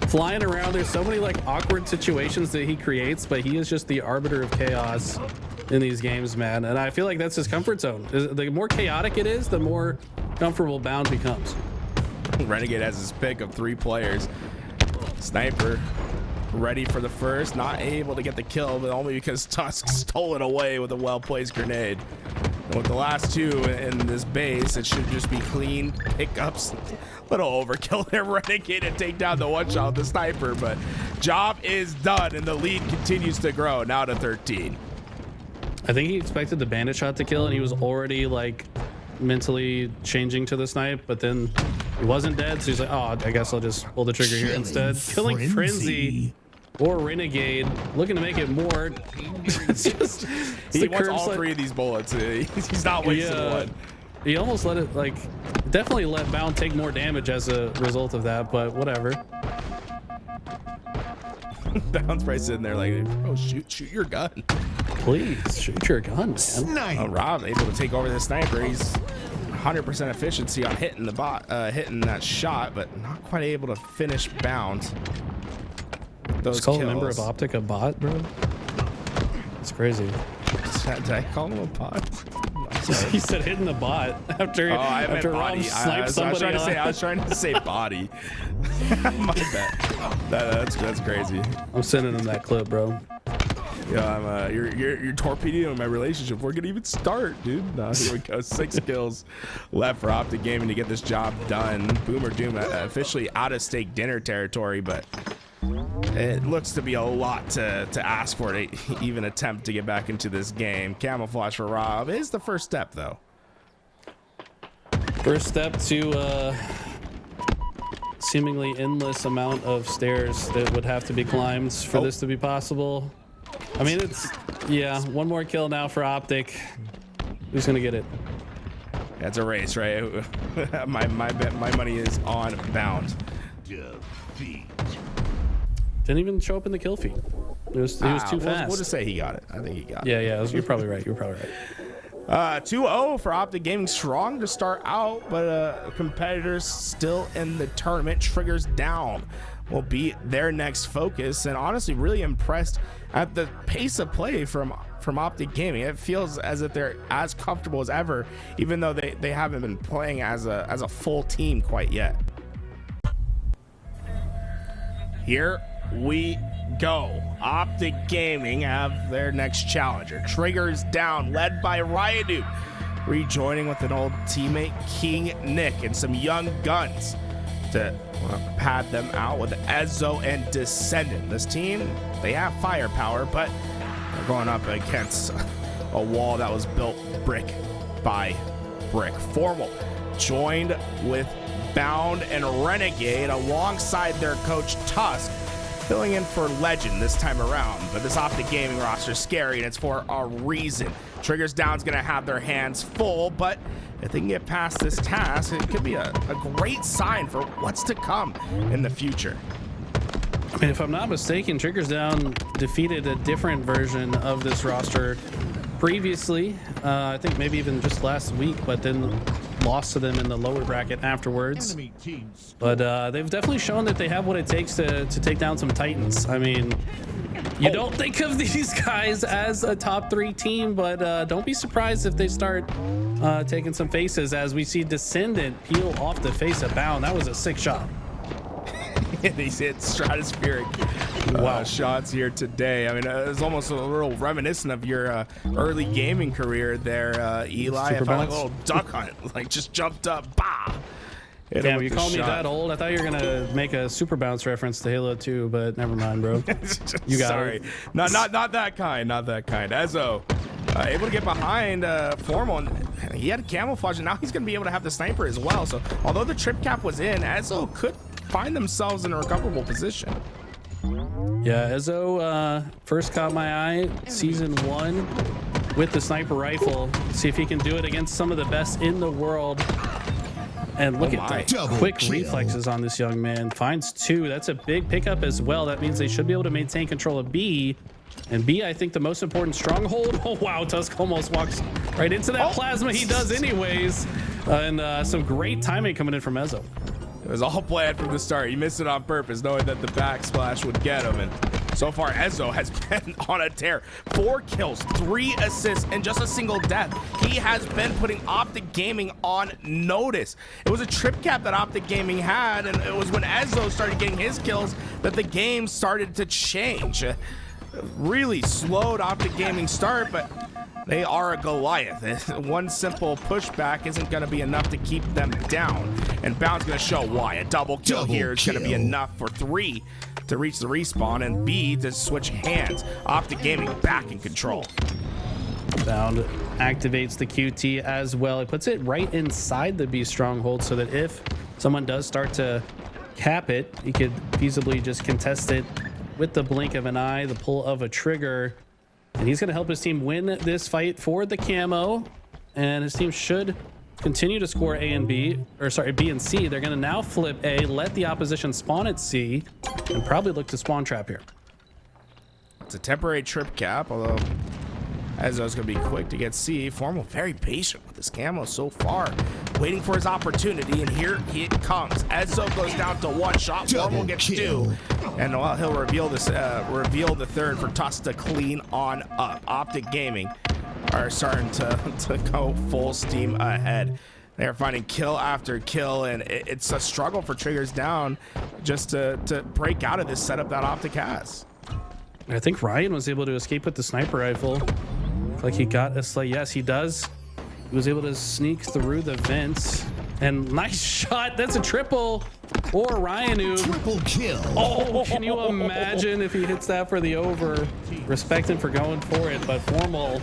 Speaker 5: flying around. There's so many awkward situations that he creates, but he is just the arbiter of chaos in these games, man. And I feel like that's his comfort zone. The more chaotic it is, the more comfortable Bound becomes.
Speaker 1: Renegade has his pick of 3 players. Sniper ready for the first, not able to get the kill, but only because Tusk stole it away with a well-placed grenade. And with the last 2 in this base, it should just be clean pickups. Little overkill there, Renegade, and take down the one-shot with the sniper, but job is done, and the lead continues to grow, now to 13.
Speaker 5: I think he expected the bandit shot to kill, and he was already mentally changing to the snipe, but then he wasn't dead, so he's like, oh, I guess I'll just pull the trigger here instead. Killing Frenzy or Renegade, looking to make it more. It's just,
Speaker 1: he wants all 3 of these bullets. He's not wasting one.
Speaker 5: He almost let it, definitely let Bound take more damage as a result of that, but whatever.
Speaker 1: Bound's right sitting there bro, shoot your gun.
Speaker 5: Please, shoot your gun, man.
Speaker 1: Rob able to take over the sniper. He's 100% efficiency on hitting the hitting that shot, but not quite able to finish Bound. Those
Speaker 5: Just call
Speaker 1: kills.
Speaker 5: a member of OpTic a bot, bro. It's crazy.
Speaker 1: Did I call him a bot?
Speaker 5: He said hitting the bot after
Speaker 1: I meant
Speaker 5: after
Speaker 1: body.
Speaker 5: Rob sniped somebody.
Speaker 1: I was trying to say body. My bad. That's crazy.
Speaker 5: I'm sending him that clip, bro.
Speaker 1: Yeah, you're torpedoing my relationship. We're gonna even start, dude. No, here we go. 6 kills left for OpTic Gaming to get this job done. Boomer Doom officially out of stake dinner territory, but it looks to be a lot to ask for to even attempt to get back into this game. Camouflage for Rob is the first step, though.
Speaker 5: First step to seemingly endless amount of stairs that would have to be climbed for this to be possible. I mean, it's, yeah, one more kill now for OpTic. Who's gonna get it?
Speaker 1: That's a race, right? my money is on Bound.
Speaker 5: Didn't even show up in the kill feed. He was too fast.
Speaker 1: We'll just say he got it. I think he got it.
Speaker 5: Yeah, you're probably right.
Speaker 1: 2-0 for OpTic Gaming. Strong to start out, but competitors still in the tournament. Triggers down will be their next focus, and honestly really impressed at the pace of play from OpTic Gaming. It feels as if they're as comfortable as ever, even though they haven't been playing as a full team quite yet. Here we go. OpTic Gaming have their next challenger. Triggers down, led by Ryadu, rejoining with an old teammate, King Nick, and some young guns to pad them out with Ezo and Descendant. This team, they have firepower, but they're going up against a wall that was built brick by brick. Formal joined with Bound and Renegade alongside their coach Tusk, filling in for Legend this time around. But this OpTic Gaming roster is scary, and it's for a reason. Triggers Down's gonna have their hands full, but if they can get past this task, it could be a great sign for what's to come in the future.
Speaker 5: I mean, if I'm not mistaken, Triggers Down defeated a different version of this roster previously. I think maybe even just last week, but then lost to them in the lower bracket afterwards. But they've definitely shown that they have what it takes to take down some Titans. I mean, you don't think of these guys as a top 3 team, but don't be surprised if they start taking some faces, as we see Descendant peel off the face of Bound. That was a sick shot.
Speaker 1: He's hit stratospheric shots here today. I mean, it's almost a little reminiscent of your early gaming career there, Eli. I felt like a little duck hunt, like just jumped up, bah!
Speaker 5: Damn, you called me that old? I thought you were gonna make a Super Bounce reference to Halo 2, but never mind, bro. You got
Speaker 1: Sorry.
Speaker 5: it.
Speaker 1: Not that kind. Not that kind. Ezo able to get behind Formal, and he had camouflage, and now he's gonna be able to have the sniper as well. So although the trip cap was in, Ezo could find themselves in a recoverable position.
Speaker 5: Yeah, Ezo first caught my eye season 1 with the sniper rifle. See if he can do it against some of the best in the world. And look at the quick reflexes on this young man. Finds 2. That's a big pickup as well. That means they should be able to maintain control of B. And B, I think the most important stronghold. Oh, wow. Tusk almost walks right into that plasma. He does anyways. And some great timing coming in from Ezo.
Speaker 1: It was all planned from the start. He missed it on purpose, knowing that the backsplash would get him. And so far, Ezo has been on a tear. 4 kills, 3 assists, and just a single death. He has been putting OpTic Gaming on notice. It was a trip cap that OpTic Gaming had, and it was when Ezo started getting his kills that the game started to change. Really slowed OpTic Gaming start, but they are a Goliath. One simple pushback isn't going to be enough to keep them down. And Bound's going to show why. A double kill here is going to be enough for 3 to reach the respawn, and B to switch hands. OpTic Gaming back in control.
Speaker 5: Bound activates the QT as well. It puts it right inside the B stronghold so that if someone does start to cap it, he could feasibly just contest it with the blink of an eye, the pull of a trigger. And he's going to help his team win this fight for the camo. And his team should continue to score A and B, or sorry, B and C. They're going to now flip A, let the opposition spawn at C, and probably look to spawn trap here.
Speaker 1: It's a temporary trip cap, although Ezo's going to be quick to get C. Formal very patient with his camo so far. waiting for his opportunity, and here it comes. Ezo goes down to one shot. Formal gets two, and well, he'll reveal the third for Tuss to clean on up. OpTic Gaming are starting to go full steam ahead. They're finding kill after kill, and it's a struggle for Triggers Down just to break out of this setup that OpTic has.
Speaker 5: I think Ryan was able to escape with the sniper rifle. Like he got a slay. Yes, he does. He was able to sneak through the vents. And nice shot. That's a triple. Or Ryan.
Speaker 4: Triple kill.
Speaker 5: Oh, can you imagine if he hits that for the over? Respect him for going for it, but Formal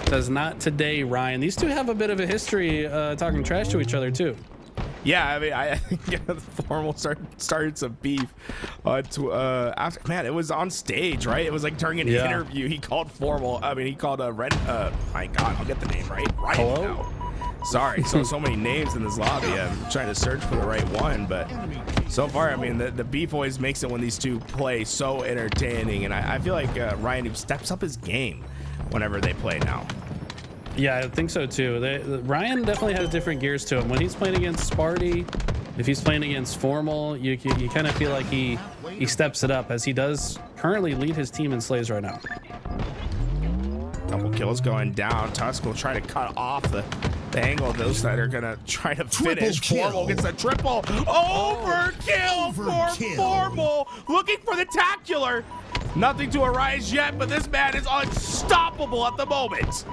Speaker 5: says not today, Ryan. These two have a bit of a history talking trash to each other too.
Speaker 1: Yeah, I mean, I think the Formal started some beef. After, man, it was on stage, right? It was like during an interview. He called Formal. I mean, he called a Red. My God, I'll get the name right. Ryan now. Sorry, so many names in this lobby. I'm trying to search for the right one, but so far, I mean, the beef always makes it when these two play so entertaining, and I feel like Ryan steps up his game whenever they play now.
Speaker 5: Yeah, I think so too. Ryan definitely has different gears to him. When he's playing against Sparty, if he's playing against Formal, you kind of feel like he steps it up, as he does currently lead his team in slays right now.
Speaker 1: Couple kills going down. Tusk will try to cut off the angle of those that are gonna try to finish. Formal gets a triple. Overkill for Formal, looking for the tacular. Nothing to arise yet, but this man is unstoppable at the moment.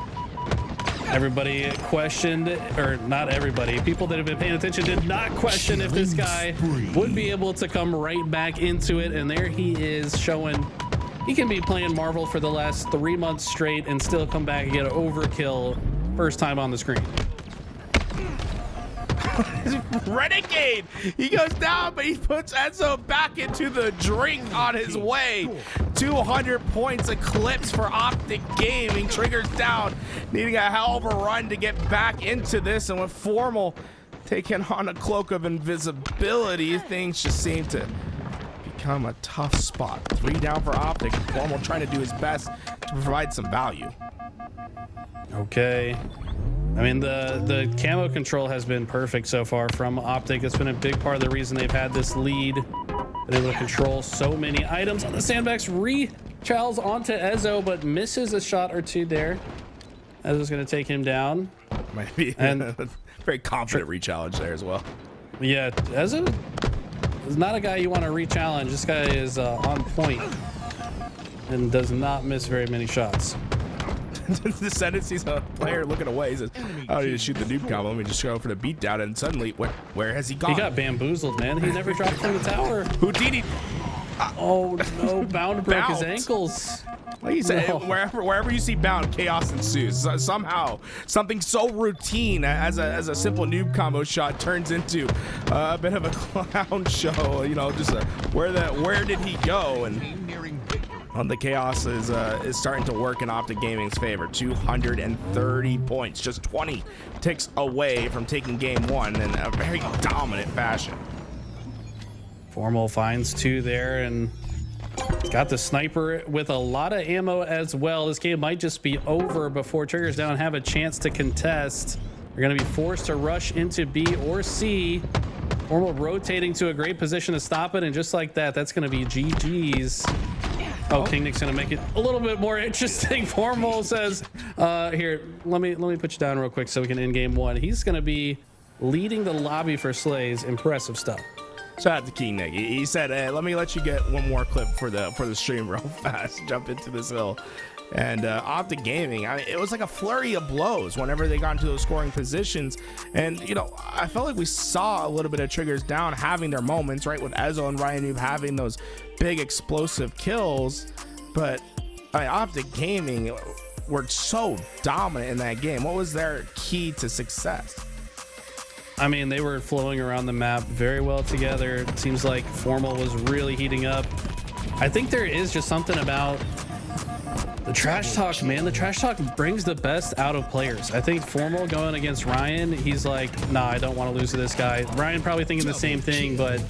Speaker 5: Everybody questioned, or not everybody, people that have been paying attention did not question if this guy would be able to come right back into it. And there he is, showing he can be playing Marvel for the last 3 months straight and still come back and get an overkill first time on the screen.
Speaker 1: Renegade, he goes down, but he puts Enzo back into the drink on his way. 200 points eclipse for OpTic Gaming. Triggers Down, needing a hell of a run to get back into this, and with Formal taking on a cloak of invisibility, things just seem to become a tough spot. 3 down for OpTic. Formal trying to do his best to provide some value.
Speaker 5: Okay. I mean, the camo control has been perfect so far from OpTic. It's been a big part of the reason they've had this lead. They're able to control so many items on the sandbags. Re-chals onto Ezo, but misses a shot or two there. Ezo's going to take him down.
Speaker 1: Might be a very confident re-challenge there as well.
Speaker 5: Yeah, Ezo is not a guy you want to re-challenge. This guy is on point and does not miss very many shots.
Speaker 1: The Senate sees a player looking away. He says, I don't need to shoot the noob combo. Let me just go for the beatdown. And suddenly, where has he gone?
Speaker 5: He got bamboozled, man. He never dropped from the tower.
Speaker 1: Houdini.
Speaker 5: Oh, no. Bound broke his ankles.
Speaker 1: Like you said, wherever you see Bound, chaos ensues. Somehow, something so routine as a simple noob combo shot turns into a bit of a clown show. You know, just where did he go? And the chaos is starting to work in OpTic Gaming's favor. 230 points, just 20 ticks away from taking game one in a very dominant fashion.
Speaker 5: Formal finds 2 there, and got the sniper with a lot of ammo as well. This game might just be over before Triggers Down have a chance to contest. They're going to be forced to rush into B or C. Formal rotating to a great position to stop it, and just like that, that's going to be GG's. Oh, King Nick's gonna make it a little bit more interesting. Formal says, here, let me put you down real quick so we can end game one. He's gonna be leading the lobby for slays. Impressive stuff.
Speaker 1: Shout out to King Nick. He said, hey, let me let you get one more clip for the stream real fast. Jump into this hill. And OpTic Gaming, I mean, it was like a flurry of blows whenever they got into those scoring positions. And, you know, I felt like we saw a little bit of Triggers Down having their moments, right? With Ezo and Ryan Noob having those big explosive kills. But OpTic Gaming were so dominant in that game. What was their key to success?
Speaker 5: I mean, they were flowing around the map very well together. It seems like Formal was really heating up. I think there is just something about the trash talk, man. The trash talk brings the best out of players. I think Formal going against Ryan, he's like, nah, I don't want to lose to this guy. Ryan probably thinking the same thing, but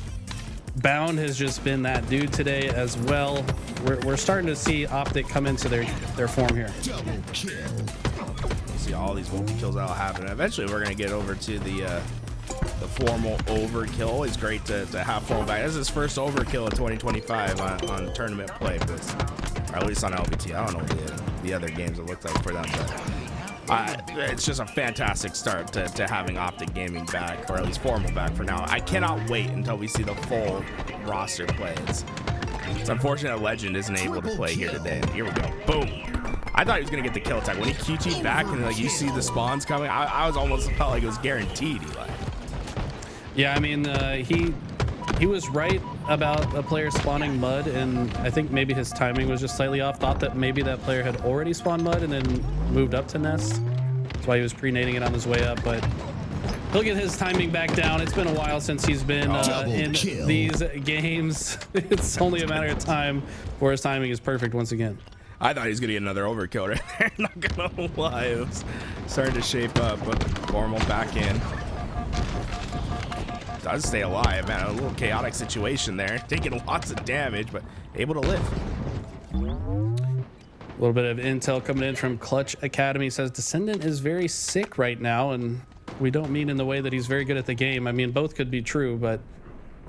Speaker 5: Bound has just been that dude today as well. We're starting to see OpTic come into their form here.
Speaker 1: see all these multi-kills that'll happen. Eventually, we're going to get over to the formal overkill. It's great to have Formal back. This is his first overkill of 2025 on tournament play, or at least on LBT. I don't know what the other games it looked like for them, but it's just a fantastic start to having OpTic Gaming back, or at least Formal back for now. I cannot wait until we see the full roster play. It's unfortunate Legend isn't able to play here today. Here we go. Boom. I thought he was going to get the kill attack. When he QT'd back and like you see the spawns coming, I was almost felt like it was guaranteed. Eli.
Speaker 5: Yeah, I mean, he was right about a player spawning mud, and I think maybe his timing was just slightly off. Thought that maybe that player had already spawned mud and then moved up to nest. That's why he was pre-nading it on his way up, but he'll get his timing back down. It's been a while since he's been in these games. It's only a matter of time before his timing is perfect once again.
Speaker 1: I thought he was going to get another overkill right there. Not going to lie. It was starting to shape up, but Formal back in. Does stay alive, man. A little chaotic situation there. Taking lots of damage, but able to live.
Speaker 5: A little bit of intel coming in from Clutch Academy. Says Descendant is very sick right now, and we don't mean in the way that he's very good at the game. I mean, both could be true, but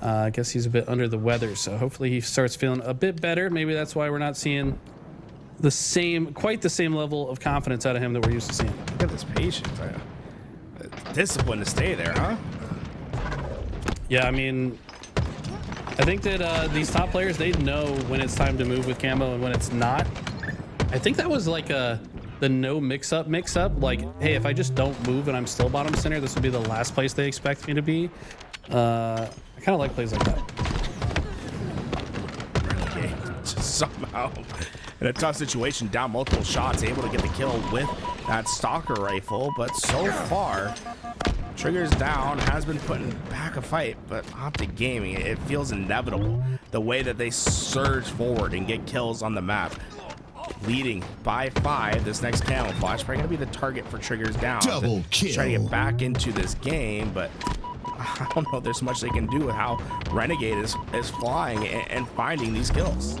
Speaker 5: I guess he's a bit under the weather. So hopefully he starts feeling a bit better. Maybe that's why we're not seeing quite the same level of confidence out of him that we're used to seeing.
Speaker 1: Look at this patience. Discipline to stay there, huh?
Speaker 5: Yeah, I mean, I think that these top players, they know when it's time to move with camo and when it's not. I think that was like the no mix-up. Like, hey, if I just don't move and I'm still bottom center, this would be the last place they expect me to be. I kind of like plays like that.
Speaker 1: Okay. Just somehow in a tough situation, down multiple shots, able to get the kill with that stalker rifle, but so far Triggers down, has been putting back a fight, but OpTic Gaming, it feels inevitable the way that they surge forward and get kills on the map. Leading by 5, this next camouflage probably gonna be the target for Triggers down.
Speaker 4: Double kill.
Speaker 1: Trying to get back into this game, but I don't know if there's much they can do with how Renegade is flying and finding these kills.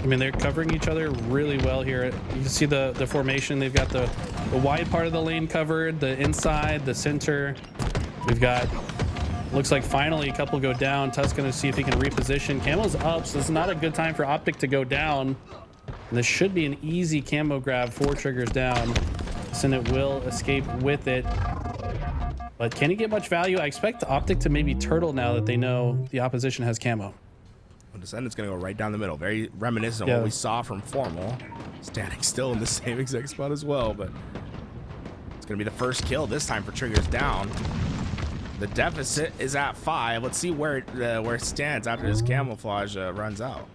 Speaker 5: I mean, they're covering each other really well here. You can see the formation. They've got the wide part of the lane covered, the inside, the center. We've got, looks like finally a couple go down. Tusk's gonna see if he can reposition. Camo's up, so it's not a good time for OpTic to go down. And this should be an easy camo grab for Triggers down. Descendant will escape with it. But can he get much value? I expect OpTic to maybe turtle now that they know the opposition has camo.
Speaker 1: Well, Descendant's gonna go right down the middle. Very reminiscent of what we saw from Formal. Standing still in the same exact spot as well, but it's gonna be the first kill this time for Triggers down. The deficit is at 5. Let's see where it stands after this camouflage runs out.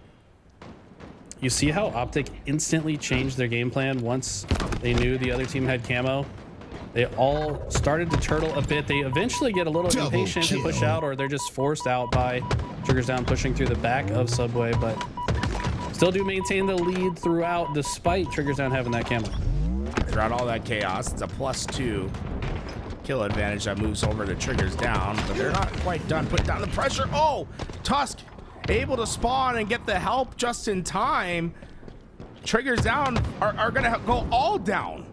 Speaker 5: You see how OpTic instantly changed their game plan once they knew the other team had camo? They all started to turtle a bit. They eventually get a little impatient and push out, or they're just forced out by Triggers down pushing through the back of Subway, but still do maintain the lead throughout despite Triggers down having that camo.
Speaker 1: Throughout all that chaos, it's a +2 kill advantage that moves over to Triggers down, but they're not quite done putting down the pressure. Oh, Tusk able to spawn and get the help just in time. Triggers down are gonna go all down.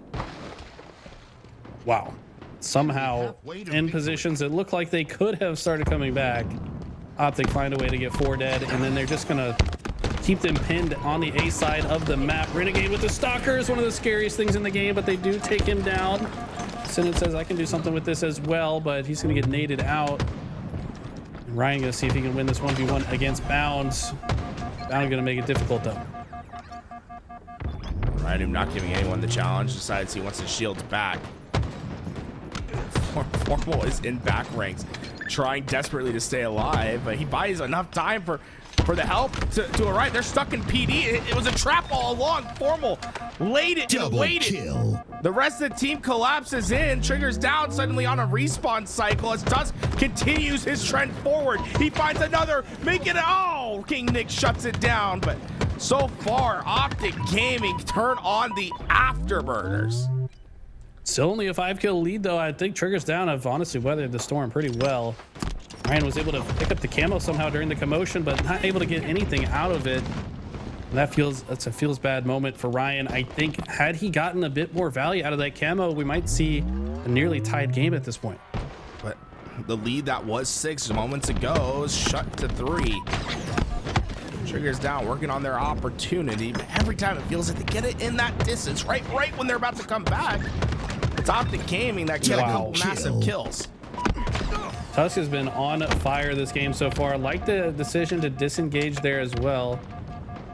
Speaker 5: Wow. Somehow in positions that look like they could have started coming back, OpTic find a way to get 4 dead, and then they're just gonna keep them pinned on the A side of the map. Renegade with the stalker is one of the scariest things in the game, but they do take him down. Descendant says I can do something with this as well, but he's gonna get naded out. And Ryan gonna see if he can win this 1v1 against Bounds. Bound gonna make it difficult though.
Speaker 1: Ryan not giving anyone the challenge, decides he wants his shields back. Formal is in back ranks, trying desperately to stay alive, but he buys enough time for the help to arrive. They're stuck in PD. It was a trap all along. Formal laid it and waited.
Speaker 4: Kill.
Speaker 1: The rest of the team collapses in. Triggers down suddenly on a respawn cycle as Tusk continues his trend forward. He finds another, make it, oh, King Nick shuts it down. But so far, OpTic Gaming turn on the afterburners.
Speaker 5: Still only a 5-kill lead though. I think Triggers down have honestly weathered the storm pretty well. Ryan was able to pick up the camo somehow during the commotion, but not able to get anything out of it. That's a feels bad moment for Ryan. I think had he gotten a bit more value out of that camo, we might see a nearly tied game at this point.
Speaker 1: But the lead that was 6 moments ago is shut to 3. Triggers down, working on their opportunity, but every time it feels like they get it in that distance, right when they're about to come back. It's OpTic Gaming that get a couple massive kills.
Speaker 5: Tusk has been on fire this game so far. Like the decision to disengage there as well.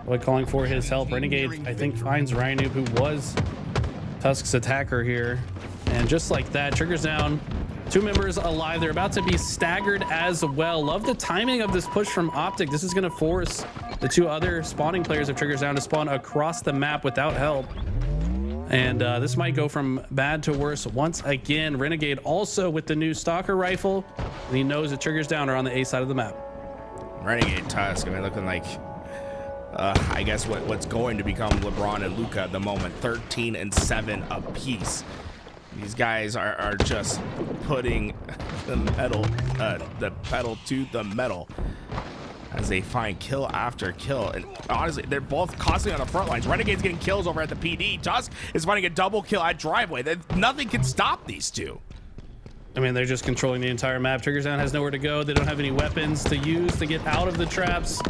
Speaker 5: But calling for his help. Renegade, I think, finds Rhino, who was Tusk's attacker here. And just like that, triggers down. 2 members alive. They're about to be staggered as well. Love the timing of this push from OpTic. This is going to force the 2 other spawning players of Triggers Down to spawn across the map without help. And this might go from bad to worse once again. Renegade also with the new Stalker rifle. And he knows that Triggers Down are on the A side of the map.
Speaker 1: Renegade Tusk, I mean, looking like, I guess what's going to become LeBron and Luka at the moment. 13 and 7 apiece. These guys are just putting the pedal to the metal as they find kill after kill. And honestly, they're both constantly on the front lines. Renegade's getting kills over at the PD. Tusk is finding a double kill at Driveway. Nothing can stop these 2.
Speaker 5: I mean, they're just controlling the entire map. Triggers Down has nowhere to go. They don't have any weapons to use to get out of the traps.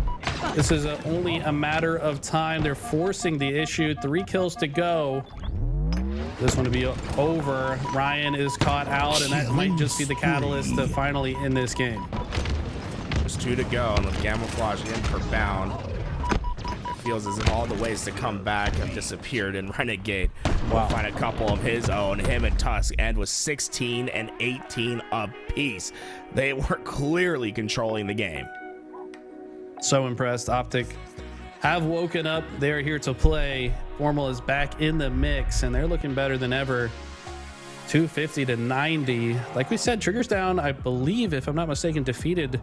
Speaker 5: This is only a matter of time. They're forcing the issue. 3 kills to go. This one to be over. Ryan is caught out, and that might just be the catalyst to finally end this game.
Speaker 1: There's 2 to go, and with Camouflage in for Bound, it feels as if all the ways to come back have disappeared, and Renegade will find a couple of his own. Him and Tusk end with 16 and 18 apiece. They were clearly controlling the game.
Speaker 5: So impressed. OpTic have woken up. They're here to play. Formal is back in the mix, and they're looking better than ever. 250 to 90. Like we said, Triggers Down, I believe, if I'm not mistaken, defeated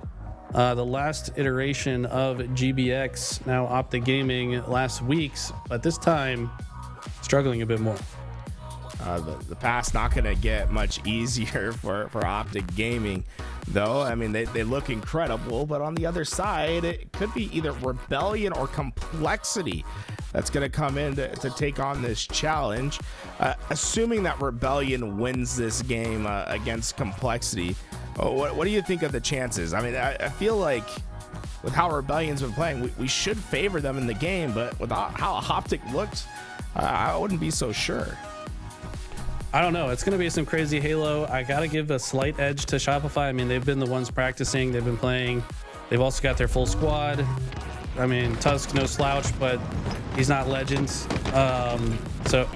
Speaker 5: the last iteration of GBX, now OpTic Gaming, last week's, but this time struggling a bit more.
Speaker 1: The path's not going to get much easier for OpTic Gaming, though. I mean, they look incredible, but on the other side, it could be either Rebellion or Complexity that's going to come in to take on this challenge. Assuming that Rebellion wins this game against Complexity, what do you think of the chances? I mean, I feel like with how Rebellion's been playing, we should favor them in the game, but with how OpTic looked, I wouldn't be so sure.
Speaker 5: I don't know. It's going to be some crazy Halo. I got to give a slight edge to Shopify. I mean, they've been the ones practicing. They've been playing. They've also got their full squad. I mean, Tusk, no slouch, but he's not Legends. So,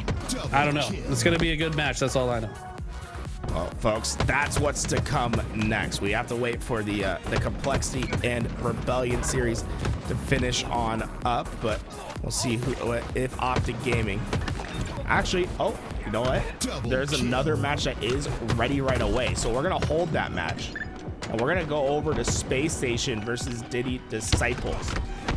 Speaker 5: I don't know. It's going to be a good match. That's all I know.
Speaker 1: Well, folks, that's what's to come next. We have to wait for the Complexity and Rebellion series to finish on up, but we'll see if OpTic Gaming actually... Oh, you know what? There's another match that is ready right away. So we're going to hold that match. And we're going to go over to Space Station versus Diddy Disciples.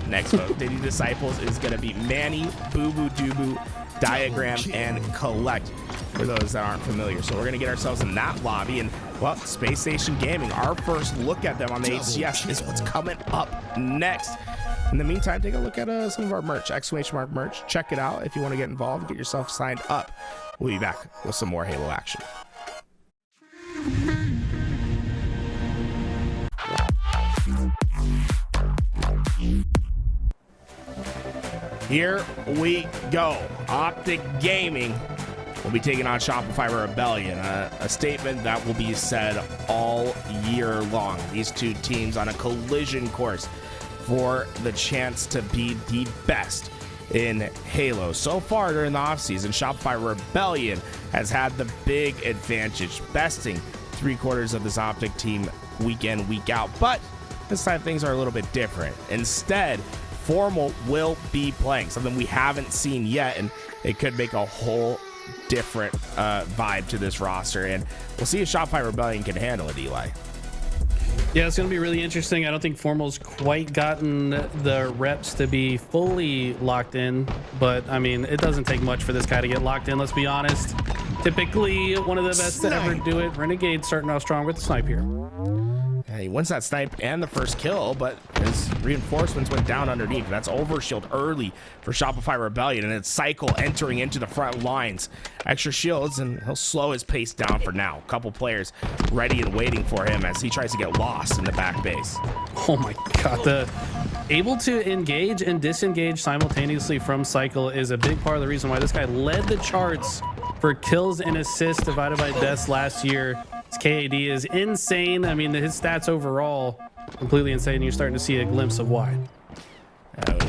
Speaker 1: Next, folks, Diddy Disciples is going to be Manny, Boo Boo Doo Diagram, and Collect, for those that aren't familiar. So we're going to get ourselves in that lobby. And, well, Space Station Gaming, our first look at them on the HCS is what's coming up next. In the meantime, take a look at some of our merch, !mark merch. Check it out if you want to get involved. Get yourself signed up. We'll be back with some more Halo action. Here we go. OpTic Gaming will be taking on Shopify Rebellion, a statement that will be said all year long. These 2 teams on a collision course for the chance to be the best in Halo. So far during the offseason, Shopify Rebellion has had the big advantage, besting 3/4 of this OpTic team week in, week out. But this time things are a little bit different. Instead, Formal will be playing, something we haven't seen yet, and it could make a whole different vibe to this roster. And we'll see if Shopify Rebellion can handle it, Eli.
Speaker 5: Yeah, it's going to be really interesting. I don't think Formal's quite gotten the reps to be fully locked in, but I mean, it doesn't take much for this guy to get locked in, let's be honest. Typically one of the best to ever do it. Renegade starting off strong with the snipe here.
Speaker 1: He wins that snipe and the first kill, but his reinforcements went down underneath. That's overshield early for Shopify Rebellion, and it's Cycle entering into the front lines. Extra shields, and he'll slow his pace down for now. A couple players ready and waiting for him as he tries to get lost in the back base.
Speaker 5: Oh my god, able to engage and disengage simultaneously from Cycle is a big part of the reason why this guy led the charts for kills and assists divided by deaths last year. His KAD is insane. I mean, his stats overall completely insane. You're starting to see a glimpse of why.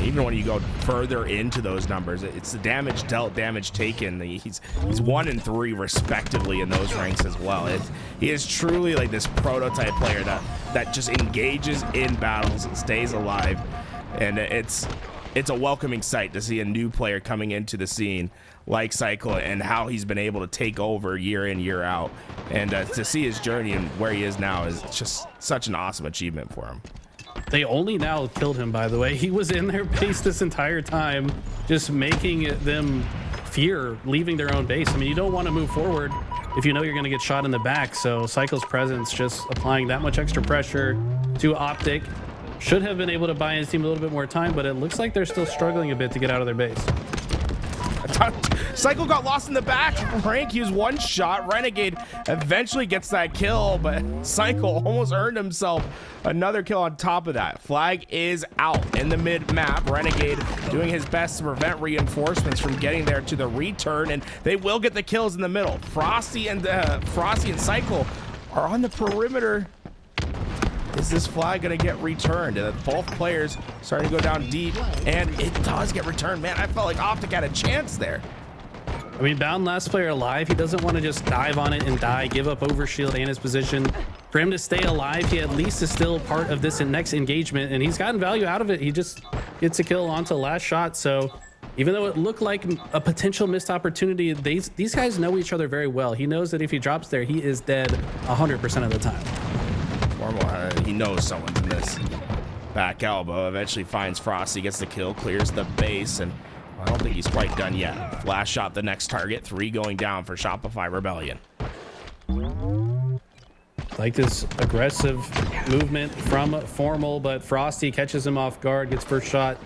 Speaker 1: Even when you go further into those numbers, it's the damage dealt, damage taken. He's 1 and 3 respectively in those ranks as well. He is truly like this prototype player that just engages in battles and stays alive, and it's a welcoming sight to see a new player coming into the scene like Cycle and how he's been able to take over year in, year out, and to see his journey and where he is now is just such an awesome achievement for him.
Speaker 5: They only now killed him, by the way. He was in their base this entire time, just making them fear leaving their own base. I mean, you don't want to move forward if you know you're going to get shot in the back. So Cycle's presence just applying that much extra pressure to OpTic. Should have been able to buy his team a little bit more time, but it looks like they're still struggling a bit to get out of their base.
Speaker 1: Cycle got lost in the back. Frank used one shot. Renegade eventually gets that kill, but Cycle almost earned himself another kill on top of that. Flag is out in the mid map. Renegade doing his best to prevent reinforcements from getting there to the return, and they will get the kills in the middle. Frosty and Cycle are on the perimeter. Is this flag going to get returned? Both players starting to go down deep, and it does get returned. Man, I felt like OpTic had a chance there.
Speaker 5: I mean, Bound last player alive. He doesn't want to just dive on it and die, give up overshield and his position. For him to stay alive, he at least is still part of this next engagement, and he's gotten value out of it. He just gets a kill onto last shot. So even though it looked like a potential missed opportunity, these guys know each other very well. He knows that if he drops there, he is dead 100% of the time.
Speaker 1: He knows someone's in this back elbow. Eventually finds Frosty, gets the kill, clears the base, and I don't think he's quite done yet. Last shot, the next target. 3 going down for Shopify Rebellion.
Speaker 5: Like this aggressive movement from Formal, but Frosty catches him off guard, gets first shot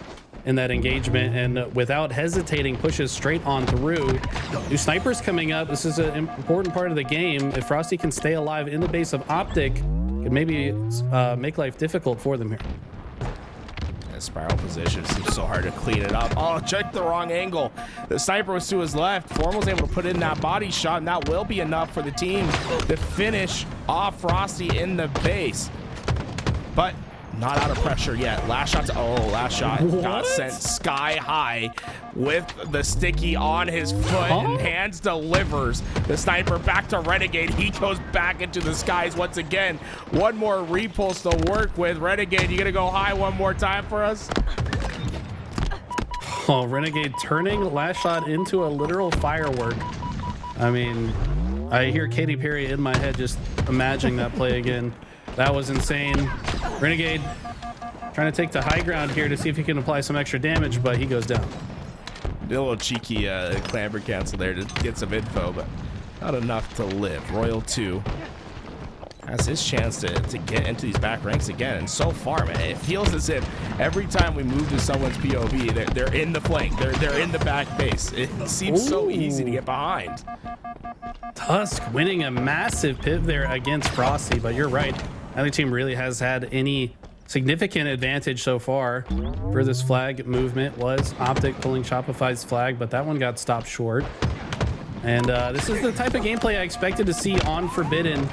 Speaker 5: in that engagement, and without hesitating pushes straight on through. New snipers coming up. This is an important part of the game. If Frosty can stay alive in the base of OpTic, could maybe make life difficult for them here.
Speaker 1: Spiral position seems so hard to clean it up. Oh, check the wrong angle. The sniper was to his left. Formal's able to put in that body shot, and that will be enough for the team to finish off Frosty in the base. But not out of pressure yet. Last shot. Last shot got sent sky high with the sticky on his foot, and Hands delivers. The sniper back to Renegade. He goes back into the skies once again. One more repulse to work with. Renegade, you gonna go high one more time for us?
Speaker 5: Oh, Renegade turning last shot into a literal firework. I mean, I hear Katy Perry in my head just imagining that play again. That was insane. Renegade trying to take the high ground here to see if he can apply some extra damage, but he goes down.
Speaker 1: A little cheeky clamber cancel there to get some info, but not enough to live. Royal 2 has his chance to get into these back ranks again, and so far, man, it feels as if every time we move to someone's POV, they're in the flank, they're in the back base. It seems so easy to get behind.
Speaker 5: Tusk winning a massive piv there against Frosty, but you're right. Neither team really has had any significant advantage so far. For this flag movement was OpTic pulling Shopify's flag, but that one got stopped short. And this is the type of gameplay I expected to see on Forbidden,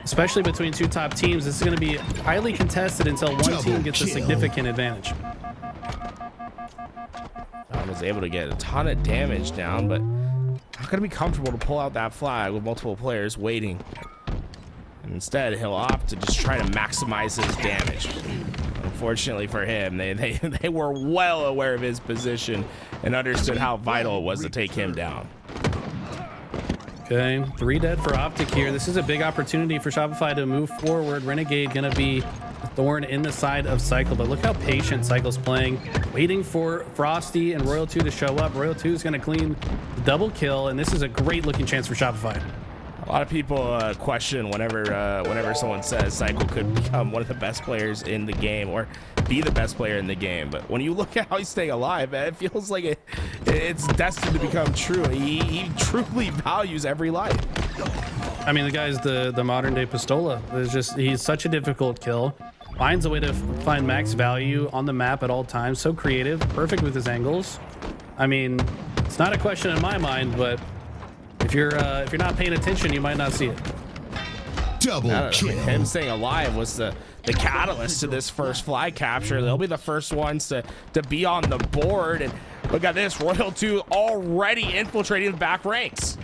Speaker 5: especially between two top teams. This is going to be highly contested until one team gets a significant advantage.
Speaker 1: Was able to get a ton of damage down, but not going to be comfortable to pull out that flag with multiple players waiting. And instead, he'll opt to just try to maximize his damage. Unfortunately for him, they were well aware of his position and understood how vital it was to take him down.
Speaker 5: Okay, 3 dead for OpTic here. This is a big opportunity for Shopify to move forward. Renegade gonna be a thorn in the side of Cycle, but look how patient Cycle's playing, waiting for Frosty and Royal 2 to show up. Royal 2 is gonna clean the double kill, and this is a great looking chance for Shopify.
Speaker 1: A lot of people question whenever someone says Cycle could become one of the best players in the game or be the best player in the game. But when you look at how he's staying alive, man, it feels like it's destined to become true. He truly values every life.
Speaker 5: I mean, the guy's the modern day Pistola. He's such a difficult kill. Finds a way to find max value on the map at all times. So creative, perfect with his angles. I mean, it's not a question in my mind, but if you're not paying attention, you might not see it.
Speaker 4: Double kill.
Speaker 1: Him staying alive was the catalyst to this first flag capture. They'll be the first ones to be on the board. And look at this, Royal 2 already infiltrating the back ranks.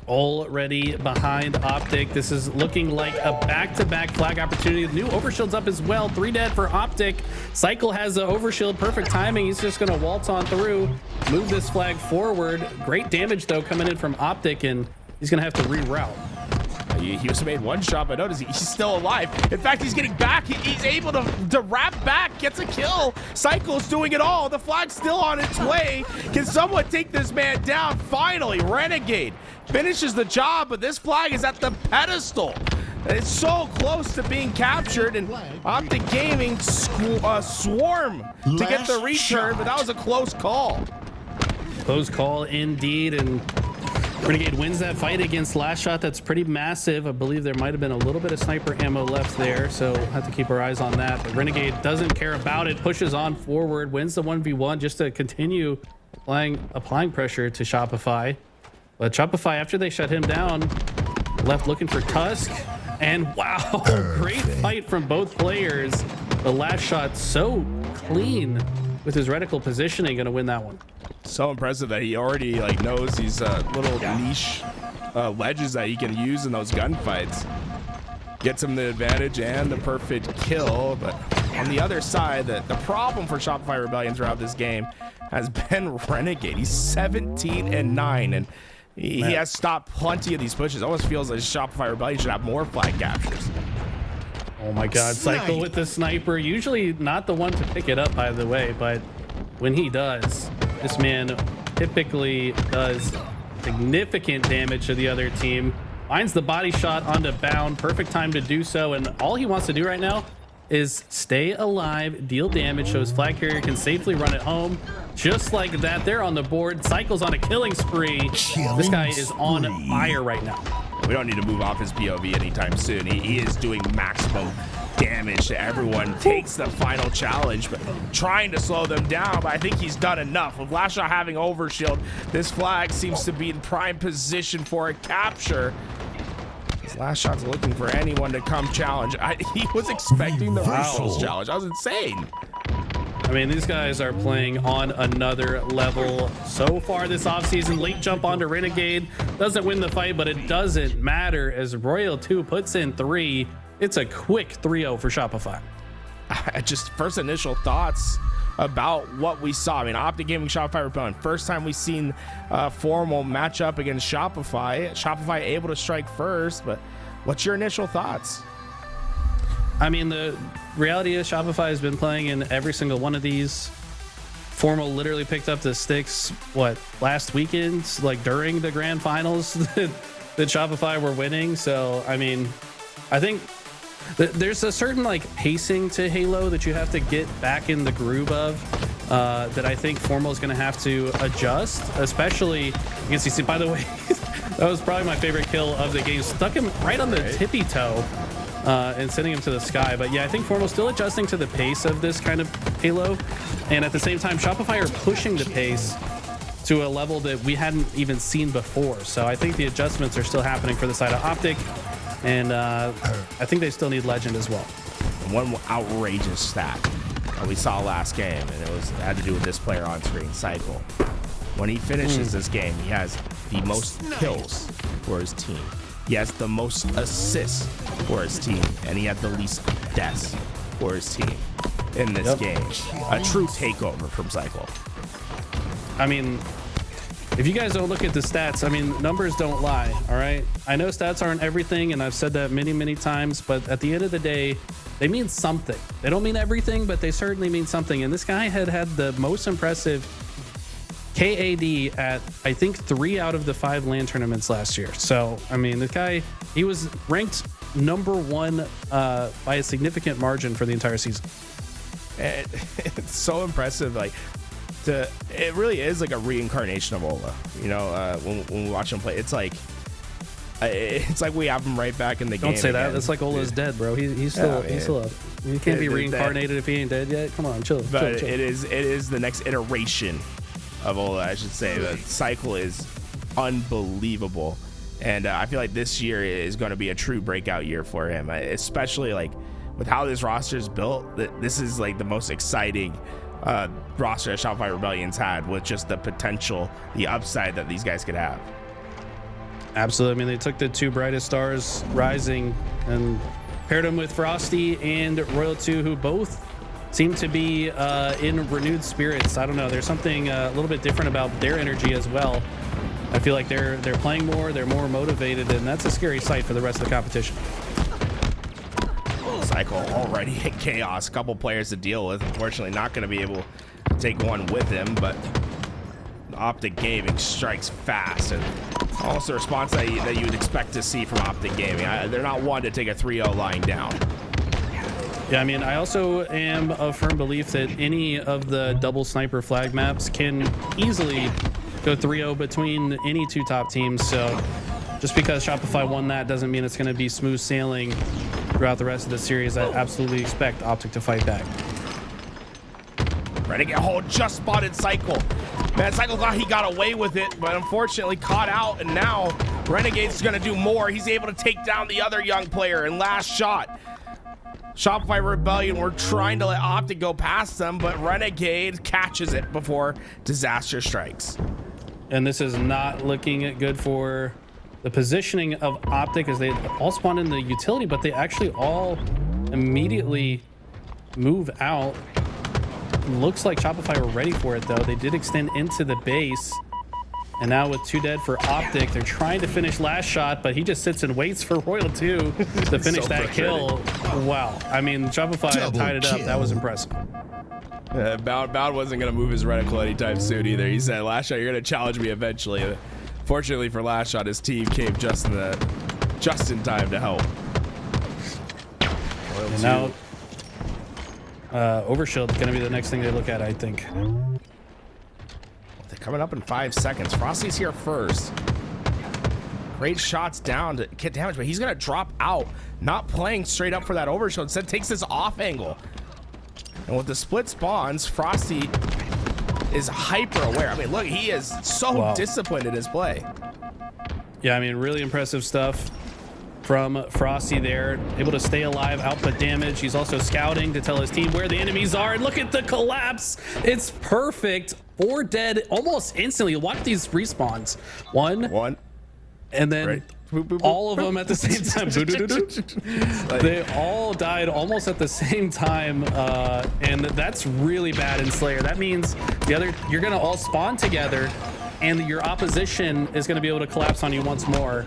Speaker 5: Already behind OpTic. This is looking like a back-to-back flag opportunity. New overshield's up as well. 3 dead for OpTic. Cycle has the overshield. Perfect timing. He's just going to waltz on through, move this flag forward. Great damage, though, coming in from OpTic, and he's going to have to reroute.
Speaker 1: He was made one shot, but notice he's still alive. In fact, he's getting back. He's able to wrap back, gets a kill. Cycle's doing it all. The flag's still on its way. Can someone take this man down? Finally, Renegade finishes the job, but this flag is at the pedestal. It's so close to being captured, and OpTic Gaming swarm to get the return, but that was a close call.
Speaker 5: Close call indeed, and Renegade wins that fight against Last Shot. That's pretty massive. I believe there might have been a little bit of sniper ammo left there, so we'll have to keep our eyes on that. But Renegade doesn't care about it, pushes on forward, wins the 1v1 just to continue applying pressure to Shopify. But Shopify, after they shut him down, left looking for Tusk. And wow, great fight from both players. The Last Shot so clean with his reticle positioning, going to win that one.
Speaker 1: So impressive that he already knows these little niche ledges that he can use in those gunfights. Gets him the advantage and the perfect kill. But on the other side, the problem for Shopify Rebellion throughout this game has been Renegade. He's 17-9, and he has stopped plenty of these pushes. It almost feels like Shopify Rebellion should have more flag captures.
Speaker 5: Oh my God, Cycle with the sniper. Usually not the one to pick it up, by the way, but when he does, this man typically does significant damage to the other team. Finds the body shot onto Bound. Perfect time to do so. And all he wants to do right now is stay alive, deal damage, so his flag carrier can safely run it home. Just like that, they're on the board. Cycle's on a killing spree. This guy is on fire right now.
Speaker 1: We don't need to move off his POV anytime soon. He is doing maximum damage to everyone. Takes the final challenge, but trying to slow them down. But I think he's done enough. With Last Shot having overshield, this flag seems to be in prime position for a capture. Last Shot's looking for anyone to come challenge. He was expecting the Rituals challenge. That was insane.
Speaker 5: I mean, these guys are playing on another level so far this offseason. Late jump onto Renegade. Doesn't win the fight, but it doesn't matter as Royal 2 puts in 3. It's a quick 3-0 for Shopify.
Speaker 1: Just first initial thoughts about what we saw. I mean, OpTic Gaming, Shopify Rebellion. First time we've seen a formal matchup against Shopify. Shopify able to strike first, but what's your initial thoughts?
Speaker 5: I mean, the reality is Shopify has been playing in every single one of these. Formal literally picked up the sticks, last weekend, like during the grand finals that Shopify were winning. So, I mean, I think there's a certain pacing to Halo that you have to get back in the groove of that I think Formal is going to have to adjust, especially against CC. By the way, that was probably my favorite kill of the game. Stuck him right on the tippy toe and sending him to the sky. But yeah, I think Formal's still adjusting to the pace of this kind of Halo. And at the same time, Shopify are pushing the pace to a level that we hadn't even seen before. So I think the adjustments are still happening for the side of OpTic. And I think they still need Legend as well.
Speaker 1: One outrageous stat that we saw last game, and it had to do with this player on screen, Cycle. When he finishes this game, he has the most kills for his team. He has the most assists for his team, and he had the least deaths for his team in this game. A true takeover from Cycle.
Speaker 5: I mean, if you guys don't look at the stats, I mean, numbers don't lie, all right? I know stats aren't everything, and I've said that many, many times, but at the end of the day, they mean something. They don't mean everything, but they certainly mean something. And this guy had the most impressive KAD at, I think, 3 out of the 5 LAN tournaments last year. So, I mean, the guy, he was ranked #1 by a significant margin for the entire season.
Speaker 1: It's so impressive. Like, it really is like a reincarnation of Ola. You know, when we watch him play, it's like we have him right back in the game.
Speaker 5: Don't say that.
Speaker 1: Again.
Speaker 5: It's like Ola's dead, bro. He's still up. You can't be reincarnated if he ain't dead yet. Come on, chill.
Speaker 1: But
Speaker 5: chill.
Speaker 1: it is the next iteration of Ola, I should say. The cycle is unbelievable, and I feel like this year is going to be a true breakout year for him, especially like with how this roster is built. This is like the most exciting roster that Shopify Rebellion's had, with just the potential, the upside that these guys could have.
Speaker 5: Absolutely. I mean, they took the 2 brightest stars rising and paired them with Frosty and Royal 2, who both seem to be in renewed spirits. I don't know. There's something a little bit different about their energy as well. I feel like they're playing more, they're more motivated, and that's a scary sight for the rest of the competition.
Speaker 1: Cycle already in chaos. A couple players to deal with. Unfortunately, not going to be able to take one with him, but OpTic Gaming strikes fast, and almost the response that you would expect to see from OpTic Gaming. They're not one to take a 3-0 lying down.
Speaker 5: Yeah, I mean, I also am of firm belief that any of the double sniper flag maps can easily go 3-0 between any 2 top teams. So just because Shopify won that doesn't mean it's going to be smooth sailing throughout the rest of the series. I absolutely expect OpTic to fight back.
Speaker 1: Renegade, just spotted Cycle. Man, Cycle thought he got away with it, but unfortunately caught out, and now Renegade's gonna do more. He's able to take down the other young player, and last shot. Shopify Rebellion were trying to let OpTic go past them, but Renegade catches it before disaster strikes.
Speaker 5: And this is not looking good for the positioning of OpTic, as they all spawn in the utility, but they actually all immediately move out. Looks like Shopify were ready for it, though. They did extend into the base, and now with 2 dead for OpTic, they're trying to finish last shot, but he just sits and waits for Royal 2 to finish
Speaker 1: So
Speaker 5: that kill. Wow. I mean, Shopify tied it up. That was impressive.
Speaker 1: Bound wasn't going to move his reticle anytime soon either. He said, last shot, you're going to challenge me eventually. Fortunately for last shot, his team came just in time to help.
Speaker 5: And now Overshield is going to be the next thing they look at, I think.
Speaker 1: They're coming up in 5 seconds. Frosty's here first. Great shots down to get damage, but he's going to drop out, not playing straight up for that Overshield. Instead, takes this off angle. And with the split spawns, Frosty is hyper aware. I mean, look, he is so disciplined in his play.
Speaker 5: Yeah, I mean, really impressive stuff from Frosty there. Able to stay alive, output damage. He's also scouting to tell his team where the enemies are. And look at the collapse. It's perfect. 4 dead almost instantly. Watch these respawns. One. And then
Speaker 1: right.
Speaker 5: all of them at the same time. They all died almost at the same time, and that's really bad in Slayer. That means you're gonna all spawn together, and your opposition is gonna be able to collapse on you once more.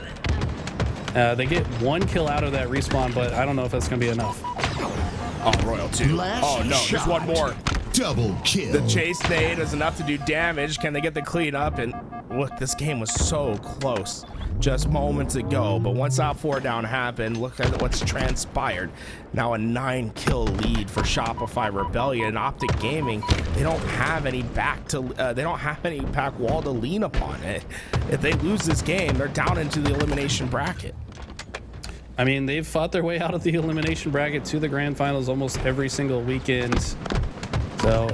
Speaker 5: They get 1 kill out of that respawn, but I don't know if that's gonna be enough.
Speaker 1: Oh, Royal 2. Oh no, there's one more.
Speaker 4: Double kill.
Speaker 1: The chase nade is enough to do damage. Can they get the clean up? And look, this game was so close just moments ago, but once that 4 down happened, look at what's transpired. Now a 9-kill lead for Shopify Rebellion and OpTic Gaming. They don't have any back wall to lean upon. If they lose this game, they're down into the elimination bracket.
Speaker 5: I mean, they've fought their way out of the elimination bracket to the grand finals almost every single weekend. So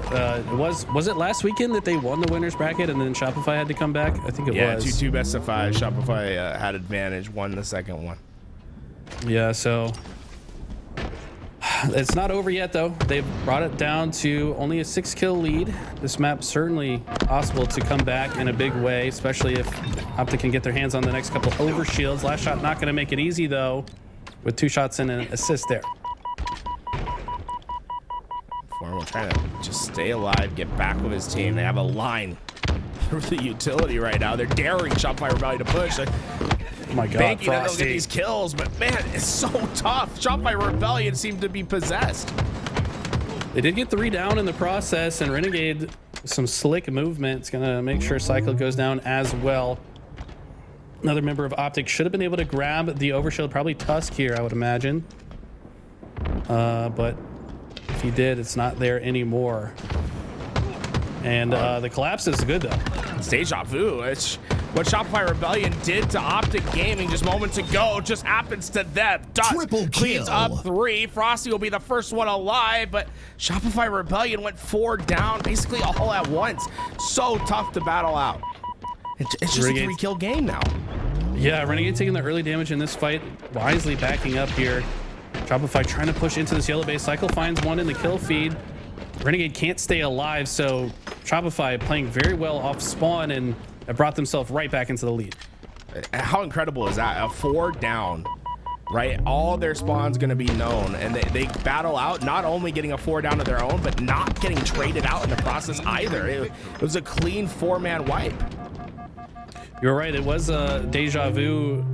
Speaker 5: was it last weekend that they won the winners bracket and then Shopify had to come back? I think it was.
Speaker 1: Yeah, 2 best of 5. Shopify had advantage, won the second one.
Speaker 5: Yeah, so it's not over yet, though. They've brought it down to only a 6-kill lead. This map's certainly possible to come back in a big way, especially if OpTic can get their hands on the next couple overshields. Last shot not going to make it easy, though, with 2 shots and an assist there.
Speaker 1: Formal trying to just stay alive, get back with his team. They have a line through the utility right now. They're daring Shopify Rebellion to push.
Speaker 5: Oh my God,
Speaker 1: banking that they'll get
Speaker 5: Frosty.
Speaker 1: these kills, but man, it's so tough. Shopify Rebellion seemed to be possessed.
Speaker 5: They did get 3 down in the process, and Renegade some slick movement. It's gonna make sure Cycle goes down as well. Another member of OpTic should have been able to grab the overshield, probably Tusk here, I would imagine. But if he did, it's not there anymore. And the collapse is good though.
Speaker 1: It's deja vu. It's what Shopify Rebellion did to OpTic Gaming just moments ago just happens to them. Dusk
Speaker 4: Triple
Speaker 1: cleans
Speaker 4: kill.
Speaker 1: up 3. Frosty will be the first one alive, but Shopify Rebellion went 4 down basically all at once. So tough to battle out. It's just a 3-kill game now.
Speaker 5: Yeah, Renegade taking the early damage in this fight, wisely backing up here. Shopify trying to push into this yellow base. Cycle finds one in the kill feed. Renegade can't stay alive, so Shopify playing very well off spawn and have brought themselves right back into the lead.
Speaker 1: How incredible is that? A 4 down, right? All their spawn's going to be known, and they battle out, not only getting a 4 down of their own, but not getting traded out in the process either. It was a clean 4-man wipe.
Speaker 5: You're right, it was a deja vu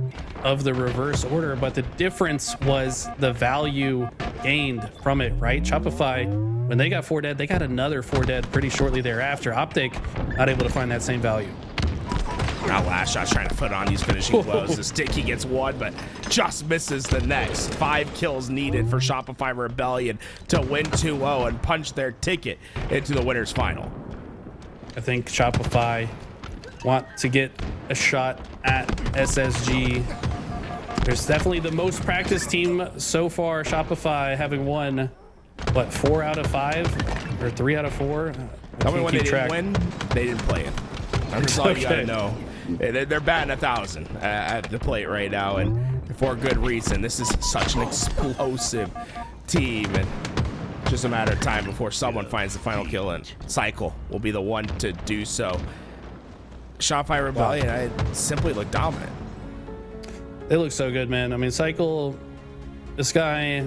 Speaker 5: of the reverse order, but the difference was the value gained from it, right? Shopify, when they got 4 dead, they got another 4 dead pretty shortly thereafter. OpTic not able to find that same value.
Speaker 1: Now last shot's trying to put on these finishing blows. The sticky gets 1, but just misses the next. 5 kills needed for Shopify Rebellion to win 2-0 and punch their ticket into the winner's final.
Speaker 5: I think Shopify want to get a shot at SSG. There's definitely the most practiced team so far. Shopify having won, what, 4 out of 5 or 3 out of 4?
Speaker 1: Tell me when they didn't win, they didn't play it. That's all you gotta know. They're batting 1,000 at the plate right now, and for good reason. This is such an explosive team, and just a matter of time before someone finds the final kill, and Cycle will be the one to do so. Shopify Rebellion, I simply look dominant.
Speaker 5: They look so good, man. I mean, Cycle, this guy,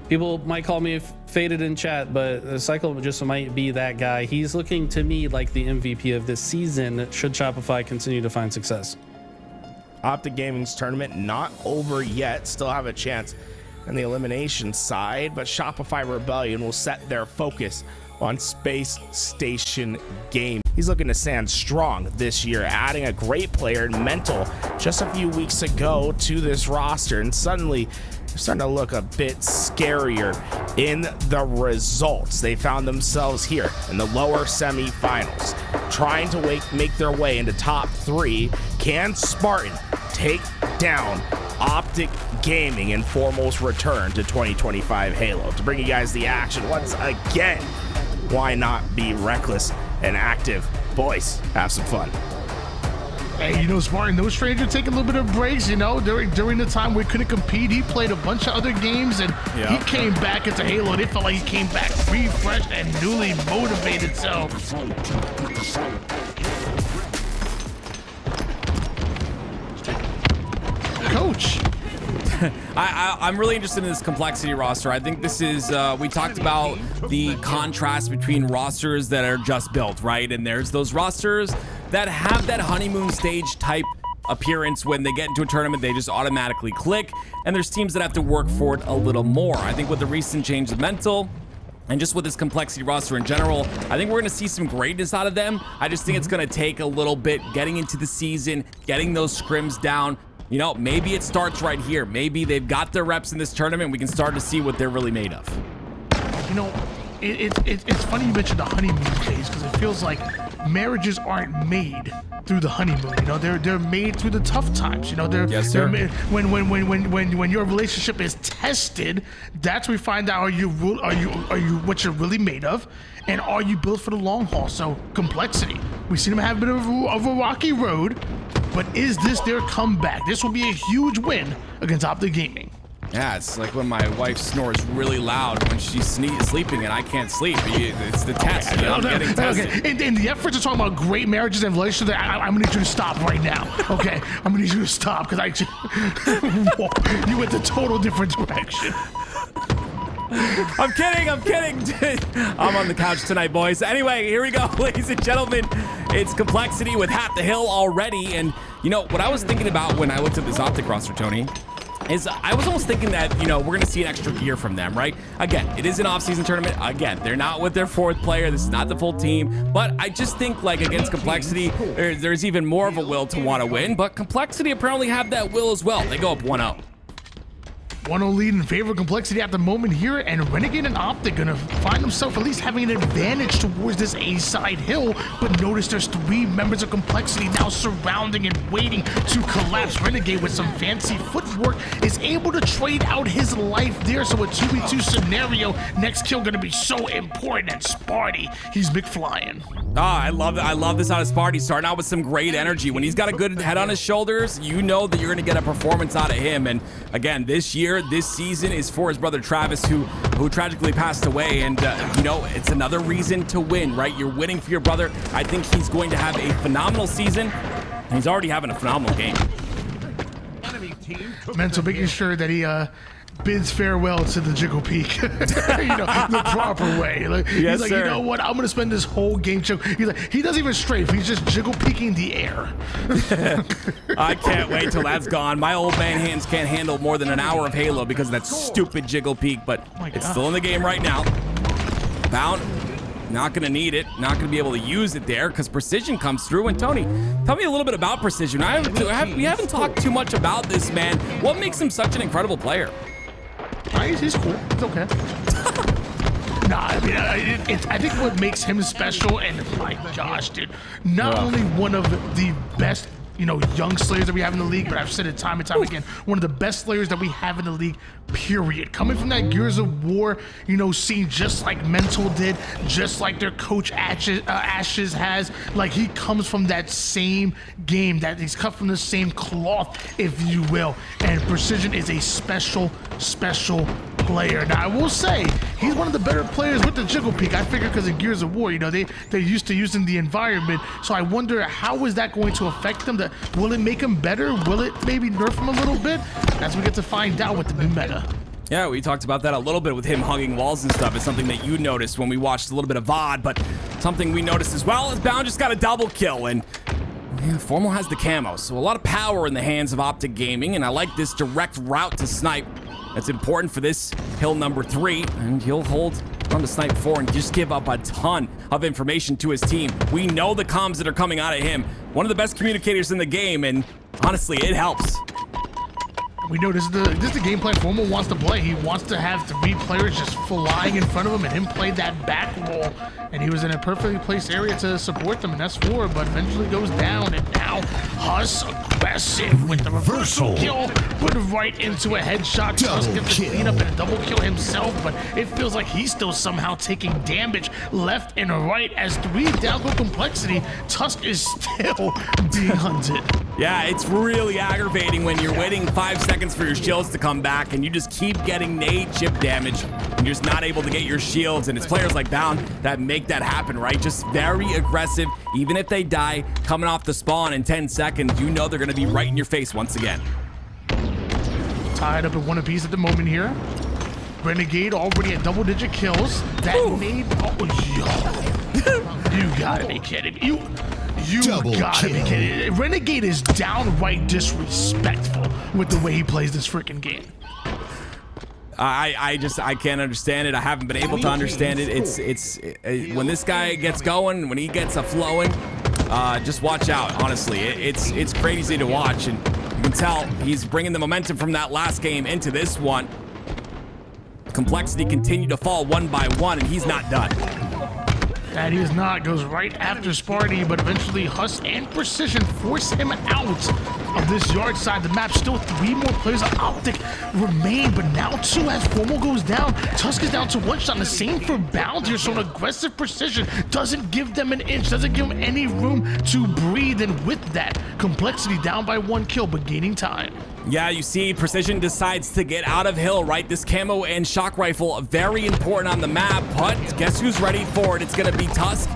Speaker 5: people might call me faded in chat, but Cycle just might be that guy. He's looking to me like the MVP of this season should Shopify continue to find success.
Speaker 1: OpTic Gaming's tournament not over yet. Still have a chance on the elimination side, but Shopify Rebellion will set their focus on Space Station Game. He's looking to stand strong this year, adding a great player in Mental just a few weeks ago to this roster, and suddenly they're starting to look a bit scarier in the results. They found themselves here in the lower semifinals, trying to make their way into top 3. Can Spartan take down OpTic Gaming in foremost return to 2025 Halo? To bring you guys the action once again, why not be reckless and active? Boys, have some fun.
Speaker 2: Hey, you know, Spartan, no stranger taking a little bit of breaks, you know, during the time we couldn't compete. He played a bunch of other games, and he came back into Halo, and it felt like he came back refreshed and newly motivated. So Coach,
Speaker 3: I'm really interested in this complexity roster. I think this is, we talked about the contrast between rosters that are just built, right? And there's those rosters that have that honeymoon stage type appearance. When they get into a tournament, they just automatically click. And there's teams that have to work for it a little more. I think with the recent change of Mental, and just with this complexity roster in general, I think we're going to see some greatness out of them. I just think it's going to take a little bit getting into the season, getting those scrims down. You know, maybe it starts right here. Maybe they've got their reps in this tournament. We can start to see what they're really made of.
Speaker 2: you know, it's funny you mentioned the honeymoon phase, because it feels like marriages aren't made through the honeymoon. You know, they're made through the tough times. You know, they're made, when your relationship is tested, that's when we find out are you what you're really made of, and are you built for the long haul? So complexity. We've seen them have a bit of a rocky road, but is this their comeback? This will be a huge win against OpTic Gaming.
Speaker 3: Yeah, it's like when my wife snores really loud when she's sleeping and I can't sleep. It's the test. You know, I'm getting tested.
Speaker 2: Okay. In the efforts of talking about great marriages and relationships, I'm gonna need you to stop right now. Okay, I'm gonna need you to stop because you went the total different direction.
Speaker 3: I'm kidding. I'm on the couch tonight, boys. Anyway, here we go, ladies and gentlemen. It's complexity with half the hill already. And you know what I was thinking about when I looked at this OpTic roster, Tony, is I was almost thinking that, you know, we're going to see an extra gear from them, right? Again, it is an off-season tournament. Again, they're not with their fourth player. This is not the full team. But I just think, like, against Complexity, there's even more of a will to want to win. But Complexity apparently have that will as well. They go up 1-0.
Speaker 2: 1-0 lead in favor of Complexity at the moment here, and Renegade and OpTic gonna find themselves at least having an advantage towards this A-side hill, but notice there's 3 members of Complexity now surrounding and waiting to collapse. Renegade with some fancy footwork is able to trade out his life there, so a 2v2 scenario. Next kill gonna be so important, and Sparty, he's big flying.
Speaker 3: Ah, I love that. I love this out of Sparty, starting out with some great energy. When he's got a good head on his shoulders, you know that you're gonna get a performance out of him. And again, this season is for his brother Travis, who tragically passed away. And you know, it's another reason to win, right? You're winning for your brother. I think he's going to have a phenomenal season, and he's already having a phenomenal game.
Speaker 2: Mental making sure that he bids farewell to the Jiggle Peak, you know, the proper way. Like,
Speaker 3: yes,
Speaker 2: he's like,
Speaker 3: sir.
Speaker 2: You know what? I'm gonna spend this whole game chill. He's like, he doesn't even strafe. He's just Jiggle Peaking the air.
Speaker 3: I can't wait till that's gone. My old man hands can't handle more than an hour of Halo because of that stupid Jiggle Peak, but it's still in the game right now. Bound. Not going to need it. Not going to be able to use it there because Precision comes through. And Tony, tell me a little bit about Precision. We haven't talked too much about this man. What makes him such an incredible player?
Speaker 2: He's cool. It's okay. Nah, I mean, I think what makes him special, and my gosh, dude, not only one of the best, you know, young Slayers that we have in the league, but I've said it time and time again, one of the best Slayers that we have in the league, period. Coming from that Gears of War, you know, scene, just like Mental did, just like their coach Ashes has. Like, he comes from that same game, that he's cut from the same cloth, if you will. And Precision is a special player. Now, I will say, he's one of the better players with the Jiggle Peak. I figure because in Gears of War, you know, they're used to using the environment. So I wonder, how is that going to affect them? Will it make him better? Will it maybe nerf him a little bit? As we get to find out with the new meta.
Speaker 3: Yeah, we talked about that a little bit with him hugging walls and stuff. It's something that you noticed when we watched a little bit of VOD, but something we noticed as well is Bound just got a double kill, and yeah, Formal has the camo, so a lot of power in the hands of OpTic Gaming, and I like this direct route to snipe. That's important for this hill number 3, and he'll hold on to snipe 4 and just give up a ton of information to his team. We know the comms that are coming out of him. One of the best communicators in the game, and honestly, it helps.
Speaker 2: We know this is the game plan Formal wants to play. He wants to have 3 players just flying in front of him and him play that back roll. And he was in a perfectly placed area to support them, and that's 4, but eventually goes down. And now Huss aggressive with the reversal kill, put right into a headshot. Huss gets the clean up and a double kill himself, but it feels like he's still somehow taking damage left and right as 3 down go Complexity. Tusk is still being hunted.
Speaker 3: Yeah, it's really aggravating when you're waiting 5 seconds for your shields to come back and you just keep getting nade chip damage and you're just not able to get your shields. And it's players like Bound that make that happen, right? Just very aggressive. Even if they die coming off the spawn in 10 seconds, you know they're going to be right in your face once again.
Speaker 2: Tied up at 1 apiece at the moment here. Renegade already at double-digit kills. That nade, you gotta be kidding me. You gotta be kidding. Renegade is downright disrespectful with the way he plays this freaking game.
Speaker 3: I can't understand it. I haven't been able to understand it. It's when this guy gets going, when he gets a flowing, just watch out. Honestly, it's crazy to watch, and you can tell he's bringing the momentum from that last game into this one. Complexity continued to fall 1 by 1, and he's not done.
Speaker 2: That he is not. Goes right after Sparty, but eventually Huss and Precision force him out of this yard side. The map still 3 more players of OpTic remain, but now 2 as Formal goes down. Tusk is down to 1 shot. The same for Bound here, so an aggressive Precision doesn't give them an inch, doesn't give them any room to breathe, and with that, Complexity down by 1 kill, but gaining time.
Speaker 3: Yeah, you see, Precision decides to get out of hill, right? This camo and shock rifle, very important on the map, but guess who's ready for it? It's gonna be Tusk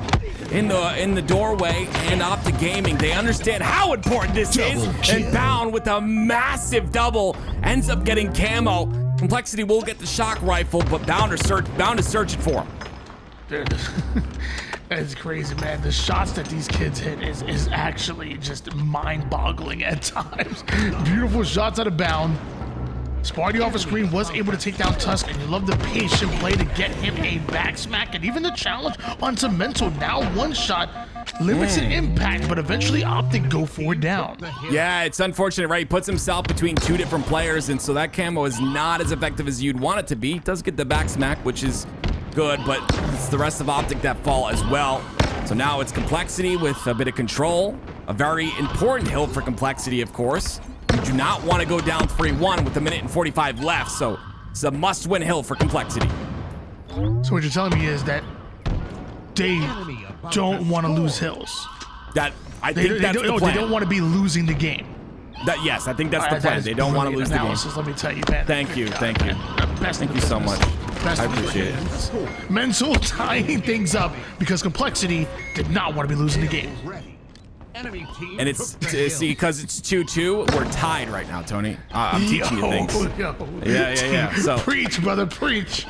Speaker 3: in the doorway, and OpTic Gaming. They understand how important this is, and Bound with a massive double ends up getting camo. Complexity will get the shock rifle, but Bound is searching for him.
Speaker 2: Dude, it's crazy, man. The shots that these kids hit is actually just mind-boggling at times. Beautiful shots out of Bound. Sparty off the screen was able to take down Tusk, and you love the patient play to get him a back smack, and even the challenge onto Mental. Now one shot limits an impact, but eventually OpTic go for it down.
Speaker 3: Yeah, it's unfortunate, right? He puts himself between two different players, and so that camo is not as effective as you'd want it to be. He does get the back smack, which is good, but it's the rest of OpTic that fall as well. So now it's Complexity with a bit of control. A very important hill for Complexity, of course. You do not want to go down 3-1 with a minute and 45 left, so it's a must-win hill for Complexity.
Speaker 2: So what you're telling me is that they don't want to lose hills.
Speaker 3: I think that's the plan.
Speaker 2: They don't want to be losing the game.
Speaker 3: Yes, I think that's the plan. They don't want to lose the game.
Speaker 2: Let me tell you, man.
Speaker 3: Thank you. Thank you so much. I appreciate it.
Speaker 2: Mental tying things up because Complexity did not want to be losing the game.
Speaker 3: And it's see, because it's 2-2, we're tied right now, Tony. I'm teaching you things. Yeah. So
Speaker 2: preach, brother, preach.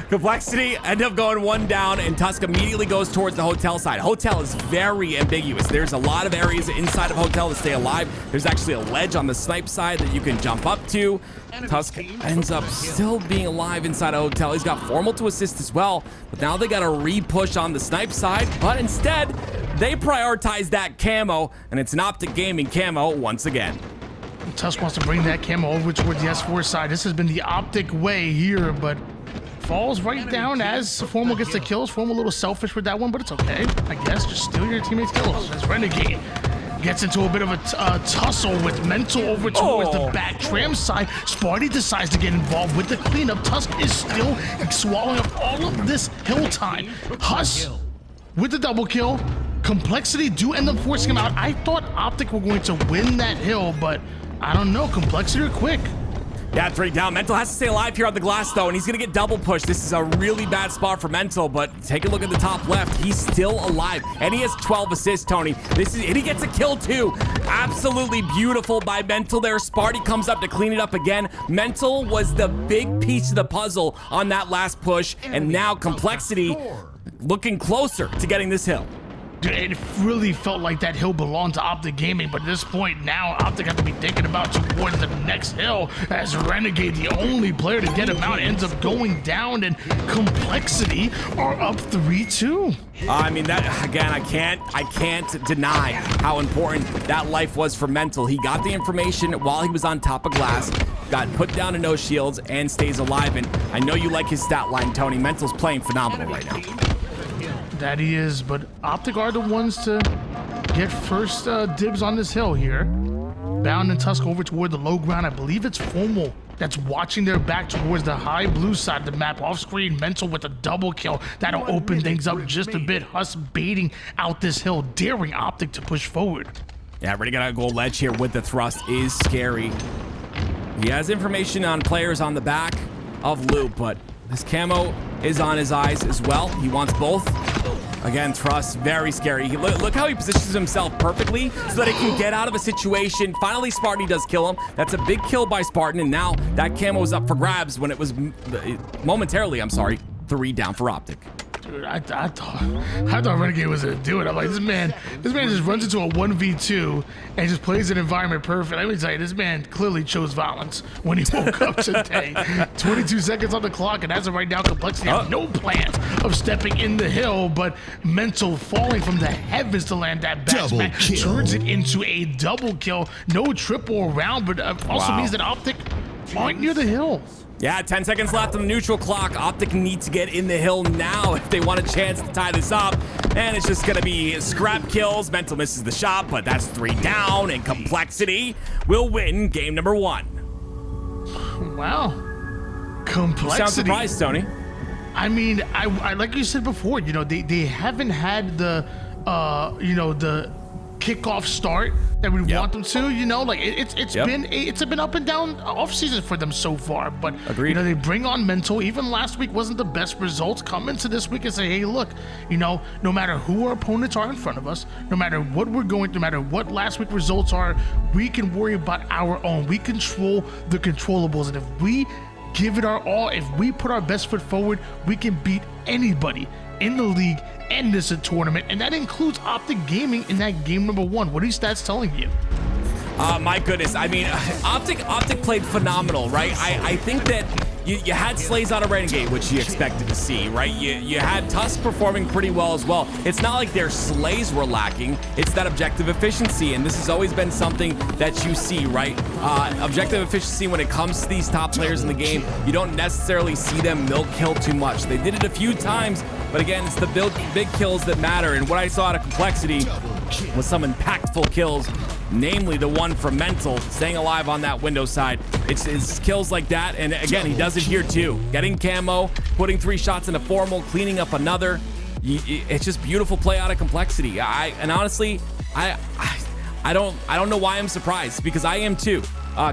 Speaker 3: Complexity end up going one down, and Tusk immediately goes towards the hotel side. Hotel is very ambiguous. There's a lot of areas inside of hotel to stay alive. There's actually a ledge on the snipe side that you can jump up to. Tusk ends up still being alive inside a hotel. He's got Formal to assist as well, but now they got to re-push on the snipe side, but instead they prioritize that camo, and it's an OpTic Gaming camo once again.
Speaker 2: Tusk wants to bring that camo over towards the S4 side. This has been the OpTic way here, but falls right down as Formal gets the kills. Formal a little selfish with that one, but it's okay. I guess just steal your teammates' kills. As Renegade gets into a bit of a tussle with Mental over towards the back tram side. Sparty decides to get involved with the cleanup. Tusk is still swallowing up all of this hill time. Huss with the double kill. Complexity do end up forcing him out. I thought OpTic were going to win that hill, but I don't know. Complexity are quick.
Speaker 3: Yeah, 3 down. Mental has to stay alive here on the glass, though, and he's going to get double pushed. This is a really bad spot for Mental, but take a look at the top left. He's still alive, and he has 12 assists, Tony. And he gets a kill, too. Absolutely beautiful by Mental there. Sparty comes up to clean it up again. Mental was the big piece of the puzzle on that last push, and now Complexity looking closer to getting this hill.
Speaker 2: Dude, it really felt like that hill belonged to OpTic Gaming, but at this point now, OpTic have to be thinking about towards the next hill, as Renegade, the only player to get him out, ends up going down, and Complexity are up 3-2.
Speaker 3: I mean, that again, I can't deny how important that life was for Mental. He got the information while he was on top of glass, got put down to no shields, and stays alive. And I know you like his stat line, Tony. Mental's playing phenomenal right now.
Speaker 2: That he is, but OpTic are the ones to get first dibs on this hill here. Bound and Tusk over toward the low ground. I believe it's Formal that's watching their back towards the high blue side of the map. Off screen, Mental with a double kill. That'll open things up just a bit. Huss baiting out this hill, daring OpTic to push forward.
Speaker 3: Yeah, really got a gold ledge here with the thrust is scary. He has information on players on the back of Loop, but this camo is on his eyes as well. He wants both. Again, Trust, very scary. Look how he positions himself perfectly so that he can get out of a situation. Finally, Spartan does kill him. That's a big kill by Spartan, and now that camo is up for grabs when it was momentarily, 3 down for OpTic.
Speaker 2: Dude, I thought Renegade was gonna do it. I'm like, this man just runs into a 1v2 and just plays an environment perfect. Let me tell you, this man clearly chose violence when he woke up today. 22 seconds on the clock, and as of right now, Complexity have no plans of stepping in the hill, but Mental falling from the heavens to land that back smack turns it into a double kill. No triple around, but also means that OpTic aren't near the hill.
Speaker 3: Yeah, 10 seconds left on the neutral clock. OpTic need to get in the hill now if they want a chance to tie this up. And it's just gonna be scrap kills. Mental misses the shot, but that's 3 down, and Complexity will win game number 1.
Speaker 2: Wow. Complexity.
Speaker 3: You sound surprised, Tony.
Speaker 2: I mean, I like you said before, they haven't had the the kickoff start that we want them to, it's been up and down off season for them so far, but
Speaker 3: agreed.
Speaker 2: They bring on Mental. Even last week wasn't the best results. Come into this week and say, hey, look, no matter who our opponents are in front of us, no matter what we're going, no matter what last week results are, we can worry about our own. We control the controllables, and if we give it our all, if we put our best foot forward, we can beat anybody in the league and this tournament, and that includes OpTic Gaming in that game number 1. What are these stats telling you?
Speaker 3: My goodness. I mean, OpTic played phenomenal, right? I think that you had Slays out of Renegade, which you expected to see, right? You had Tusk performing pretty well as well. It's not like their Slays were lacking. It's that objective efficiency, and this has always been something that you see, right? Objective efficiency when it comes to these top players in the game, you don't necessarily see them milk kill too much. They did it a few times, but again, it's the big kills that matter, and what I saw out of Complexity was some impactful kills, namely the one from Mental, staying alive on that window side. It's kills like that, and again, he does it here too. Getting camo, putting 3 shots into Formal, cleaning up another. It's just beautiful play out of Complexity. And honestly, I don't know why I'm surprised, because I am too.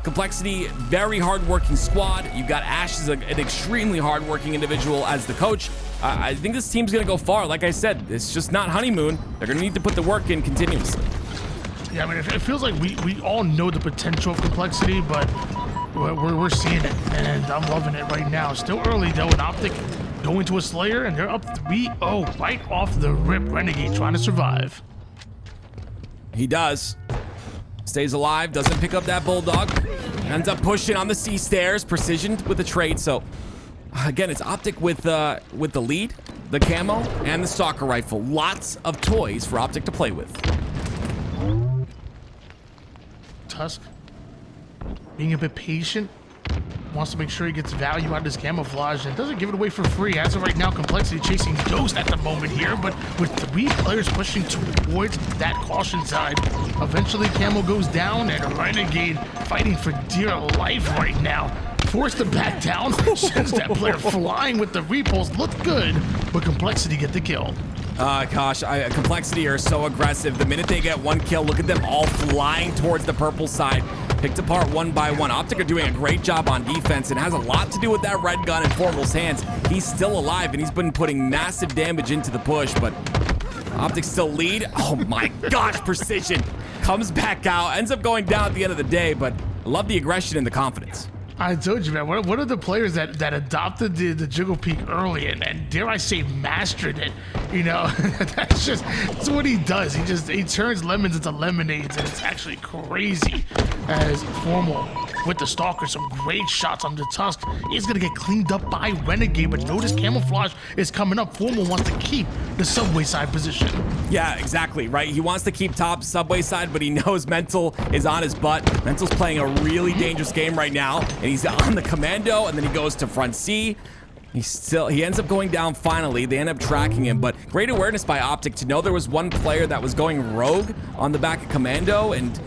Speaker 3: Complexity, very hardworking squad. You've got Ash as an extremely hardworking individual as the coach. I think this team's gonna go far. Like I said, it's just not honeymoon. They're gonna need to put the work in continuously.
Speaker 2: Yeah, I mean, it feels like we all know the potential of Complexity, but we're seeing it, and I'm loving it right now. Still early though, and OpTic going to a Slayer, and they're up 3-0 right off the rip. Renegade trying to survive.
Speaker 3: He does. Stays alive, doesn't pick up that Bulldog. Ends up pushing on the C stairs, precision with the trade. So again, it's OpTic with the lead, the camo, and the stalker rifle. Lots of toys for OpTic to play with.
Speaker 2: Tusk being a bit patient, wants to make sure he gets value out of his camouflage and doesn't give it away for free. As of right now, Complexity chasing Ghost at the moment here, but with 3 players pushing towards that caution side, eventually camo goes down and Renegade fighting for dear life right now. Forced to back down, sends that player flying with the repulse. Looked good, but Complexity get the kill.
Speaker 3: Gosh, Complexity are so aggressive. The minute they get 1 kill, look at them all flying towards the purple side. Picked apart 1 by 1. OpTic are doing a great job on defense, and has a lot to do with that red gun in Formal's hands. He's still alive, and he's been putting massive damage into the push, but OpTic still lead. Oh my gosh, precision. Comes back out, ends up going down at the end of the day, but I love the aggression and the confidence.
Speaker 2: I told you, man. What are the players that adopted the jiggle peek early and dare I say mastered it? You know, that's what he does. He turns lemons into lemonades, and it's actually crazy. As Formal with the stalker, some great shots on the Tusk. He's gonna get cleaned up by Renegade, but notice camouflage is coming up. Formal wants to keep the subway side position.
Speaker 3: Yeah, exactly, right? He wants to keep top subway side, but he knows Mental is on his butt. Mental's playing a really dangerous game right now, and he's on the commando, and then he goes to front C. He ends up going down finally. They end up tracking him, but great awareness by OpTic to know there was 1 player that was going rogue on the back of commando, and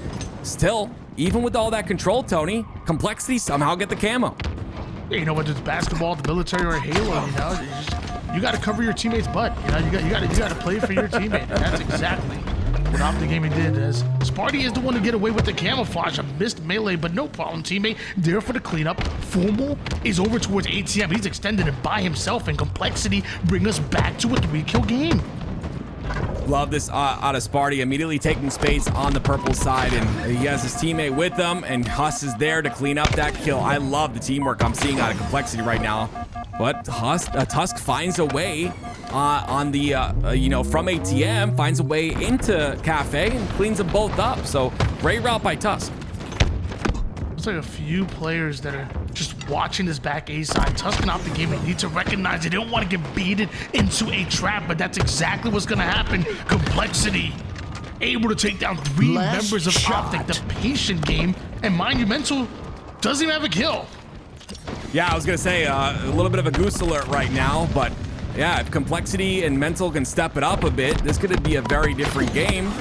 Speaker 3: still, even with all that control, Tony, Complexity somehow get the camo.
Speaker 2: You know, whether it's basketball, the military, or Halo, you know, you got to cover your teammate's butt. You know, you got to play for your teammate. And that's exactly what OpTic Gaming did. As Sparty is the one to get away with the camouflage, a missed melee, but no problem, teammate. There for the cleanup. Formal is over towards ATM. He's extended it by himself, and Complexity bring us back to a 3-kill game.
Speaker 3: Love this out of Sparty, immediately taking space on the purple side, and he has his teammate with him, and Huss is there to clean up that kill. I love the teamwork I'm seeing out of Complexity right now. But Tusk finds a way on the, from ATM, finds a way into Cafe and cleans them both up. So great route by Tusk.
Speaker 2: Looks like a few players that are just watching this back A side. Tusk and OpTic Gaming need to recognize they don't want to get baited into a trap, but that's exactly what's going to happen. Complexity able to take down 3 members of OpTic, the patient game, and mind you, Mental doesn't even have a kill.
Speaker 3: Yeah, I was gonna say a little bit of a goose alert right now, but yeah, if Complexity and Mental can step it up a bit, this could be a very different game.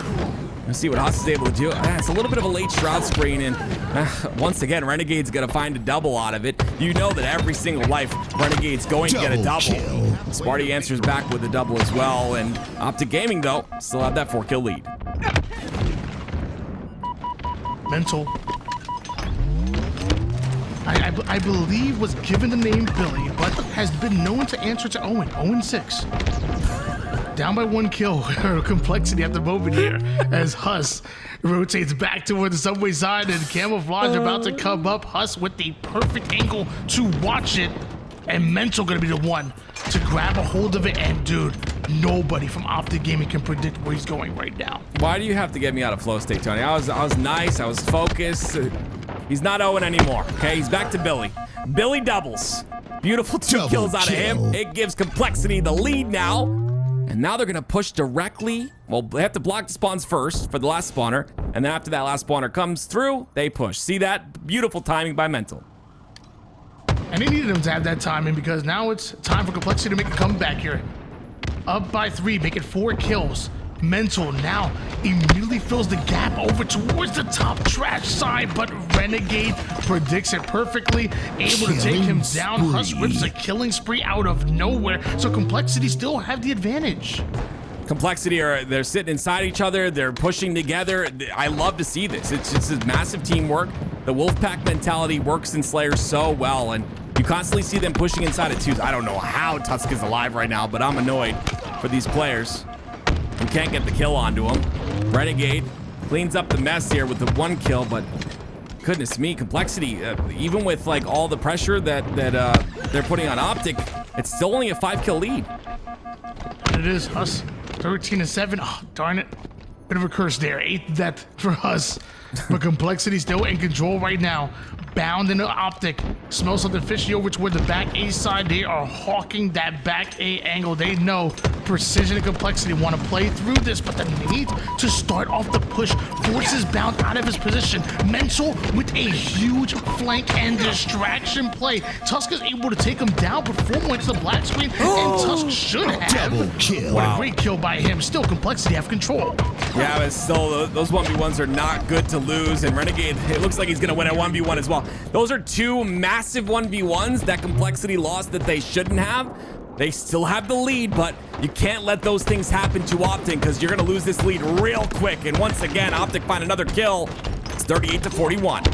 Speaker 3: Let's see what Haas is able to do. It's a little bit of a late Shroud screen, and once again, Renegade's gonna find a double out of it. You know that every single life, Renegade's going to get a double. Sparty answers back with a double as well, and OpTic Gaming, though, still have that 4-kill lead.
Speaker 2: Mental, I believe, was given the name Billy, but has been known to answer to Owen. 0-6. Down by 1 kill. Complexity at the moment here as Huss rotates back toward the subway side, and camouflage about to come up. Huss with the perfect angle to watch it. and Mental gonna be the one to grab a hold of it. And dude, nobody from OpTic Gaming can predict where he's going right now.
Speaker 3: Why do you have to get me out of flow state, Tony? I was nice. I was focused. He's not Owen anymore. Okay, he's back to Billy. Billy doubles. Beautiful 2
Speaker 4: Double
Speaker 3: kills out of him.
Speaker 4: kill.
Speaker 3: It gives Complexity the lead now. And now they're gonna push directly. Well, they have to block the spawns first for the last spawner. And then after that last spawner comes through, they push. See that? Beautiful timing by Mental.
Speaker 2: And they needed him to have that timing because now it's time for Complexity to make a comeback here. Up by 3, make it 4 kills. Mental now immediately fills the gap over towards the top trash side, but Renegade predicts it perfectly, able to take him down.
Speaker 4: Killing
Speaker 2: Huss rips a
Speaker 4: spree.
Speaker 2: killing spree out of nowhere, so Complexity still have the advantage.
Speaker 3: Complexity they're sitting inside each other. They're pushing together. I love to see this. It's just a massive teamwork. The Wolfpack mentality works in Slayer so well, and you constantly see them pushing inside of 2s. I don't know how Tusk is alive right now, but I'm annoyed for these players. You can't get the kill onto him. Renegade cleans up the mess here with the 1 kill, but goodness me, Complexity, even with like all the pressure that they're putting on OpTic, it's still only a 5-kill lead.
Speaker 2: And it is Huss, 13-7. Oh, darn it. Bit of a curse there. 8th death for Huss. But Complexity still in control right now. Bound into OpTic. Smells something fishy over toward the back A side. They are hawking that back A angle. They know Precision and Complexity want to play through this, but the need to start off the push forces Bound out of his position. Mental with a huge flank and distraction play. Tusk is able to take him down before going to the black screen, and Tusk should have.
Speaker 4: Double kill.
Speaker 2: What a great kill by him. Still, Complexity have control.
Speaker 3: Yeah, but still, those 1v1s are not good to lose, and Renegade, it looks like he's going to win a 1v1 as well. Those are 2 massive 1v1s that Complexity lost that they shouldn't have. They still have the lead, but you can't let those things happen to OpTic because you're going to lose this lead real quick. And once again, OpTic find another kill. It's 38-41.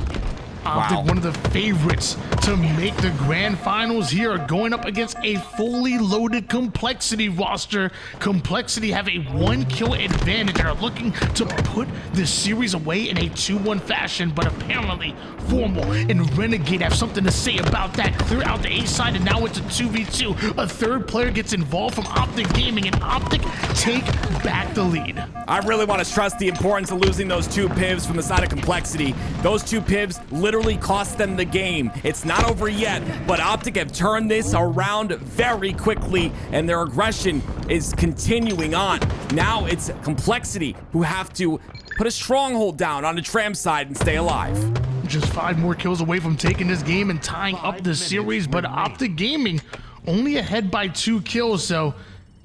Speaker 2: OpTic, one of the favorites to make the grand finals here, are going up against a fully loaded Complexity roster. Complexity have a 1-kill advantage and are looking to put this series away in a 2-1 fashion, but apparently Formal and Renegade have something to say about that. Clear out the A side, and now it's a 2v2. A 3rd player gets involved from OpTic Gaming, and OpTic take back the lead.
Speaker 3: I really want to stress the importance of losing those 2 pivs from the side of Complexity. Those 2 pivs literally cost them the game. It's not over yet, but OpTic have turned this around very quickly, and their aggression is continuing on. Now it's Complexity who have to put a stronghold down on the Tram side and stay alive.
Speaker 2: Just 5 more kills away from taking this game and tying up the series, but OpTic Gaming only ahead by 2 kills, so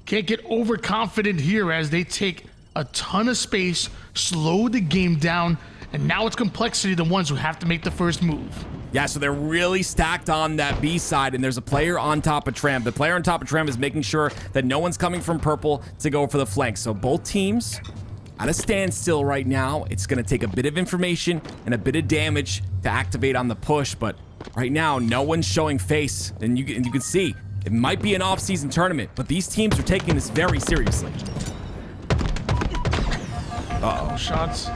Speaker 2: can't get overconfident here as they take a ton of space, slow the game down, and now it's Complexity the ones who have to make the first move.
Speaker 3: Yeah, so they're really stacked on that B side, and there's a player on top of Tram. The player on top of Tram is making sure that no one's coming from purple to go for the flank. So both teams at a standstill right now. It's going to take a bit of information and a bit of damage to activate on the push, but right now, no one's showing face, and you can see it might be an off-season tournament, but these teams are taking this very seriously.
Speaker 2: Uh-oh, shots.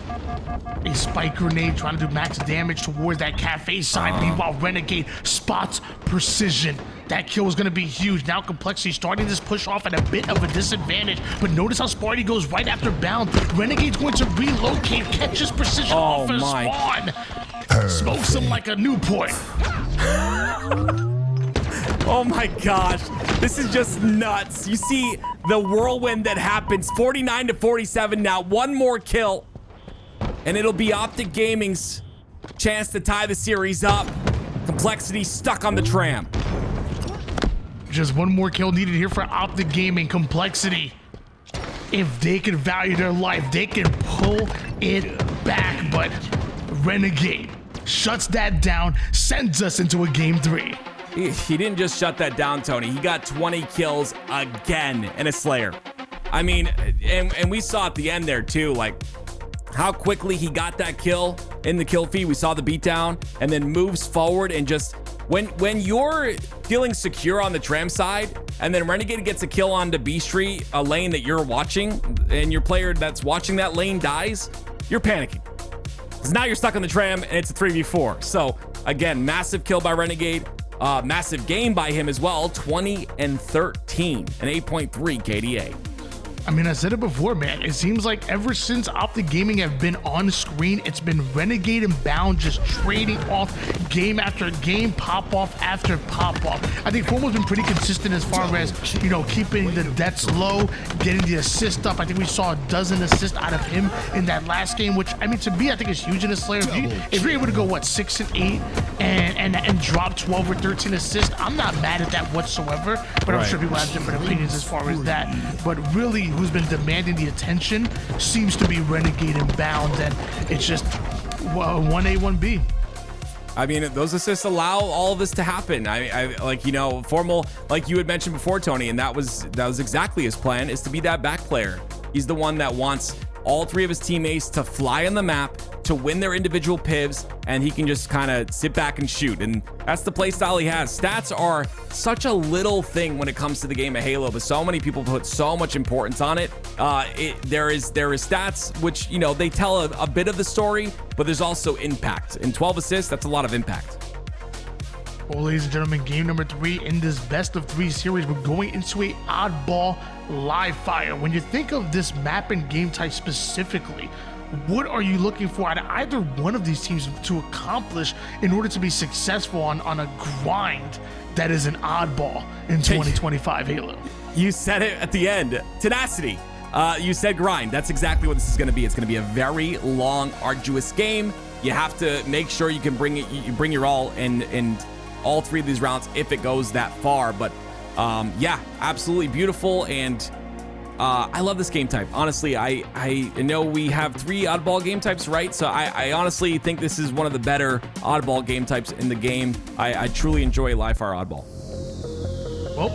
Speaker 2: A spike grenade trying to do max damage towards that cafe side. Meanwhile, Renegade spots Precision. That kill is going to be huge. Now Complexity starting this push off at a bit of a disadvantage. But notice how Sparty goes right after Bound. Renegade's going to relocate, catches Precision off his spawn. Smokes him like a Newport.
Speaker 3: Oh my gosh, this is just nuts. You see the whirlwind that happens. 49-47 now. One more kill, and it'll be OpTic Gaming's chance to tie the series up. Complexity stuck on the Tram.
Speaker 2: Just one more kill needed here for OpTic Gaming. Complexity, if they can value their life, they can pull it back. But Renegade shuts that down, sends us into a game 3.
Speaker 3: He didn't just shut that down, Tony. He got 20 kills again in a Slayer. I mean, and we saw at the end there too, like how quickly he got that kill in the kill feed. We saw the beatdown and then moves forward and just when you're feeling secure on the Tram side and then Renegade gets a kill on the B Street, a lane that you're watching, and your player that's watching that lane dies, you're panicking. Because now you're stuck on the Tram and it's a 3v4. So again, massive kill by Renegade. Massive game by him as well, 20 and 13, an 8.3 KDA.
Speaker 2: I mean, I said it before, man. It seems like ever since OpTic Gaming have been on screen, it's been Renegade and Bound just trading off game after game, pop off after pop off. I think Formal's been pretty consistent as far as, you know, keeping the deaths low, getting the assist up. I think we saw a dozen assists out of him in that last game, which, I mean, to me, I think is huge in a Slayer. If you're able to go, what, 6 and 8 and drop 12 or 13 assists, I'm not mad at that whatsoever, but I'm sure people have different opinions as far as that. But really, who's been demanding the attention seems to be Renegade and Bound, and it's just 1A, 1B.
Speaker 3: I mean, those assists allow all of this to happen. I like, you know, Formal, like you had mentioned before, Tony, and that was exactly his plan, is to be that back player. He's the one that wants all three of his teammates to fly on the map, to win their individual pivs, and he can just kind of sit back and shoot. And that's the play style he has. Stats are such a little thing when it comes to the game of Halo, but so many people put so much importance on it. There is stats which, you know, they tell a bit of the story, but there's also impact. And 12 assists, that's a lot of impact.
Speaker 2: Well, ladies and gentlemen, game number 3 in this best of 3 series, we're going into a oddball live fire. When you think of this map and game type specifically, what are you looking for out of either one of these teams to accomplish in order to be successful on a grind that is an oddball in 2025 Halo?
Speaker 3: You said it at the end. Tenacity. You said grind. That's exactly what this is going to be. It's going to be a very long, arduous game. You have to make sure you can bring it. You bring your all in all three of these rounds if it goes that far. But yeah, absolutely beautiful. And I love this game type. Honestly, I know we have 3 oddball game types, right? So I honestly think this is one of the better oddball game types in the game. I truly enjoy live fire oddball.
Speaker 2: Well,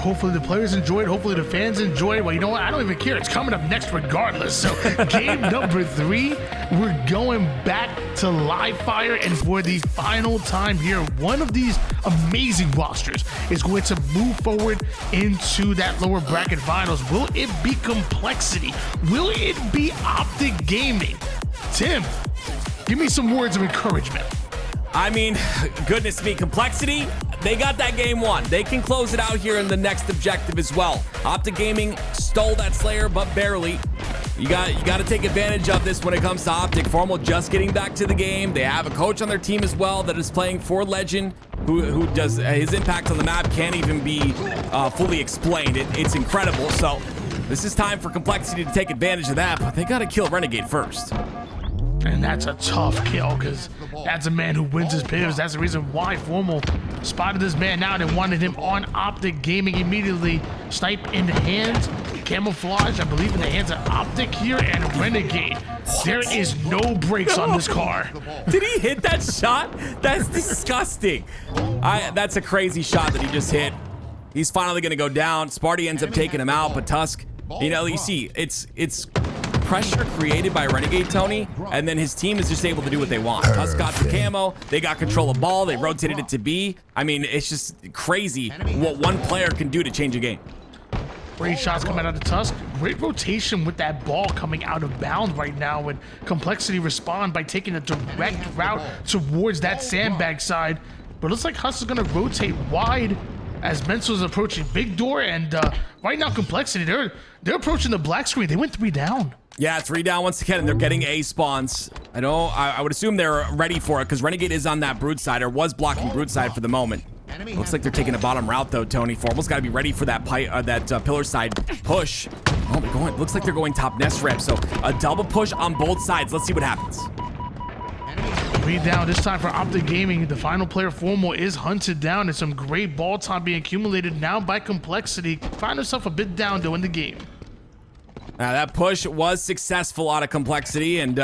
Speaker 2: hopefully the players enjoy it. Hopefully the fans enjoy it. Well, you know what? I don't even care. It's coming up next regardless. So game number 3, we're going back to live fire. And for the final time here, one of these amazing rosters is going to move forward into that lower bracket finals. Will it be Complexity? Will it be OpTic Gaming? Tim, give me some words of encouragement.
Speaker 3: I mean, goodness me, Complexity, they got that game won. They can close it out here in the next objective as well. OpTic Gaming stole that Slayer, but barely. You got to take advantage of this when it comes to OpTic. Formal just getting back to the game. They have a coach on their team as well that is playing for Legend, who does his impact on the map can't even be fully explained. It's incredible. So this is time for Complexity to take advantage of that, but they got to kill Renegade first.
Speaker 2: And that's a tough kill, because that's a man who wins his pivs. That's the reason why Formal spotted this man out and wanted him on OpTic Gaming immediately. Snipe in the hands, camouflage, I believe, in the hands of OpTic here, and Renegade. There is no brakes on this car.
Speaker 3: Did he hit that shot? That's disgusting. That's a crazy shot that he just hit. He's finally going to go down. Sparty ends up taking him out, but Tusk, you know, you see, it's pressure created by Renegade, Tony, and then his team is just able to do what they want. Tusk got the camo, they got control of ball, they rotated it to B. I mean, it's just crazy what one player can do to change a game.
Speaker 2: Great shots coming out of Tusk. Great rotation with that ball coming out of bound right now, and Complexity respond by taking a direct route towards that sandbag side. But it looks like Huss is going to rotate wide as Mental's approaching big door, and right now Complexity, they're approaching the black screen. They went 3 down.
Speaker 3: Yeah, 3 down once again, and they're getting A spawns. I would assume they're ready for it, because Renegade is on that Brood side, or was blocking Brood side for the moment. Looks like they're taking a bottom route, though, Tony. Formal's got to be ready for that pillar side push. Oh, they're going. Looks like they're going top nest ramp, so a double push on both sides. Let's see what happens.
Speaker 2: 3 down this time for OpTic Gaming. The final player, Formal, is hunted down, and some great ball time being accumulated now by Complexity. Find himself a bit down, though, in the game.
Speaker 3: Now, that push was successful out of Complexity, and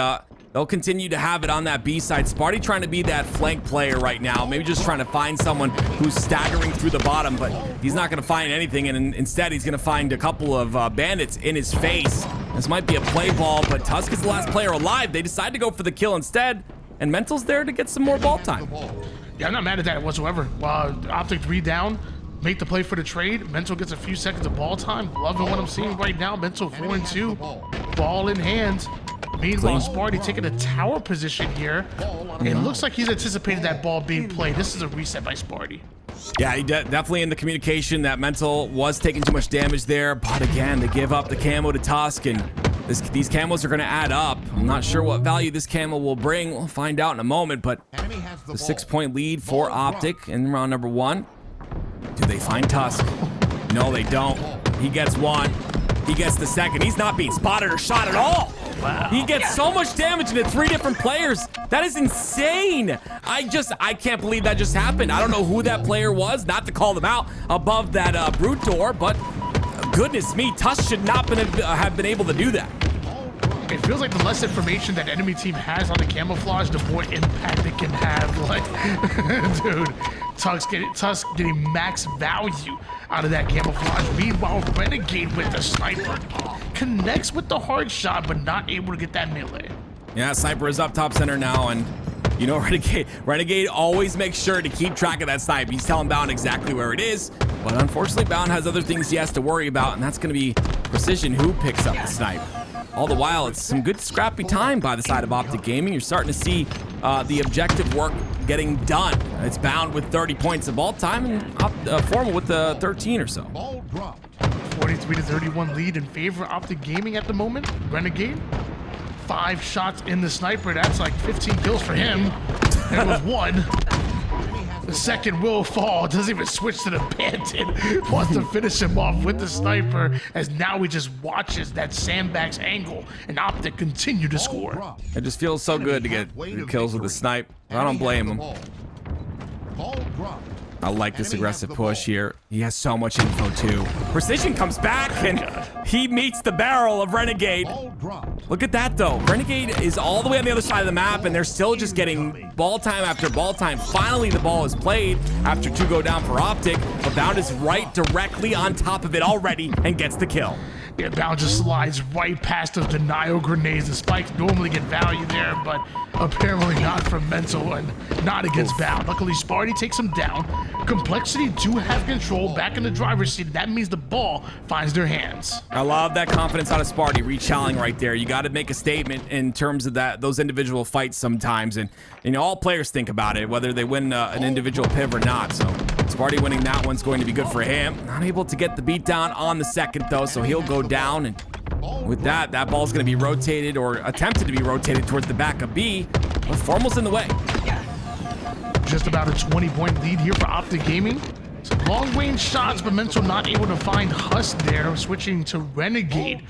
Speaker 3: they'll continue to have it on that B side. Sparty trying to be that flank player right now, maybe just trying to find someone who's staggering through the bottom, but he's not going to find anything, and instead he's going to find a couple of bandits in his face. This might be a play ball, but Tusk is the last player alive. They decide to go for the kill instead, and Mental's there to get some more ball time.
Speaker 2: Yeah, I'm not mad at that whatsoever. OpTic 3 down. Make the play for the trade. Mental gets a few seconds of ball time. Loving what I'm seeing right now. Mental 4-2. Ball in hand. Meanwhile, Sparty taking a tower position here. It looks like he's anticipating that ball being played. This is a reset by Sparty.
Speaker 3: Yeah, he definitely in the communication. That mental was taking too much damage there. But again, they give up the camo to Tusk, and these camos are going to add up. I'm not sure what value this camo will bring. We'll find out in a moment. But the 6-point lead for OpTic in round number 1. Do they find Tusk? No, they don't. He gets one. He gets the second. He's not being spotted or shot at all. Wow. He gets so much damage into 3 different players. That is insane. I can't believe that just happened. I don't know who that player was, not to call them out above that brute door, but goodness me, Tusk should not have been able to do that.
Speaker 2: It feels like the less information that enemy team has on the camouflage, the more impact it can have. Like, dude, Tusk getting max value out of that camouflage. Meanwhile, Renegade with the sniper connects with the hard shot, but not able to get that melee.
Speaker 3: Yeah, sniper is up top center now, and you know, Renegade always makes sure to keep track of that snipe. He's telling Bound exactly where it is, but unfortunately, Bound has other things he has to worry about, and that's going to be Precision who picks up the snipe. All the while, it's some good scrappy time by the side of OpTic Gaming. You're starting to see the objective work getting done. It's Bound with 30 points of ball time, and Formal with 13 or so.
Speaker 2: 43-31 lead in favor of OpTic Gaming at the moment. Renegade, 5 shots in the sniper. That's like 15 kills for him. It was 1. The second will fall. Doesn't even switch to the Bandit. Wants to finish him off with the sniper, as now he just watches that sandbags angle and OpTic continue to score.
Speaker 3: It just feels so good to get kills with the snipe. I don't blame him. I like this aggressive push here. He has so much info too. Precision comes back and he meets the barrel of Renegade. Look at that though. Renegade is all the way on the other side of the map and they're still just getting ball time after ball time. Finally, the ball is played after 2 go down for OpTic, but Bound is right directly on top of it already and gets the kill.
Speaker 2: Yeah, Bound just slides right past those denial grenades. The spikes normally get value there, but apparently not from Mental and not against Bound. Luckily, Sparty takes him down. Complexity do have control back in the driver's seat. That means the ball finds their hands.
Speaker 3: I love that confidence out of Sparty, rechalling right there. You got to make a statement in terms of those individual fights sometimes, and you know all players think about it, whether they win an individual piv or not. So Sparty winning that one's going to be good for him. Not able to get the beat down on the second though, so he'll go down, and with that ball's going to be rotated or attempted to be rotated towards the back of B, but Formal's in the way.
Speaker 2: Just about a 20-point lead here for OpTic Gaming. Some long-range shots, but Mental not able to find Husk there. Switching to Renegade,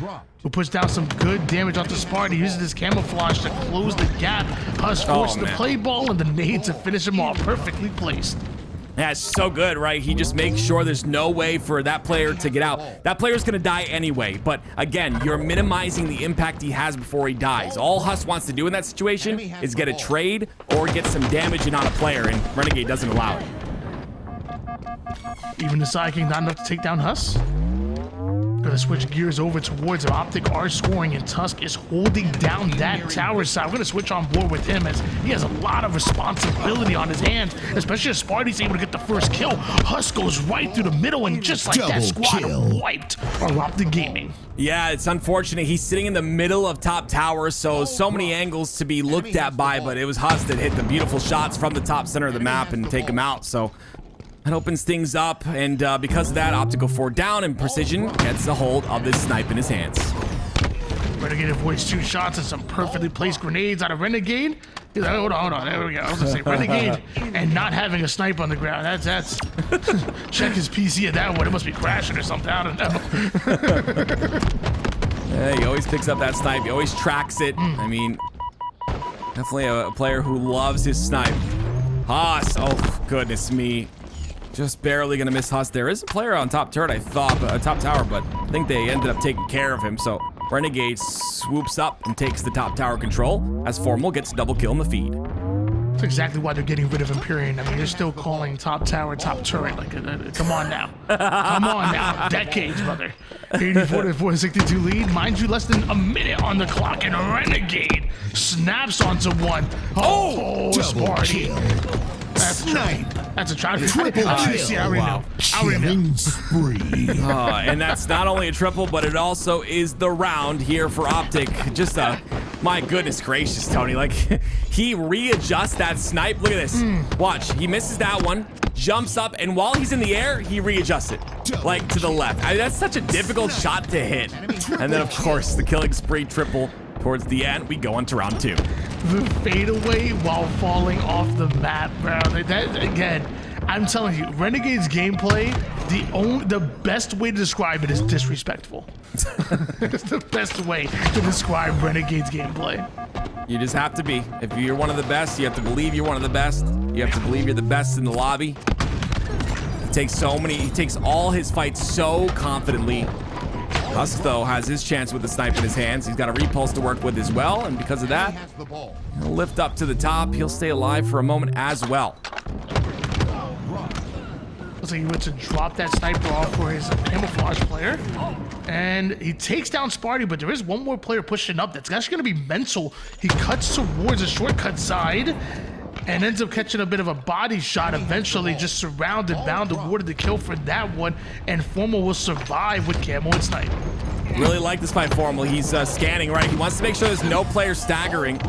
Speaker 2: who puts down some good damage onto Sparty. Uses his camouflage to close the gap. Husk forced the play ball and the nade to finish him off. Perfectly placed.
Speaker 3: Yeah, it's so good, right? He just makes sure there's no way for that player to get out. That player's gonna die anyway, but again, you're minimizing the impact he has before he dies. All Husk wants to do in that situation is get a trade or get some damage in on a player, and Renegade doesn't allow it.
Speaker 2: Even the sidekick not enough to take down Husk. Gonna switch gears over towards him. OpTic are scoring, and Tusk is holding down that tower side. I'm gonna switch on board with him as he has a lot of responsibility on his hands, especially as Sparty's able to get the first kill. Husk goes right through the middle, and just like that, squad wiped are OpTic Gaming.
Speaker 3: Yeah, it's unfortunate. He's sitting in the middle of top tower, so many angles to be looked at by, but it was Husk that hit the beautiful shots from the top center of the map and take him out. So that opens things up, and because of that, OpTic go 4 down, and Precision gets a hold of this snipe in his hands.
Speaker 2: Renegade avoids 2 shots and some perfectly placed grenades out of Renegade. He's like, hold on, there we go. I was gonna say Renegade and not having a snipe on the ground. That's check his PC at that one. It must be crashing or something. I don't know.
Speaker 3: Yeah, he always picks up that snipe. He always tracks it. I mean, definitely a player who loves his snipe. Haas, oh goodness me. Just barely gonna miss Husk. There is a player on top turret, I thought, top tower, but I think they ended up taking care of him. So Renegade swoops up and takes the top tower control as Formal gets a double kill in the feed.
Speaker 2: That's exactly why they're getting rid of Empyrean. I mean, they're still calling top tower, top turret. Like, come on now. Come on now. Decades, brother. 84-62 lead. Mind you, less than a minute on the clock, and Renegade snaps onto one. Oh, Sparty. That's a snipe. That's a triple. I already know.
Speaker 4: Killing spree.
Speaker 3: And that's not only a triple, but it also is the round here for OpTic. Just a My goodness gracious, Tony. Like, he readjusts that snipe. Look at this. Watch. He misses that one, jumps up, and while he's in the air, he readjusts it, like, to the left. I mean, that's such a difficult shot to hit. And then, of course, the killing spree triple towards the end. We go into round 2.
Speaker 2: The fadeaway while falling off the map, bro. Like that, again, I'm telling you, Renegade's gameplay, the best way to describe it is disrespectful. It's the best way to describe Renegade's gameplay.
Speaker 3: You just have to be. If you're one of the best, you have to believe you're one of the best. You have to believe you're the best in the lobby. He takes all his fights so confidently. Husk, though, has his chance with the snipe in his hands. He's got a repulse to work with as well, and because of that, he'll lift up to the top. He'll stay alive for a moment as well.
Speaker 2: Looks like he went to drop that sniper off for his camouflage player. And he takes down Sparty, but there is one more player pushing up. That's actually going to be Mental. He cuts towards a shortcut side and ends up catching a bit of a body shot, eventually just surrounded, bound, awarded the kill for that one, and Formal will survive with camo and snipe.
Speaker 3: Really like this fight, Formal. He's scanning, right? He wants to make sure there's no player staggering.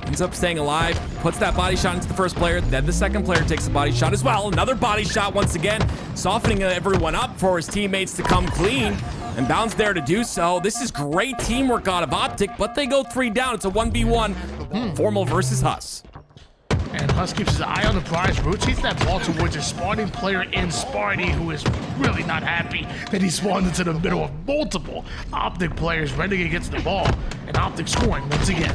Speaker 3: Ends up staying alive, puts that body shot into the first player, then the second player takes a body shot as well. Another body shot once again, softening everyone up for his teammates to come clean. And Bound's there to do so. This is great teamwork out of OpTic, but they go 3 down. It's a 1v1. Formal versus Huss.
Speaker 2: And Huss keeps his eye on the prize, rotates that ball towards his spawning player in Sparty, who is really not happy that he spawned into the middle of multiple OpTic players. Renegade gets the ball, and OpTic scoring once again.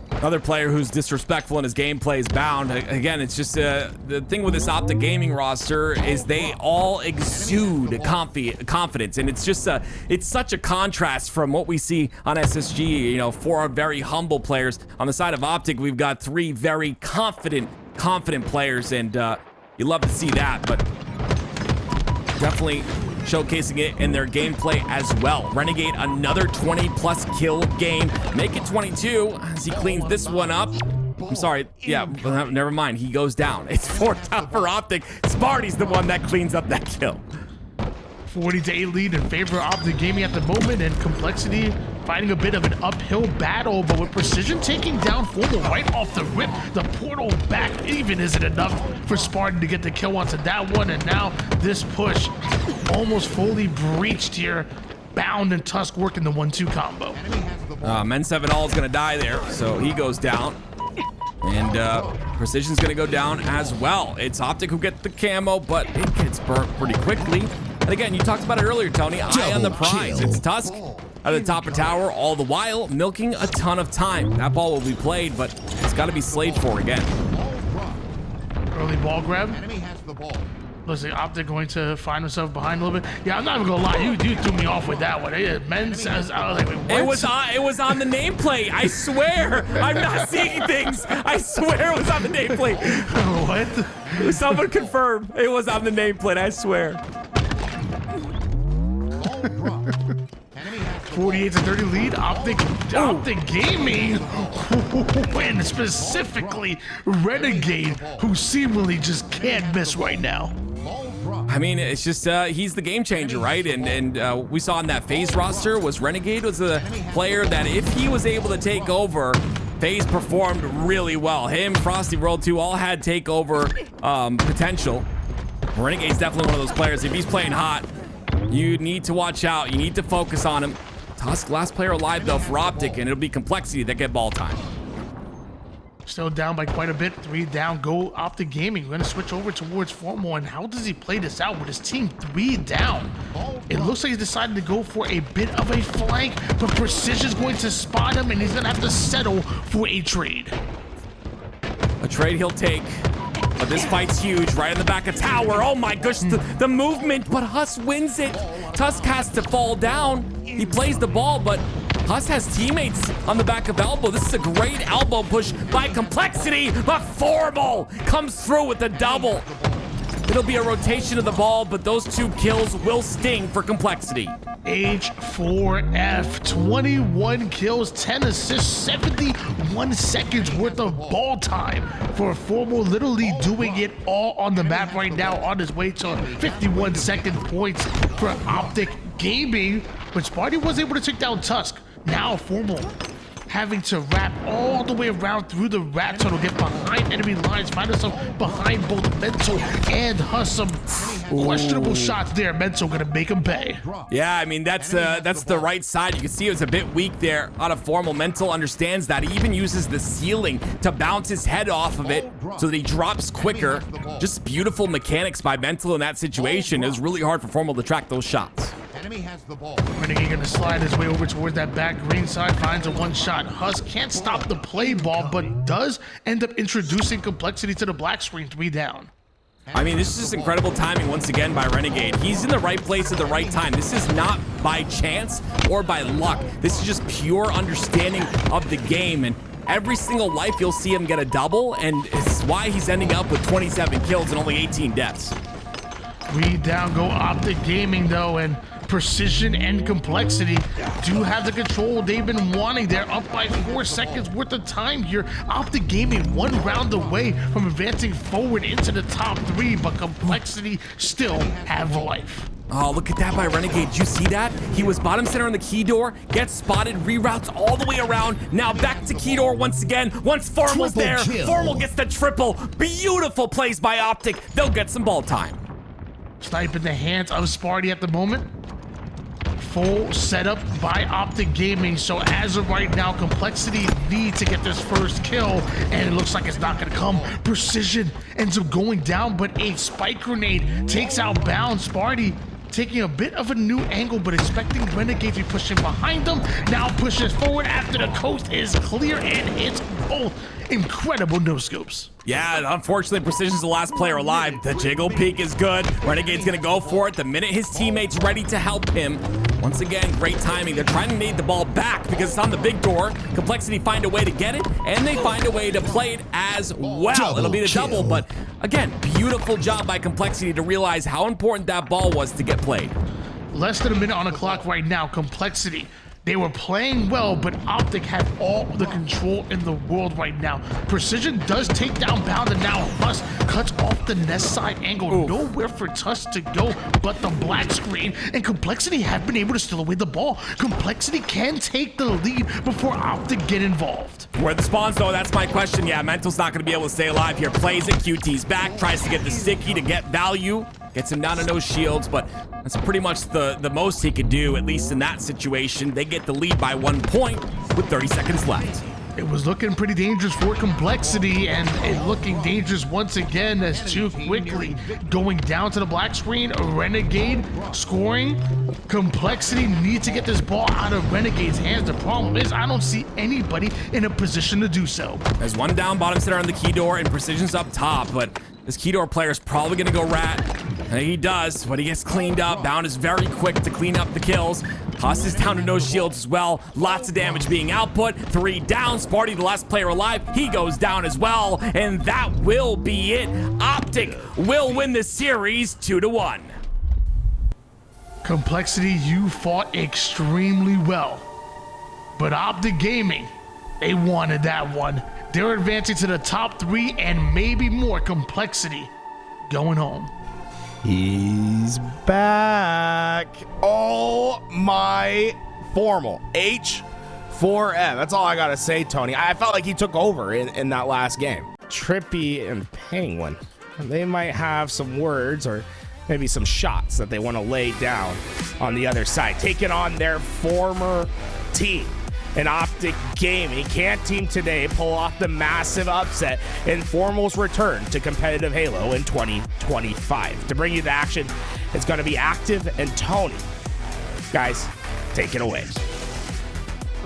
Speaker 3: Another player who's disrespectful in his gameplay is Bound. Again, it's just the thing with this OpTic gaming roster is they all exude confidence, and it's just it's such a contrast from what we see on SSG. You know, 4 very humble players. On the side of OpTic, we've got 3 very confident players, and you love to see that, but definitely showcasing it in their gameplay as well. Renegade, another 20+ kill game. Make it 22 as he cleans this one up. I'm sorry. Yeah, never mind. He goes down. It's 4 down for OpTic. Sparty's the one that cleans up that kill.
Speaker 2: 40-8 lead in favor of OpTic gaming at the moment, and Complexity fighting a bit of an uphill battle, but with Precision taking down Formal right off the rip. The portal back even isn't enough for Spartan to get the kill onto that one, and now this push almost fully breached here. Bound and Tusk working the 1-2 combo.
Speaker 3: Men 7 all is gonna die there, so he goes down. And Precision's gonna go down as well. It's OpTic who gets the camo, but it gets burnt pretty quickly. And again, you talked about it earlier, Tony. Eye on the prize. It's Tusk at the top of tower, all the while milking a ton of time. That ball will be played, but it's got to be slayed for again.
Speaker 2: Early ball grab. Looks like OpTic going to find himself behind a little bit. Yeah, I'm not even gonna lie. You threw me off with that one. Men says, I was like, wait, what?
Speaker 3: It was on the nameplate. I swear. I'm not seeing things. I swear it was on the nameplate.
Speaker 2: What?
Speaker 3: Someone confirm. It was on the nameplate. I swear.
Speaker 2: 48-30 lead. OpTic gaming, and specifically Renegade, who seemingly just can't miss right now.
Speaker 3: I mean, it's just he's the game changer, right? And we saw on that FaZe roster was Renegade was a player that if he was able to take over, FaZe performed really well. Him, Frosty, World 2 all had takeover potential. Renegade's definitely one of those players. If he's playing hot, you need to watch out. You need to focus on him. Tusk, last player alive though for OpTic, and it'll be Complexity that get ball time.
Speaker 2: Still down by quite a bit. 3 down. Go OpTic gaming. We're going to switch over towards Formal. And how does he play this out with his team 3 down? It looks like he's decided to go for a bit of a flank, but Precision's going to spot him, and he's going to have to settle for a trade.
Speaker 3: A trade he'll take. But this fight's huge, right in the back of tower. Oh my gosh, the movement, but Huss wins it. Tusk has to fall down. He plays the ball, but Huss has teammates on the back of elbow. This is a great elbow push by Complexity, but Formal comes through with the double. It'll be a rotation of the ball, but those 2 kills will sting for Complexity.
Speaker 2: H4F, 21 kills, 10 assists, 71 seconds worth of ball time for Formal, literally doing it all on the map right now, on his way to 51 second points for OpTic gaming. But Sparty was able to take down Tusk. Now Formal having to wrap all the way around through the rat tunnel, get behind enemy lines, find himself behind both Mental and Huss. Some questionable shots there. Mental gonna make him pay.
Speaker 3: Yeah, I mean, that's the right side. You can see it was a bit weak there out of Formal. Mental understands that. He even uses the ceiling to bounce his head off of it so that he drops quicker. Just beautiful mechanics by Mental in that situation. It was really hard for Formal to track those shots.
Speaker 4: Enemy has the ball.
Speaker 2: Renegade gonna slide his way over towards that back green side, finds a one-shot. Huss can't stop the play ball, but does end up introducing complexity to the black screen. 3 down.
Speaker 3: I mean, this is just incredible timing once again by Renegade. He's in the right place at the right time. This is not by chance or by luck. This is just pure understanding of the game. And every single life you'll see him get a double, and it's why he's ending up with 27 kills and only 18 deaths.
Speaker 2: 3 down go OpTic Gaming though, and Precision and Complexity do have the control they've been wanting. They're up by 4 seconds worth of time here. OpTic Gaming 1 round away from advancing forward into the top 3, but Complexity still have life.
Speaker 3: Oh, look at that by Renegade. Did you see that? He was bottom center on the key door, gets spotted, reroutes all the way around. Now back to key door once again. Once Formal's there, Formal gets the triple. Beautiful plays by OpTic. They'll get some ball time.
Speaker 2: Snipe in the hands of Sparty at the moment. Full setup by OpTic Gaming, so as of right now, Complexity need to get this first kill, and it looks like it's not gonna come. Precision ends up going down, but a spike grenade takes out Bound. Sparty taking a bit of a new angle, but expecting Renegade to be pushing behind them. Now pushes forward after the coast is clear and hits both. Incredible no scopes.
Speaker 3: Yeah, unfortunately, Precision's the last player alive. The jiggle peek is good. Renegade's gonna go for it the minute his teammate's ready to help him. Once again, great timing. They're trying to nade the ball back because it's on the big door. Complexity find a way to get it, and they find a way to play it as well. It'll be the double, but again, beautiful job by Complexity to realize how important that ball was to get played.
Speaker 2: Less than a minute on the clock right now. Complexity, they were playing well, but OpTic have all the control in the world right now. Precision does take down Bound, and now Huss cuts off the nest side angle. Ooh. Nowhere for Tuss to go but the black screen, and Complexity have been able to steal away the ball. Complexity can take the lead before OpTic get involved.
Speaker 3: Where the spawns though, that's my question. Yeah, Mental's not gonna be able to stay alive here. Plays it, QT's back, tries to get the sticky to get value. Gets him down to no shields, but that's pretty much the most he could do, at least in that situation. They get the lead by 1 point with 30 seconds left.
Speaker 2: It was looking pretty dangerous for Complexity, and it looking dangerous once again as too quickly going down to the black screen. Renegade scoring. Complexity needs to get this ball out of Renegade's hands. The problem is I don't see anybody in a position to do so.
Speaker 3: There's one down bottom center on the key door, and Precision's up top, but this key door player is probably gonna go rat. And he does, but he gets cleaned up. Bound is very quick to clean up the kills. Huss is down to no shields as well. Lots of damage being output. 3 down. Sparty, the last player alive, he goes down as well. And that will be it. OpTic will win the series 2-1.
Speaker 2: Complexity, you fought extremely well. But OpTic Gaming, they wanted that one. They're advancing to the top 3 and maybe more. Complexity going home.
Speaker 1: He's back. Oh my Formal. H4M. That's all I gotta say, Tony. I felt like he took over in that last game. Trippy and Penguin. They might have some words or maybe some shots that they want to lay down on the other side. Taking on their former team. An OpTic Gaming can't team today pull off the massive upset in Formal's return to competitive Halo in 2025. To bring you the action, it's going to be Active and Tony. Guys, take it away.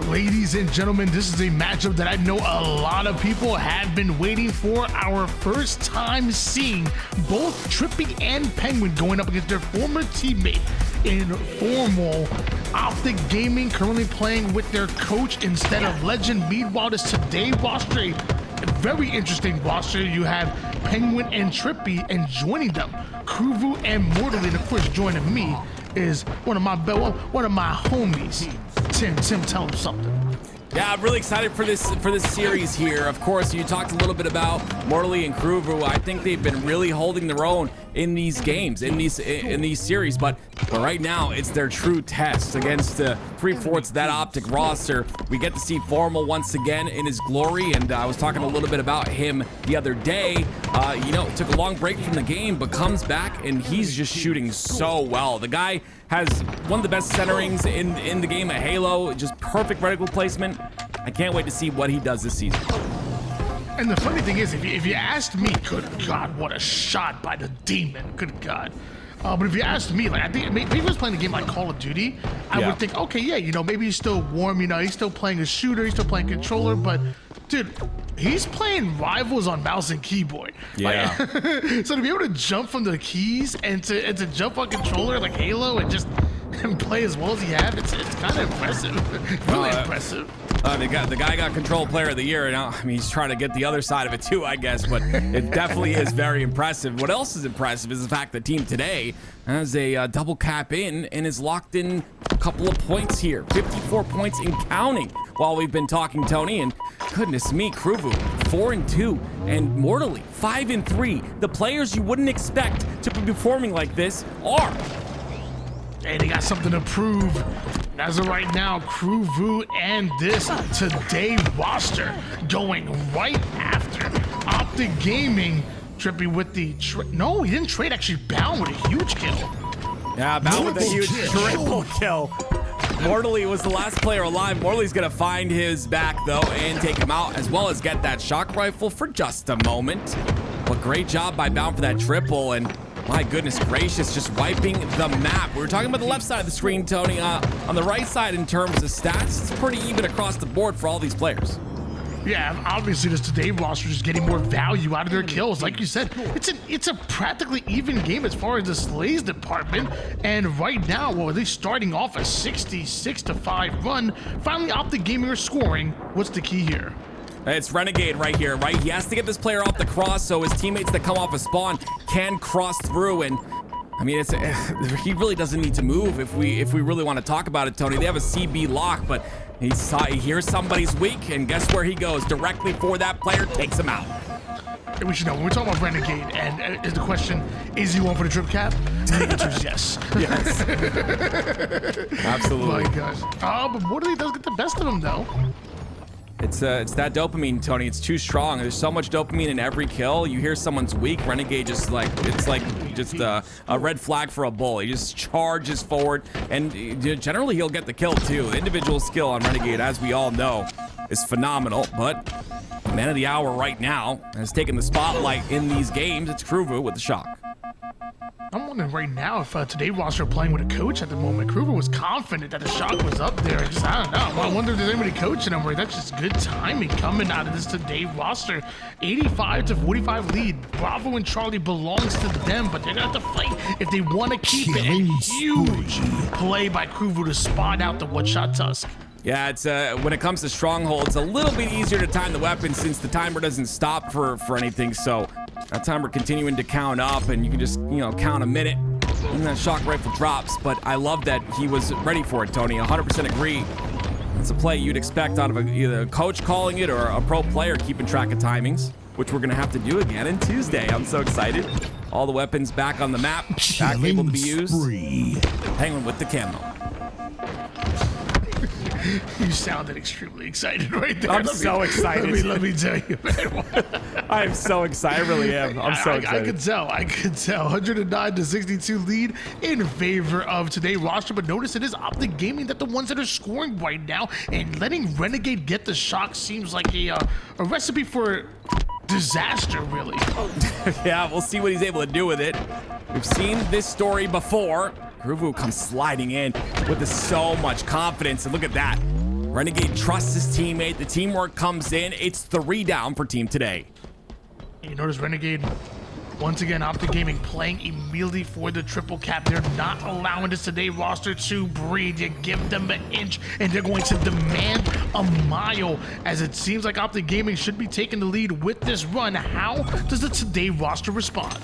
Speaker 2: Ladies and gentlemen, this is a matchup that I know a lot of people have been waiting for. Our first time seeing both Trippy and Penguin going up against their former teammate in Formal. OpTic Gaming currently playing with their coach instead of Legend. Meanwhile, this today roster, a very interesting roster. You have Penguin and Trippy, and joining them, Kruvu and Mortally, and of course joining me is one of my homies. Tim, tell him something.
Speaker 3: Yeah, I'm really excited for this series here. Of course, you talked a little bit about Morley and Kruvu. I think they've been really holding their own in these games, in these series, but right now it's their true test against 3/4 of that OpTic roster. We get to see Formal once again in his glory, and I was talking a little bit about him the other day. You know, took a long break from the game, but comes back and he's just shooting so well. The guy has one of the best centerings in the game at Halo, just perfect reticle placement. I can't wait to see what he does this season.
Speaker 2: And the funny thing is, if you asked me, good God, what a shot by the demon, good God. But if you asked me, like, I think maybe he was playing a game like Call of Duty, I would think, okay, yeah, you know, maybe he's still warm, you know, he's still playing a shooter, he's still playing controller, but dude, he's playing Rivals on mouse and keyboard.
Speaker 3: Yeah.
Speaker 2: Like, so to be able to jump from the keys and to jump on controller like Halo and just play as well as he has, it's kind of impressive. Really impressive.
Speaker 3: The guy got Control Player of the Year, and I mean, he's trying to get the other side of it too, I guess, but it definitely is very impressive. What else is impressive is the fact that Team Today has a double cap in and is locked in a couple of points here. 54 points and counting while we've been talking, Tony, and goodness me, Kruvu, 4-2, and Mortally, 5-3. The players you wouldn't expect to be performing like this are.
Speaker 2: Hey, they got something to prove. As of right now, Kruvu and this Today roster going right after OpTic Gaming. Trippy with the no, he didn't trade. Actually, Bound with a huge kill.
Speaker 3: Yeah, Bound with a huge triple kill. Mortally was the last player alive. Morley's gonna find his back though and take him out, as well as get that shock rifle for just a moment. But great job by Bound for that triple, and my goodness gracious, just wiping the map. We were talking about the left side of the screen, Tony. On the right side, in terms of stats, it's pretty even across the board for all these players.
Speaker 2: Yeah, obviously this Today roster is getting more value out of their kills. Like you said, it's a practically even game as far as the slays department. And right now, well, they're starting off a 66-5 run. Finally, OpTic Gaming are scoring. What's the key here?
Speaker 3: It's Renegade right here, right? He has to get this player off the cross so his teammates that come off a spawn can cross through. And I mean, he really doesn't need to move if we really want to talk about it, Tony. They have a CB lock, but he hears somebody's weak, and guess where he goes? Directly for that player, takes him out.
Speaker 2: We should know, when we're talking about Renegade, and is the question, is he one for the trip cap? The answer is yes.
Speaker 3: Yes. Absolutely.
Speaker 2: My gosh. But Morley does get the best of him, though.
Speaker 3: It's that dopamine, Tony. It's too strong. There's so much dopamine in every kill. You hear someone's weak, Renegade just like, it's like just a red flag for a bull. He just charges forward, and generally he'll get the kill too. The individual skill on Renegade, as we all know, is phenomenal, but man of the hour right now has taken the spotlight in these games. It's Kruvu with the shock.
Speaker 2: I'm wondering right now if Today roster are playing with a coach at the moment. Kruvu was confident that the shock was up there. I don't know. I wonder if there's anybody coaching him. That's just good timing coming out of this Today roster. 85-45 lead. Bravo and Charlie belongs to them, but they're gonna have to fight if they want to keep it. And huge play by Kruvu to spot out the one-shot Tusk.
Speaker 3: Yeah, it's when it comes to Stronghold, it's a little bit easier to time the weapon since the timer doesn't stop for anything. So that timer continuing to count up, and you can just, you know, count a minute and that shock rifle drops. But I love that he was ready for it, Tony. 100% agree. It's a play you'd expect out of either a coach calling it or a pro player keeping track of timings, which we're gonna have to do again on Tuesday. I'm so excited. All the weapons back on the map, back able to be used. Penguin with the camo.
Speaker 2: You sounded extremely excited right there.
Speaker 3: I'm so excited.
Speaker 2: Let me tell you, man.
Speaker 3: I'm so excited. I really am. I'm so excited.
Speaker 2: I could tell. 109-62 lead in favor of Today roster, but notice it is OpTic Gaming that the ones that are scoring right now, and letting Renegade get the shock seems like a recipe for disaster, really.
Speaker 3: Yeah, we'll see what he's able to do with it. We've seen this story before. Kruvu comes sliding in with so much confidence, and look at that. Renegade trusts his teammate. The teamwork comes in. It's 3 down for Team Today.
Speaker 2: You notice Renegade, once again, OpTic Gaming playing immediately for the triple cap. They're not allowing this Today roster to breathe. You give them an inch, and they're going to demand a mile, as it seems like OpTic Gaming should be taking the lead with this run. How does the Today roster respond?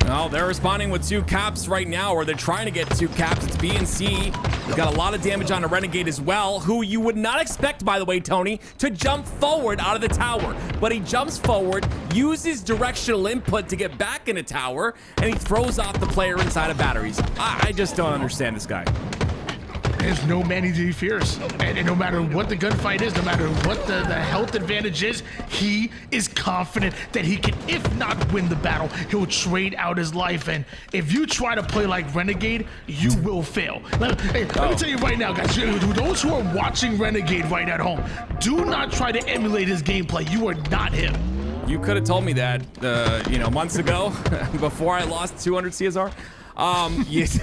Speaker 3: No, they're responding with 2 caps right now, or they're trying to get 2 caps. It's B and C. We've got a lot of damage on a Renegade as well, who you would not expect, by the way, Tony, to jump forward out of the tower. But he jumps forward, uses directional input to get back in a tower, and he throws off the player inside of batteries. I just don't understand this guy.
Speaker 2: There's no man need to be fierce. And no matter what the gunfight is, no matter what the health advantage is, he is confident that he can, if not win the battle, he'll trade out his life. And if you try to play like Renegade, you will fail. Let me tell you right now, guys, those who are watching Renegade right at home, do not try to emulate his gameplay. You are not him.
Speaker 3: You could have told me that, months ago, before I lost 200 CSR. Yes.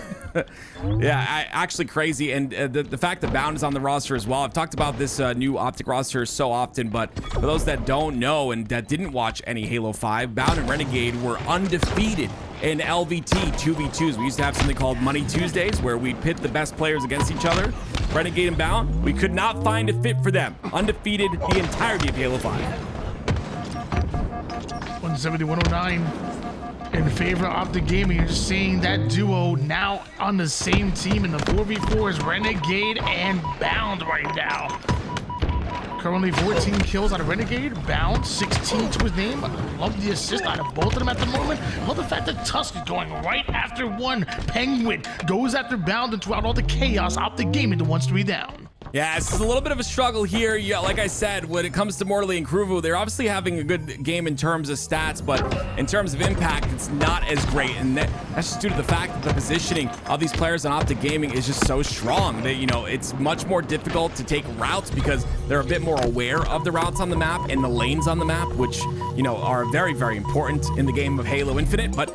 Speaker 3: Yeah, actually crazy. And the fact that Bound is on the roster as well. I've talked about this new OpTic roster so often, but for those that don't know and that didn't watch any Halo 5, Bound and Renegade were undefeated in LVT 2v2s. We used to have something called Money Tuesdays where we pit the best players against each other. Renegade and Bound, we could not find a fit for them. Undefeated the entirety of Halo 5.
Speaker 2: 170-109. In favor of OpTic Gaming. You're just seeing that duo now on the same team in the 4v4 as Renegade and Bound right now. Currently 14 kills out of Renegade, Bound 16 to his name. I love the assist out of both of them at the moment. I love the fact that Tusk is going right after one. Penguin goes after Bound, and throughout all the chaos, OpTic Gaming the ones to be down.
Speaker 3: Yeah, it's a little bit of a struggle here. Yeah, like I said, when it comes to Mortally and Kruvu, they're obviously having a good game in terms of stats, but in terms of impact, it's not as great. And that's just due to the fact that the positioning of these players on OpTic Gaming is just so strong that, it's much more difficult to take routes because they're a bit more aware of the routes on the map and the lanes on the map, which, are very, very important in the game of Halo Infinite. But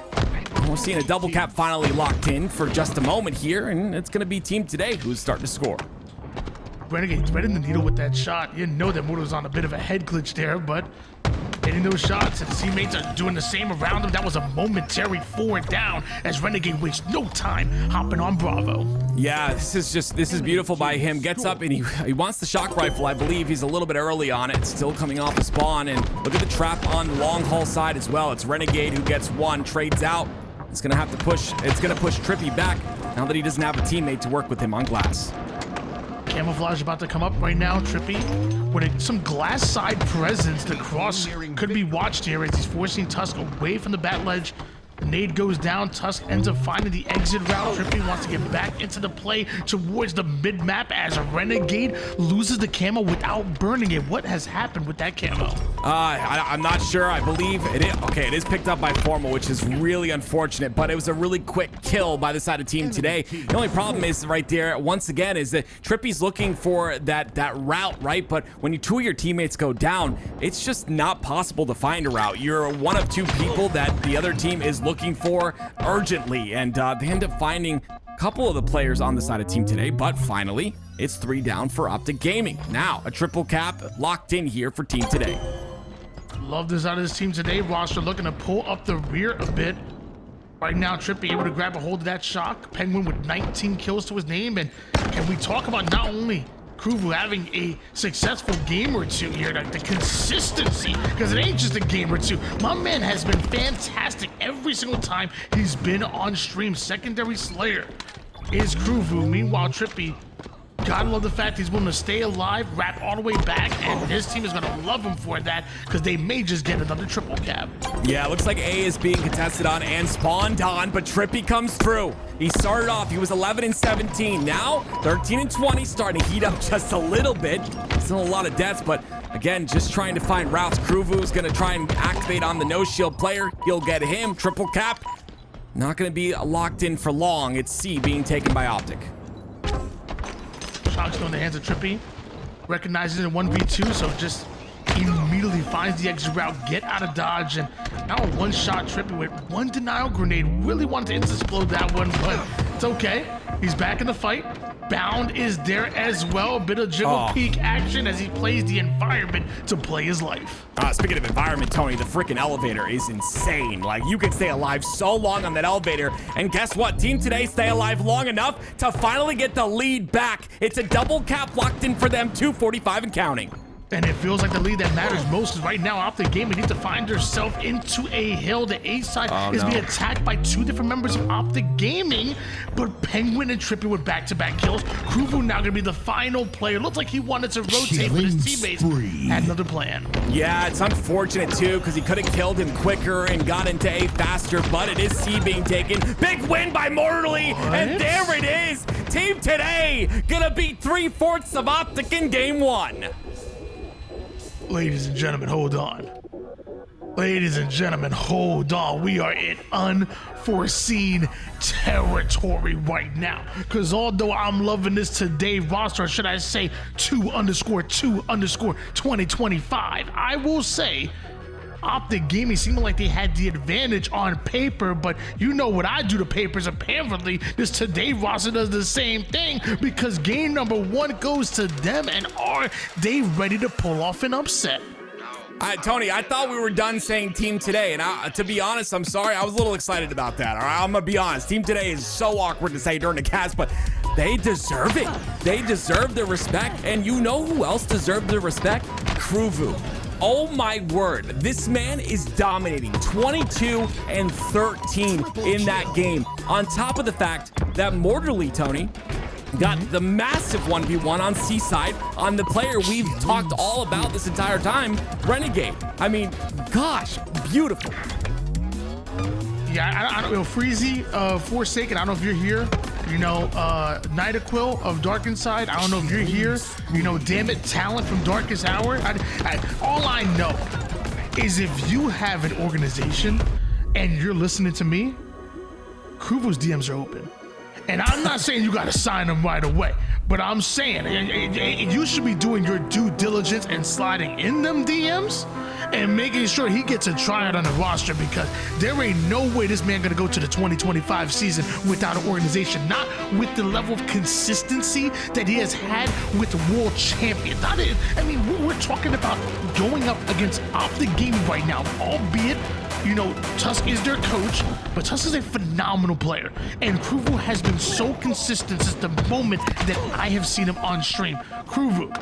Speaker 3: we're seeing a double cap finally locked in for just a moment here, and it's going to be Team Today who's starting to score.
Speaker 2: Renegade threading the needle with that shot. You know that Muto's on a bit of a head glitch there, but hitting those shots and his teammates are doing the same around him. That was a momentary forward down as Renegade wastes no time hopping on Bravo.
Speaker 3: Yeah, this is beautiful by him. Gets up and he wants the shock rifle. I believe he's a little bit early on it. Still coming off the spawn, and look at the trap on the long haul side as well. It's Renegade who gets one, trades out. It's gonna have to push. It's gonna push Trippy back now that he doesn't have a teammate to work with him on glass.
Speaker 2: Camouflage about to come up right now. Trippy with some glass side presence. The cross could be watched here as he's forcing Tusk away from the bat ledge. The nade goes down. Tusk ends up finding the exit route. Trippy wants to get back into the play towards the mid-map as Renegade loses the camo without burning it. What has happened with that camo?
Speaker 3: I'm not sure. I believe it is. Okay, it is picked up by Formal, which is really unfortunate, but it was a really quick kill by the side of Team Today. The only problem is right there, once again, is that Trippy's looking for that route, right? But when two of your teammates go down, it's just not possible to find a route. You're one of two people that the other team is looking for urgently, and they end up finding a couple of the players on the side of Team Today, but finally, it's 3 down for OpTic Gaming. Now, a triple cap locked in here for Team Today.
Speaker 2: Love this out of this Team Today roster, looking to pull up the rear a bit. Right now, Trippy able to grab a hold of that shock. Penguin with 19 kills to his name, and can we talk about not only Kruvu having a successful game or two here, the consistency, because it ain't just a game or two. My man has been fantastic every single time he's been on stream. Secondary Slayer is Kruvu. Meanwhile, Trippy, gotta love the fact he's willing to stay alive, wrap all the way back, and his team is gonna love him for that, because they may just get another triple cap.
Speaker 3: Yeah, looks like A is being contested on and spawned on, but Trippy comes through. He started off, he was 11 and 17. Now, 13 and 20, starting to heat up just a little bit. Still a lot of deaths, but again, just trying to find routes. Kruvu's gonna try and activate on the no-shield player. He'll get him, triple cap. Not gonna be locked in for long. It's C being taken by OpTic.
Speaker 2: Shock's in the hands of Trippy. Recognizes it in 1v2, so just immediately finds the exit route, get out of dodge, and now a one-shot Trippy with one denial grenade. Really wanted to explode that one, but it's okay. He's back in the fight. Bound is there as well. A bit of jiggle peek action as he plays the environment to play his life.
Speaker 3: Speaking of environment, Tony, the freaking elevator is insane. Like, you can stay alive so long on that elevator, and guess what? Team Today stay alive long enough to finally get the lead back. It's a double cap locked in for them, 2:45 and counting.
Speaker 2: And it feels like the lead that matters most is right now OpTic Gaming needs to find herself into a hill. The A side is being attacked by two different members of OpTic Gaming, but Penguin and Trippy with back-to-back kills. Kruvu now gonna be the final player. Looks like he wanted to rotate, but his teammates had another plan.
Speaker 3: Yeah, it's unfortunate too, because he could have killed him quicker and got into A faster, but it is C being taken. Big win by Mortally, and there it is. Team Today gonna beat 3/4 of OpTic in game 1.
Speaker 2: Ladies and gentlemen, hold on. Ladies and gentlemen, hold on. We are in unforeseen territory right now. Because although I'm loving this Today roster, or should I say 2_2_2025, I will say OpTic Gaming seemed like they had the advantage on paper, but you know what I do to papers. Apparently, this Today roster does the same thing, because game number 1 goes to them, and are they ready to pull off an upset?
Speaker 3: Tony, I thought we were done saying Team Today, and to be honest, I'm sorry, I was a little excited about that. All right, I'm gonna be honest. Team Today is so awkward to say during the cast, but they deserve it. They deserve the respect, and you know who else deserved the respect? Kruvu. Oh my word, this man is dominating. 22 and 13 in that game. On top of the fact that Mortally, Tony, got the massive 1v1 on C-side on the player we've talked all about this entire time, Renegade. I mean, gosh, beautiful.
Speaker 2: Yeah, I don't know, Freezy, Forsaken, I don't know if you're here. You know, Nidaquil of Dark Inside, I don't know if you're here. You know, Damn It Talent from Darkest Hour. All I know is if you have an organization and you're listening to me, Kruvu's DMs are open. And I'm not saying you gotta sign them right away, but I'm saying you should be doing your due diligence and sliding in them DMs and making sure he gets a tryout on the roster, because there ain't no way this man gonna go to the 2025 season without an organization, not with the level of consistency that he has had with the world champion. I mean, we're talking about going up against OpTic Gaming right now, albeit, you know, Tusk is their coach, but Tusk is a phenomenal player, and Kruvu has been so consistent since the moment that I have seen him on stream. Kruvu,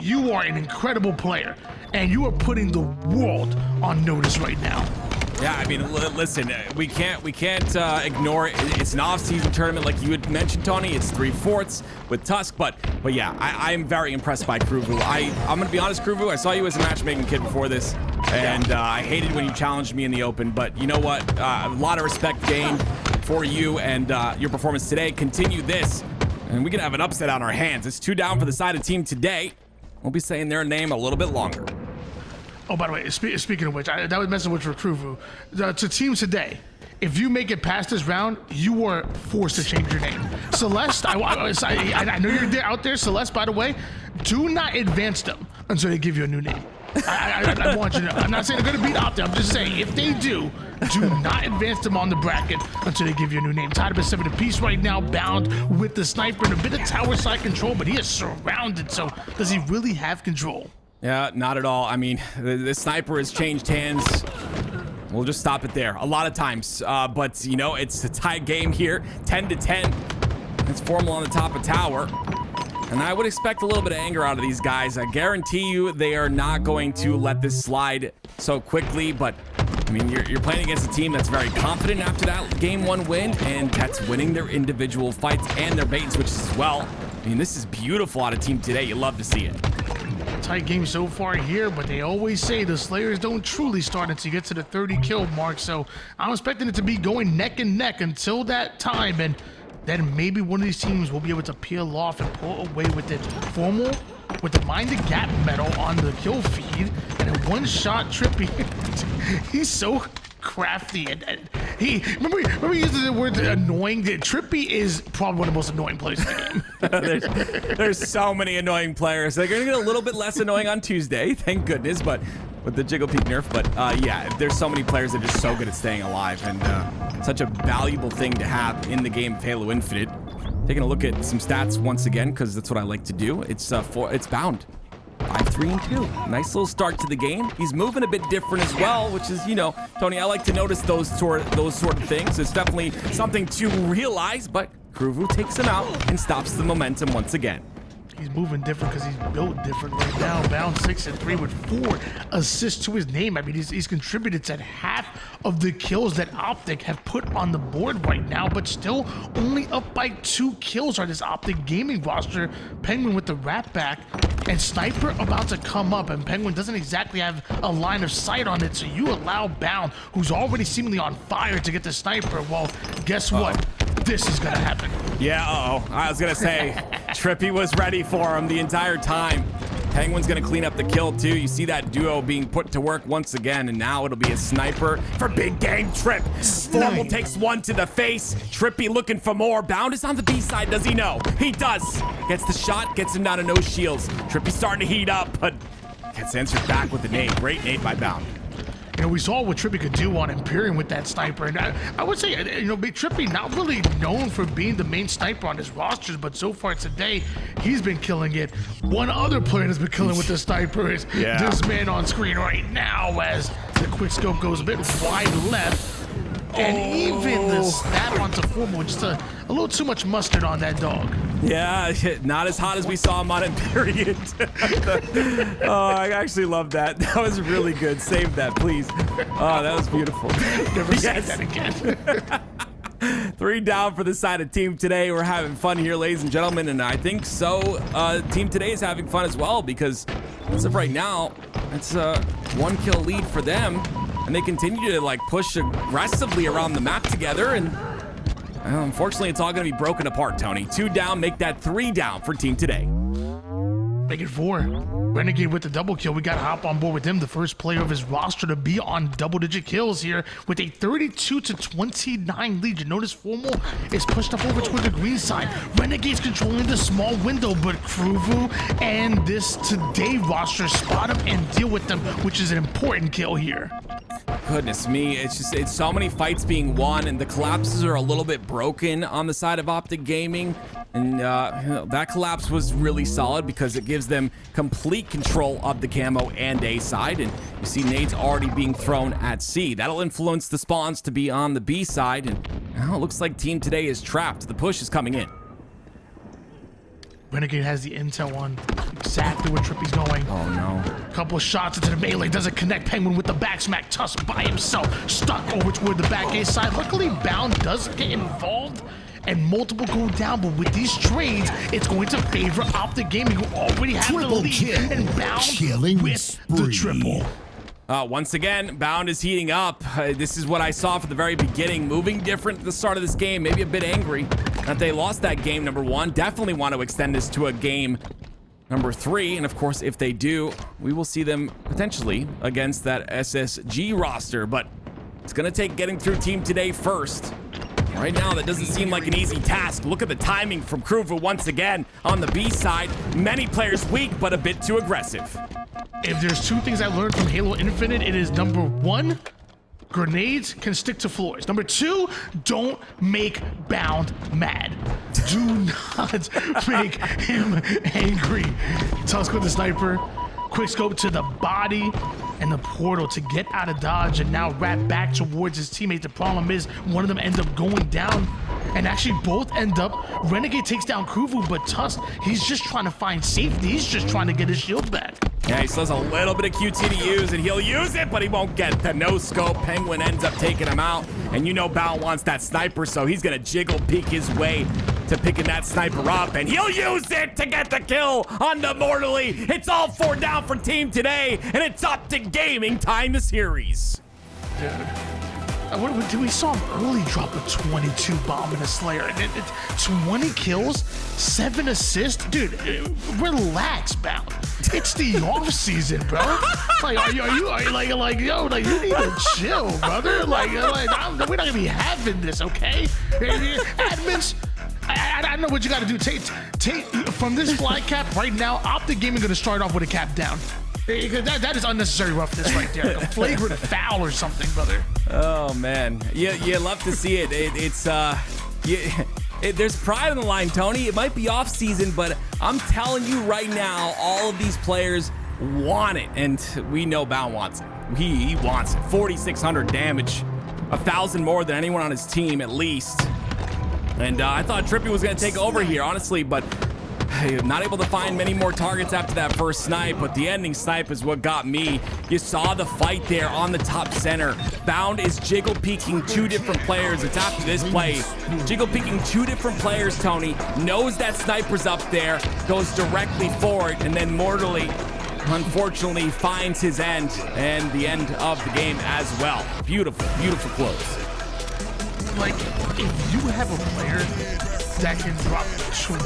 Speaker 2: you are an incredible player, and you are putting the world on notice right now.
Speaker 3: Yeah, I mean, listen, we can't ignore it. It's an off-season tournament, like you had mentioned, Tony. It's 3/4 with Tusk, but yeah, I am very impressed by Kruvu. I'm gonna be honest, Kruvu, I saw you as a matchmaking kid before this, and I hated when you challenged me in the open. But you know what? A lot of respect gained for you and your performance today. Continue this, and we can have an upset on our hands. It's 2 down for the side of Team Today. We'll be saying their name a little bit longer.
Speaker 2: Oh, by the way, speaking of which, that was messing with Kruvu. To Team Today, if you make it past this round, you are forced to change your name. Celeste, I know you're there out there. Celeste, by the way, do not advance them until they give you a new name. I want you to know. I'm not saying they're going to beat OpTic. I'm just saying, if they do not advance them on the bracket until they give you a new name. Tied up at 7 apiece right now, bound with the sniper and a bit of tower side control, but he is surrounded, so does he really have control?
Speaker 3: Yeah, not at all. I mean, the sniper has changed hands. We'll just stop it there. A lot of times, but you know, it's a tie game here, 10-10. It's formal on the top of tower. And I would expect a little bit of anger out of these guys. I guarantee you they are not going to let this slide so quickly, but I mean, you're playing against a team that's very confident after that game 1 win, and that's winning their individual fights and their bait and switches as well. I mean, this is beautiful out of Team Today. You love to see it.
Speaker 2: Tight game so far here, but they always say the Slayers don't truly start until you get to the 30 kill mark, so I'm expecting it to be going neck and neck until that time, and then maybe one of these teams will be able to peel off and pull away with it. Formal with the minded gap medal on the kill feed, and a one-shot Trippy. He's so crafty, and he remember using the word annoying. Trippy is probably one of the most annoying players in the game.
Speaker 3: there's so many annoying players. They're gonna get a little bit less annoying on Tuesday, thank goodness, but with the Jiggle Peak nerf. But yeah, there's so many players that are just so good at staying alive, and such a valuable thing to have in the game of Halo Infinite. Taking a look at some stats once again, because that's what I like to do. It's bound 5-3-2. Nice little start to the game. He's moving a bit different as well, which is, you know, Tony, I like to notice those sort of things. It's definitely something to realize, but Kruvu takes him out and stops the momentum once again.
Speaker 2: He's moving different because he's built different right now. Bound 6-3 with 4 assists to his name. I mean, he's contributed to half of the kills that OpTic have put on the board right now, but still only up by 2 kills on this OpTic gaming roster. Penguin with the wrap back and Sniper about to come up, and Penguin doesn't exactly have a line of sight on it, so you allow Bound, who's already seemingly on fire, to get the Sniper. Well, guess what? This is gonna happen.
Speaker 3: Yeah, I was gonna say, Trippy was ready for him the entire time. Penguin's gonna clean up the kill too. You see that duo being put to work once again, and now it'll be a Sniper for big game Trip. Formal takes one to the face. Trippy looking for more. Bound is on the B side. Does he know? He does. Gets the shot, gets him down to no shields. Trippy starting to heat up, but gets answered back with the nade. Great nade by Bound.
Speaker 2: You know, we saw what Trippy could do on Imperium with that Sniper, and I would say, you know, Trippy not really known for being the main Sniper on his rosters, but so far today, he's been killing it. One other player that's been killing with the Sniper is this man on screen right now, as the quick scope goes a bit wide left. And even the snap onto Formal, just a little too much mustard on that dog.
Speaker 3: Yeah, not as hot as we saw him on Imperium. Oh, I actually love that. That was really good. Save that, please. Oh, that was beautiful.
Speaker 2: Never say that again.
Speaker 3: 3 down for the side of Team Today. We're having fun here, ladies and gentlemen, and I think so. Team Today is having fun as well, because as of right now, it's a 1 kill lead for them. And they continue to like push aggressively around the map together, and unfortunately it's all going to be broken apart, Tony. 2 down, make that 3 down for Team Today.
Speaker 2: Make it 4. Renegade with the double kill. We got to hop on board with him, the first player of his roster to be on double-digit kills here with a 32-29 lead. You notice Formal is pushed up over toward the green side. Renegade's controlling the small window, but Kruvu and this Today roster spot him and deal with them, which is an important kill here.
Speaker 3: Goodness me, it's so many fights being won, and the collapses are a little bit broken on the side of OpTic Gaming. And that collapse was really solid because it gives them complete control of the camo and A side. And you see nades already being thrown at C. That'll influence the spawns to be on the B side. And now it looks like Team Today is trapped. The push is coming in.
Speaker 2: Renegade has the intel on exactly where Trippy's going.
Speaker 3: Oh no.
Speaker 2: Couple shots into the melee, doesn't connect. Penguin with the back smack. Tusk by himself, stuck over toward the back A side. Luckily, Bound does get involved, and multiple go down, but with these trades, it's going to favor OpTic Gaming, who already have the lead, and Bound with the triple.
Speaker 3: Once again, Bound is heating up. This is what I saw from the very beginning. Moving different at the start of this game. Maybe a bit angry that they lost that game number 1. Definitely want to extend this to a game number 3. And of course, if they do, we will see them potentially against that SSG roster. But it's going to take getting through Team Today first. Right now, that doesn't seem like an easy task. Look at the timing from Kruva once again on the B side. Many players weak, but a bit too aggressive.
Speaker 2: If there's 2 things I learned from Halo Infinite, it is number 1, grenades can stick to floors. Number 2, don't make Bound mad. Do not make him angry. Tusk with the sniper, quick scope to the body, and the portal to get out of dodge, and now wrap back towards his teammate. The problem is one of them ends up going down, and actually both end up. Renegade takes down Kruvu, but Tusk, he's just trying to find safety. He's just trying to get his shield back.
Speaker 3: Yeah, he still has a little bit of QT to use, and he'll use it, but he won't get the no-scope. Penguin ends up taking him out, and you know Bound wants that sniper, so he's gonna jiggle peek his way to picking that sniper up, and he'll use it to get the kill on the Mortally. It's all 4 down for Team Today, and it's OpTic Gaming time the series.
Speaker 2: Dude, we saw him early drop a 22 bomb in a Slayer. 20 kills, 7 assists. Dude, relax, Bound. It's the off season, bro. Like, are you like, yo, like, you need to chill, brother. Like we're not gonna be having this, okay? Admins, I know what you got to do. Take from this fly cap right now. OpTic Gaming gonna start off with a cap down. That is unnecessary roughness right there. Like a flagrant foul or something, brother.
Speaker 3: Oh man, you love to see it. There's pride on the line, Tony. It might be off season, but I'm telling you right now, all of these players want it, and we know Bound wants it. He wants it. 4,600 damage, 1,000 more than anyone on his team at least. And I thought Trippy was gonna take over here, honestly, but Not able to find many more targets after that first snipe, but the ending snipe is what got me. You saw the fight there on the top center. Bound is jiggle peeking 2 different players. It's after this play. Jiggle peeking 2 different players, Tony. Knows that sniper's up there, goes directly for it, and then mortally, unfortunately, finds his end and the end of the game as well. Beautiful, beautiful close.
Speaker 2: Like, if you have a player that can drop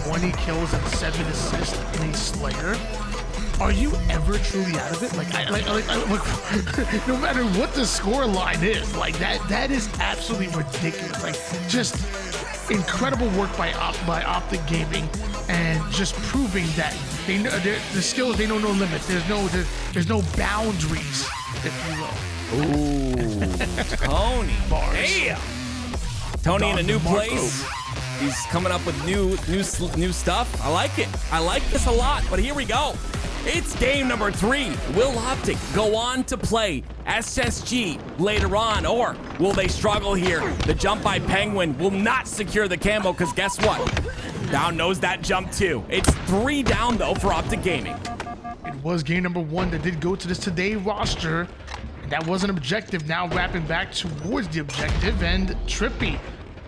Speaker 2: 20 kills and 7 assists in a Slayer, are you ever truly out of it? Like, no matter what the score line is, like that is absolutely ridiculous. Like, just incredible work by OpTic Gaming, and just proving that they know the skills. They know no limits. There's no boundaries, if you will.
Speaker 3: Ooh, Tony.
Speaker 2: Bars.
Speaker 3: Damn. Tony in a new place. He's coming up with new stuff. I like it. I like this a lot. But here we go. It's game number 3. Will OpTic go on to play SSG later on, or will they struggle here? The jump by Penguin will not secure the camo, because guess what? Down knows that jump too. It's 3 down though for OpTic Gaming.
Speaker 2: It was game number 1 that did go to this Today roster. And that was an objective. Now wrapping back towards the objective, and Trippy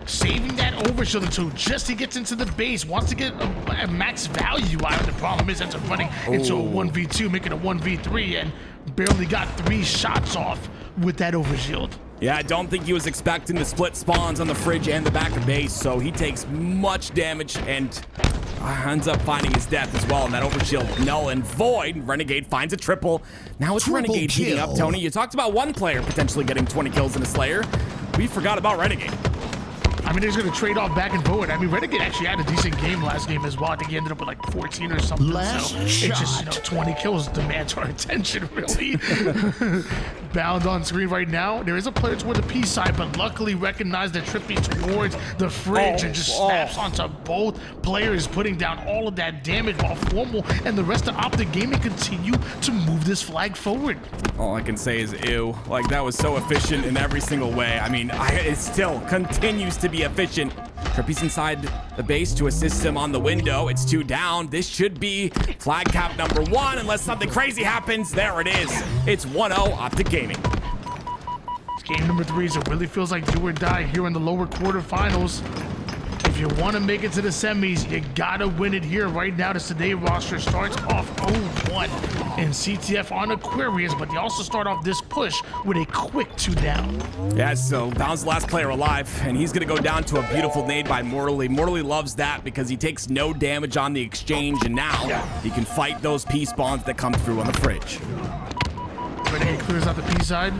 Speaker 2: saving that overshield until just he gets into the base, wants to get a max value out of it. The problem is ends up running into a 1v2, making a 1v3, and barely got 3 shots off with that overshield.
Speaker 3: Yeah, I don't think he was expecting the split spawns on the fridge and the back of base, so he takes much damage and ends up finding his death as well. And that overshield null and void. Renegade finds a triple. Now it's Renegade heating up, Tony. You talked about one player potentially getting 20 kills in a Slayer. We forgot about Renegade.
Speaker 2: I mean, he's going to trade off back and forward. I mean, Renegade actually had a decent game last game as well. I think he ended up with like 14 or something. So it's just, 20 kills demands our attention, really. Bound on screen right now. There is a player toward the P side, but luckily recognized that Trippy towards the fridge and just snaps onto both players, putting down all of that damage while Formal and the rest of OpTic Gaming continue to move this flag forward.
Speaker 3: All I can say is ew. Like, that was so efficient in every single way. I mean, it still continues to be efficient. Trippy's inside the base to assist him on the window. It's 2 down. This should be flag cap number 1 unless something crazy happens. There it is. It's 1-0 OpTic Gaming.
Speaker 2: It's game number 3, so it really feels like do or die here in the lower quarterfinals. If you want to make it to the semis, you gotta win it here. Right now, the Today roster starts off 0-1 in CTF on Aquarius, but they also start off this push with a quick 2 down.
Speaker 3: Yeah, so Bound's the last player alive, and he's gonna go down to a beautiful nade by Mortally. Mortally loves that because he takes no damage on the exchange, and now he can fight those P spawns that come through on the fridge.
Speaker 2: Renegade clears out the P side.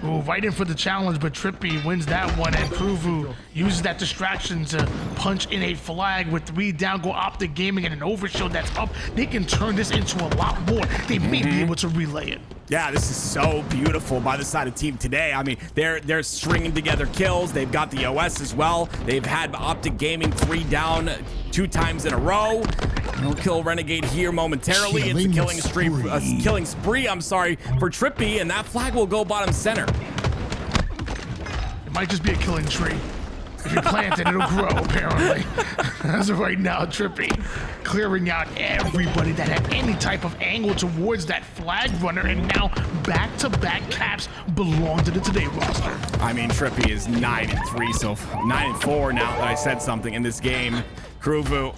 Speaker 2: Ooh, right in for the challenge, but Trippy wins that one, and Pruvu uses that distraction to punch in a flag with 3 down. Go OpTic Gaming and an overshield that's up. They can turn this into a lot more. They may be able to relay it.
Speaker 3: Yeah, this is so beautiful by the side of Team Today. I mean, they're stringing together kills. They've got the OS as well. They've had OpTic Gaming 3 down 2 times in a row. He'll kill Renegade here momentarily. It's a killing spree for Trippy, and that flag will go bottom center.
Speaker 2: It might just be a killing tree. If you plant it, it'll grow, apparently. As of right now, Trippy clearing out everybody that had any type of angle towards that flag runner, and now back-to-back caps belong to the Today roster.
Speaker 3: I mean, Trippy is 9-3, so 9-4 now that I said something in this game. Kruvu,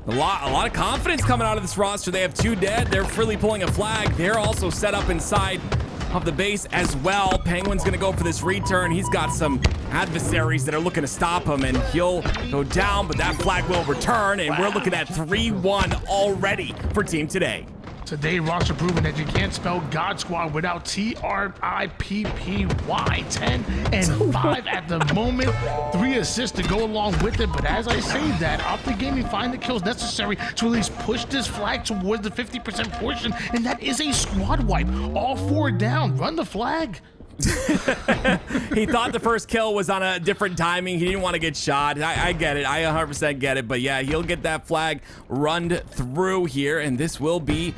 Speaker 3: a lot of confidence coming out of this roster. They have 2 dead. They're freely pulling a flag. They're also set up inside of the base as well. Penguin's gonna go for this return. He's got some adversaries that are looking to stop him, and he'll go down, but that flag will return, and we're looking at 3-1 already for Team Today.
Speaker 2: Today roster proving that you can't spell God Squad without Trippy. 10 and 5 at the moment. 3 assists to go along with it. But as I say that, OpTic Gaming find the kills necessary to at least push this flag towards the 50% portion. And that is a squad wipe. All 4 down. Run the flag.
Speaker 3: He thought the first kill was on a different timing. He didn't want to get shot. I get it. I 100% get it. But yeah, he'll get that flag run through here, and this will be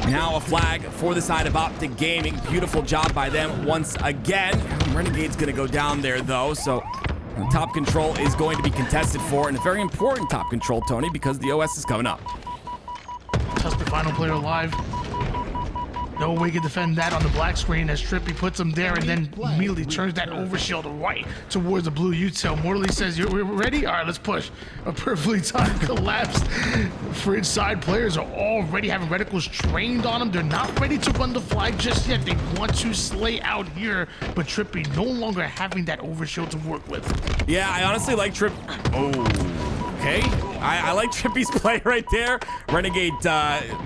Speaker 3: now a flag for the side of OpTic Gaming. Beautiful job by them once again. Renegade's gonna go down there though, so The top control is going to be contested for, and a very important top control, Tony, because the OS is coming up.
Speaker 2: Test the final player alive. No way to defend that on the black screen as Trippy puts him there and then immediately turns that overshield right towards the blue util. Morley says, we're ready? All right, let's push. A perfectly timed collapse. Fridge side players are already having reticles trained on them. They're not ready to run the flag just yet. They want to slay out here, but Trippy no longer having that overshield to work with.
Speaker 3: Yeah, I honestly like Trip. Oh. Okay, I like Trippy's play right there. Renegade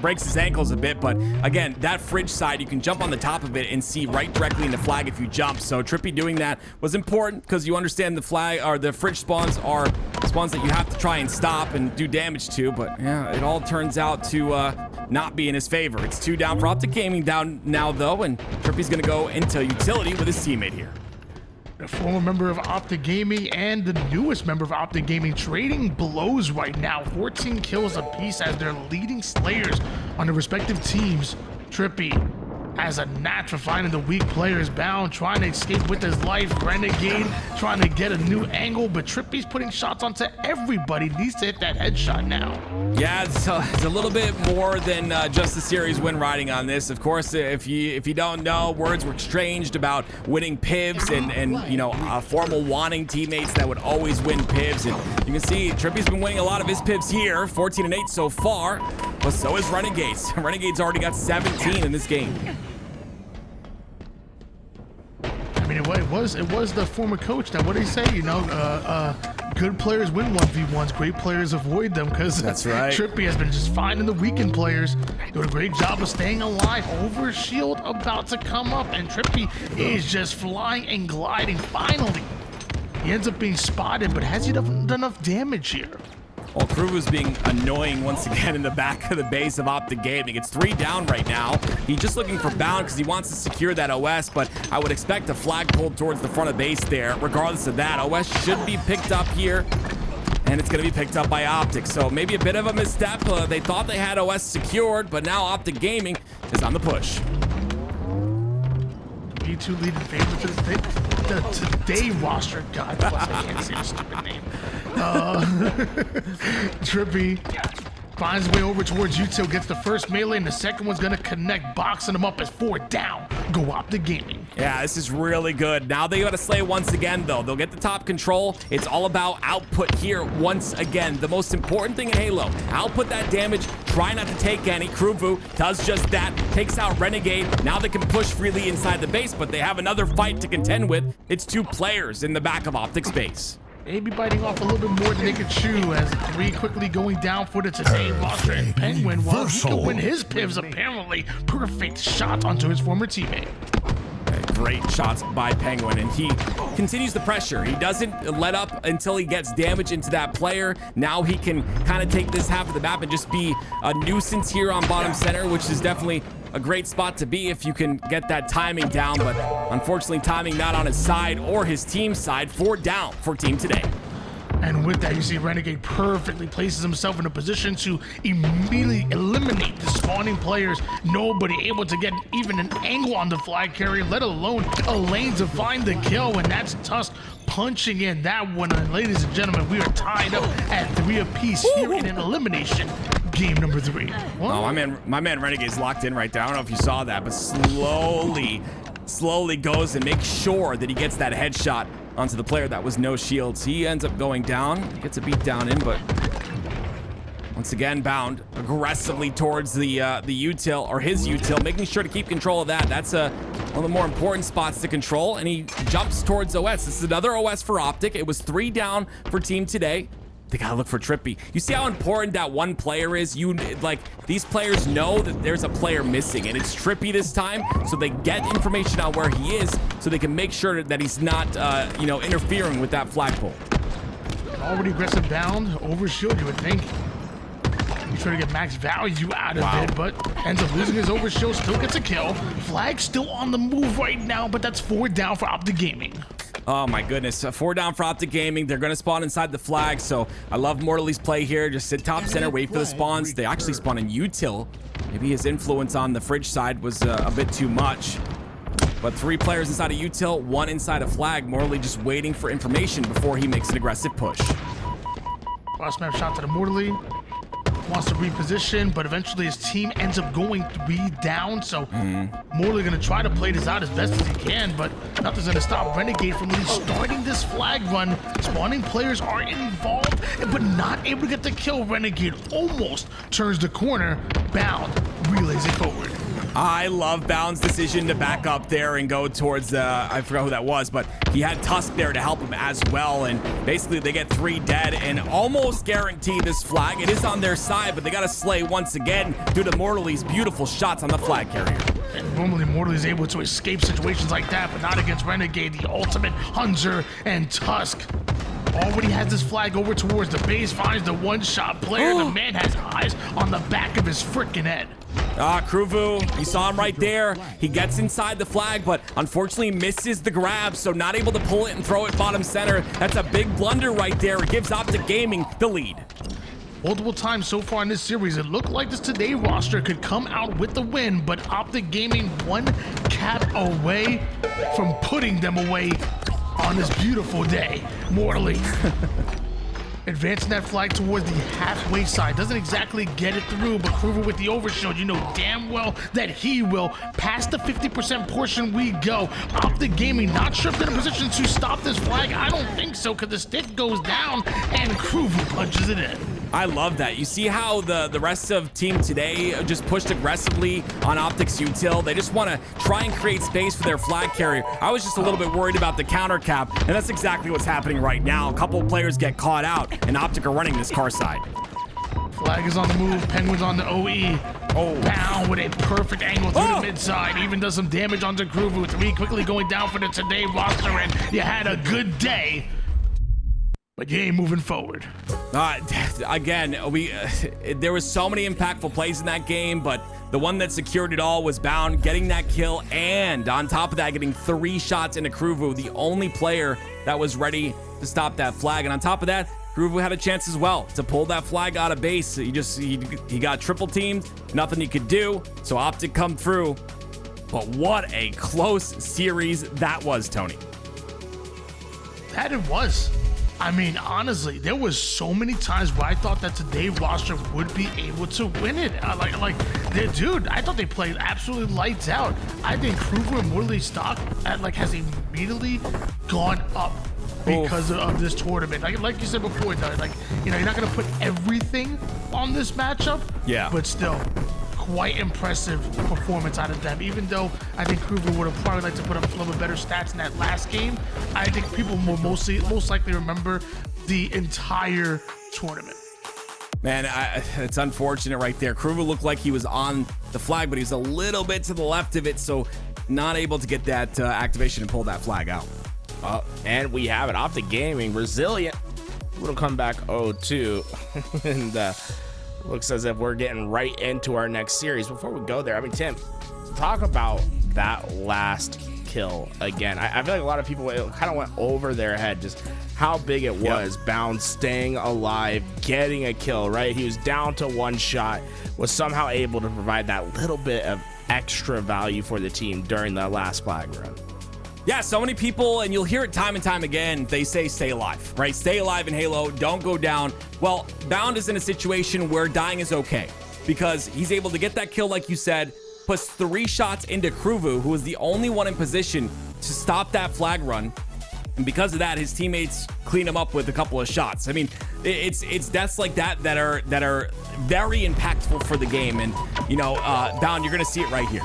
Speaker 3: breaks his ankles a bit, but again, that fridge side, you can jump on the top of it and see right directly in the flag if you jump. So Trippy doing that was important because you understand the flag or the fridge spawns are spawns that you have to try and stop and do damage to. But yeah, it all turns out to not be in his favor. It's 2 down for OpTic Gaming down now though, and Trippy's gonna go into utility with his teammate here.
Speaker 2: The former member of OpTic Gaming and the newest member of OpTic Gaming trading blows right now. 14 kills apiece as their leading slayers on their respective teams. Trippy has a knack for finding the weak players bound, trying to escape with his life. Renegade trying to get a new angle, but Trippy's putting shots onto everybody. Needs to hit that headshot now.
Speaker 3: Yeah, it's a little bit more than just the series win riding on this. Of course, if you don't know, words were exchanged about winning pivs and you know, formal wanting teammates that would always win pivs. And you can see Trippy's been winning a lot of his pivs here, 14-8 so far, but so is Renegade's. Renegade's already got 17 in this game.
Speaker 2: I mean, it was the former coach that, what did he say? You know, good players win 1v1s, great players avoid them, because
Speaker 3: that's right.
Speaker 2: Trippy has been just finding the weakened players, doing a great job of staying alive. Overshield about to come up, and Trippy is just flying and gliding. Finally, he ends up being spotted, but has he done enough damage here?
Speaker 3: Well, Kruvu's being annoying once again in the back of the base of OpTic Gaming. It's 3 down right now. He's just looking for bound because he wants to secure that OS, but I would expect a flag pulled towards the front of base there. Regardless of that, OS should be picked up here, and it's going to be picked up by OpTic. So maybe a bit of a misstep. They thought they had OS secured, but now OpTic Gaming is on the push.
Speaker 2: B2 leading favorite to the today roster. God bless, I can't say a stupid name. Trippy finds his way over towards util, gets the first melee, and the second one's gonna connect, boxing him up as 4 down. Go OpTic Gaming.
Speaker 3: Yeah, this is really good. Now they gotta slay once again, though. They'll get the top control. It's all about output here once again. The most important thing in Halo, output that damage, try not to take any. Kruvu does just that, takes out Renegade. Now they can push freely inside the base, but they have another fight to contend with. It's 2 players in the back of OpTic's base.
Speaker 2: Maybe biting off a little bit more than they could chew, as 3 quickly going down for the today roster, and Penguin, while he can win his pivs, apparently perfect shot onto his former teammate.
Speaker 3: Great shots by Penguin, and he continues the pressure. He doesn't let up until he gets damage into that player. Now he can kind of take this half of the map and just be a nuisance here on bottom center, which is definitely a great spot to be if you can get that timing down, but unfortunately timing not on his side or his team's side. 4 down for Team Today.
Speaker 2: And with that, you see Renegade perfectly places himself in a position to immediately eliminate the spawning players. Nobody able to get even an angle on the flag carrier, let alone a lane to find the kill. And that's Tusk punching in that one. And ladies and gentlemen, we are tied up at 3 apiece here in an elimination. Game number 3.
Speaker 3: Oh, my man Renegade's locked in right there. I don't know if you saw that, but slowly goes and makes sure that he gets that headshot onto the player that was no shields. He ends up going down, gets a beat down in, but once again bound aggressively towards the util, or his util, making sure to keep control of that. That's one of the more important spots to control, and he jumps towards OS. This is another OS for OpTic. It was 3 down for Team Today. They gotta look for Trippy. You see how important that one player is? These players know that there's a player missing, and it's Trippy this time, so they get information on where he is, so they can make sure that he's not, interfering with that flagpole.
Speaker 2: Already aggressive bound, overshield, you would think. He's trying to get max value out of it, but ends up losing his overshield, still gets a kill. Flag still on the move right now, but that's 4 down for OpTic Gaming.
Speaker 3: Oh my goodness, 4 down for OpTic Gaming. They're gonna spawn inside the flag, so I love Mortally's play here. Just sit top center, wait for the spawns. They actually spawn in util. Maybe his influence on the fridge side was a bit too much. But 3 players inside a util, 1 inside a flag. Morley just waiting for information before he makes an aggressive push.
Speaker 2: Cross map shot to the Morley. Wants to reposition, but eventually his team ends up going 3 down. So Morley gonna try to play this out as best as he can, but nothing's gonna stop Renegade from really starting this flag run. Spawning players are involved, but not able to get the kill. Renegade almost turns the corner. Bound relays it forward.
Speaker 3: I love Bound's decision to back up there and go towards, I forgot who that was, but he had Tusk there to help him as well. And basically they get 3 dead and almost guarantee this flag. It is on their side, but they got to slay once again due to Morley's beautiful shots on the flag carrier.
Speaker 2: And normally Morley is able to escape situations like that, but not against Renegade, the ultimate Hunter and Tusk. Already has this flag over towards the base, finds the one-shot player. The man has eyes on the back of his freaking head.
Speaker 3: Kruvu, you saw him right there. He gets inside the flag, but unfortunately misses the grab, so not able to pull it and throw it bottom center. That's a big blunder right there. It gives OpTic Gaming the lead.
Speaker 2: Multiple times so far in this series, it looked like this Today roster could come out with the win, but OpTic Gaming 1 cap away from putting them away on this beautiful day. Morley advancing that flag towards the halfway side. Doesn't exactly get it through, but Kruger with the overshield, you know damn well that he will. Past the 50% portion we go. OpTic Gaming not sure if they're in a position to stop this flag. I don't think so, because the stick goes down and Kruger punches it in.
Speaker 3: I love that. You see how the rest of Team Today just pushed aggressively on OpTic's util. They just want to try and create space for their flag carrier. I was just a little bit worried about the counter cap, and that's exactly what's happening right now. A couple players get caught out, and OpTic are running this car side.
Speaker 2: Flag is on the move. Penguin's on the OE. Down with a perfect angle through the mid side. Even does some damage onto Kruvu. 3 quickly going down for the Today roster, and you had a good day, but you ain't moving forward.
Speaker 3: Again, there was so many impactful plays in that game, but the one that secured it all was Bound getting that kill, and on top of that, getting 3 shots into Kruvu, the only player that was ready to stop that flag. And on top of that, Kruvu had a chance as well to pull that flag out of base. He got triple teamed, nothing he could do, so OpTic come through. But what a close series that was, Tony.
Speaker 2: That it was. I mean, honestly, there was so many times where I thought that Today roster would be able to win it. Dude, I thought they played absolutely lights out. I think Kruger and Morley stock has immediately gone up because of this tournament. Like you said before, you're not gonna put everything on this matchup. Yeah. But still, quite impressive performance out of them. Even though I think Kruger would have probably liked to put up a little bit better stats in that last game, I think people will most likely remember the entire tournament.
Speaker 3: Man, it's unfortunate right there. Kruger looked like he was on the flag, but he was a little bit to the left of it, so not able to get that activation and pull that flag out.
Speaker 1: And we have it. OpTic Gaming, resilient. Little comeback 0-2. And looks as if we're getting right into our next series. Before we go there, I mean, Tim, talk about that last kill again. I feel like a lot of people, it kind of went over their head just how big it was. Yep. Bound staying alive, getting a kill, right? He was down to 1 shot, was somehow able to provide that little bit of extra value for the team during the last flag run.
Speaker 3: Yeah, so many people, and you'll hear it time and time again, they say stay alive, right? Stay alive in Halo, don't go down. Well, Bound is in a situation where dying is okay because he's able to get that kill, like you said, puts 3 shots into Kruvu, who was the only one in position to stop that flag run. And because of that, his teammates clean him up with a couple of shots. I mean, it's deaths like that that are very impactful for the game. And, Bound, you're going to see it right here.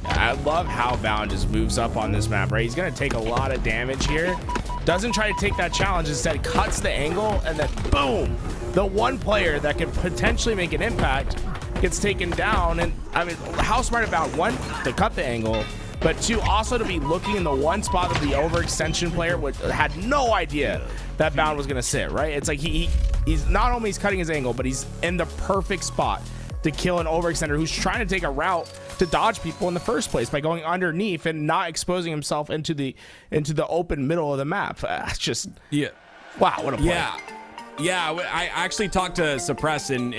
Speaker 1: I love how Bound just moves up on this map, right? He's going to take a lot of damage here. Doesn't try to take that challenge. Instead, cuts the angle, and then boom! The one player that could potentially make an impact gets taken down. And, I mean, how smart of Bound? 1, to cut the angle, but 2, also to be looking in the one spot that the overextension player had no idea that Bound was going to sit, right? It's like he's not only cutting his angle, but he's in the perfect spot to kill an overextender who's trying to take a route to dodge people in the first place by going underneath and not exposing himself into the open middle of the map. It's just wow, what a play.
Speaker 3: Yeah, I actually talked to Suppress and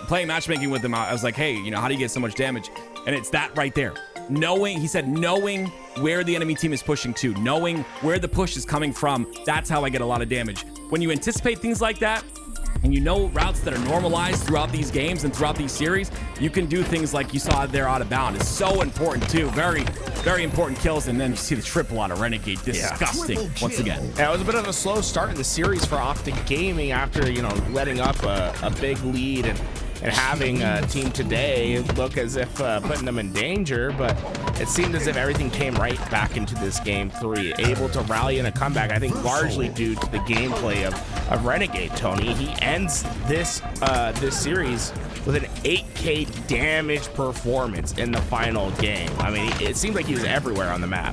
Speaker 3: playing matchmaking with him. I was like, hey, how do you get so much damage? And it's that right there. knowing where the enemy team is pushing to, knowing where the push is coming from, that's how I get a lot of damage. When you anticipate things like that, and you know routes that are normalized throughout these games and throughout these series, you can do things like you saw there out of bound. It's so important too. Very, very important kills. And then you see the triple out of Renegade. Disgusting once again.
Speaker 1: Yeah, it was a bit of a slow start in the series for OpTic Gaming after, you know, letting up a big lead and having Team Today look as if putting them in danger, but it seemed as if everything came right back into this game 3, able to rally in a comeback, I think largely due to the gameplay of Renegade. Tony, he ends this series with an 8k damage performance in the final game. I mean, it seemed like he was everywhere on the map.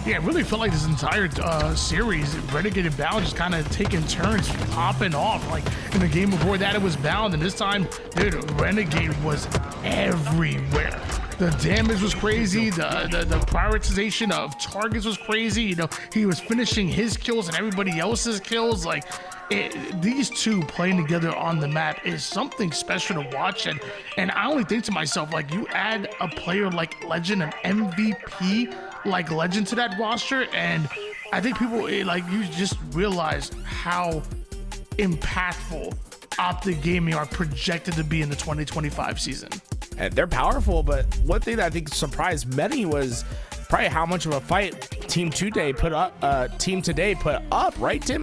Speaker 2: Yeah, it really felt like this entire series, Renegade and Bound just kind of taking turns popping off. Like in the game before that, it was Bound, and this time, dude, Renegade was everywhere. The damage was crazy. The prioritization of targets was crazy. You know, he was finishing his kills and everybody else's kills. Like, these two playing together on the map is something special to watch. And I only think to myself, like, you add a player like Legend, an MVP like Legend to that roster, and I think people, like, you just realize how impactful OpTic Gaming are projected to be in the 2025 season.
Speaker 1: And they're powerful, but one thing that I think surprised many was probably how much of a fight Team Today put up, right, Tim?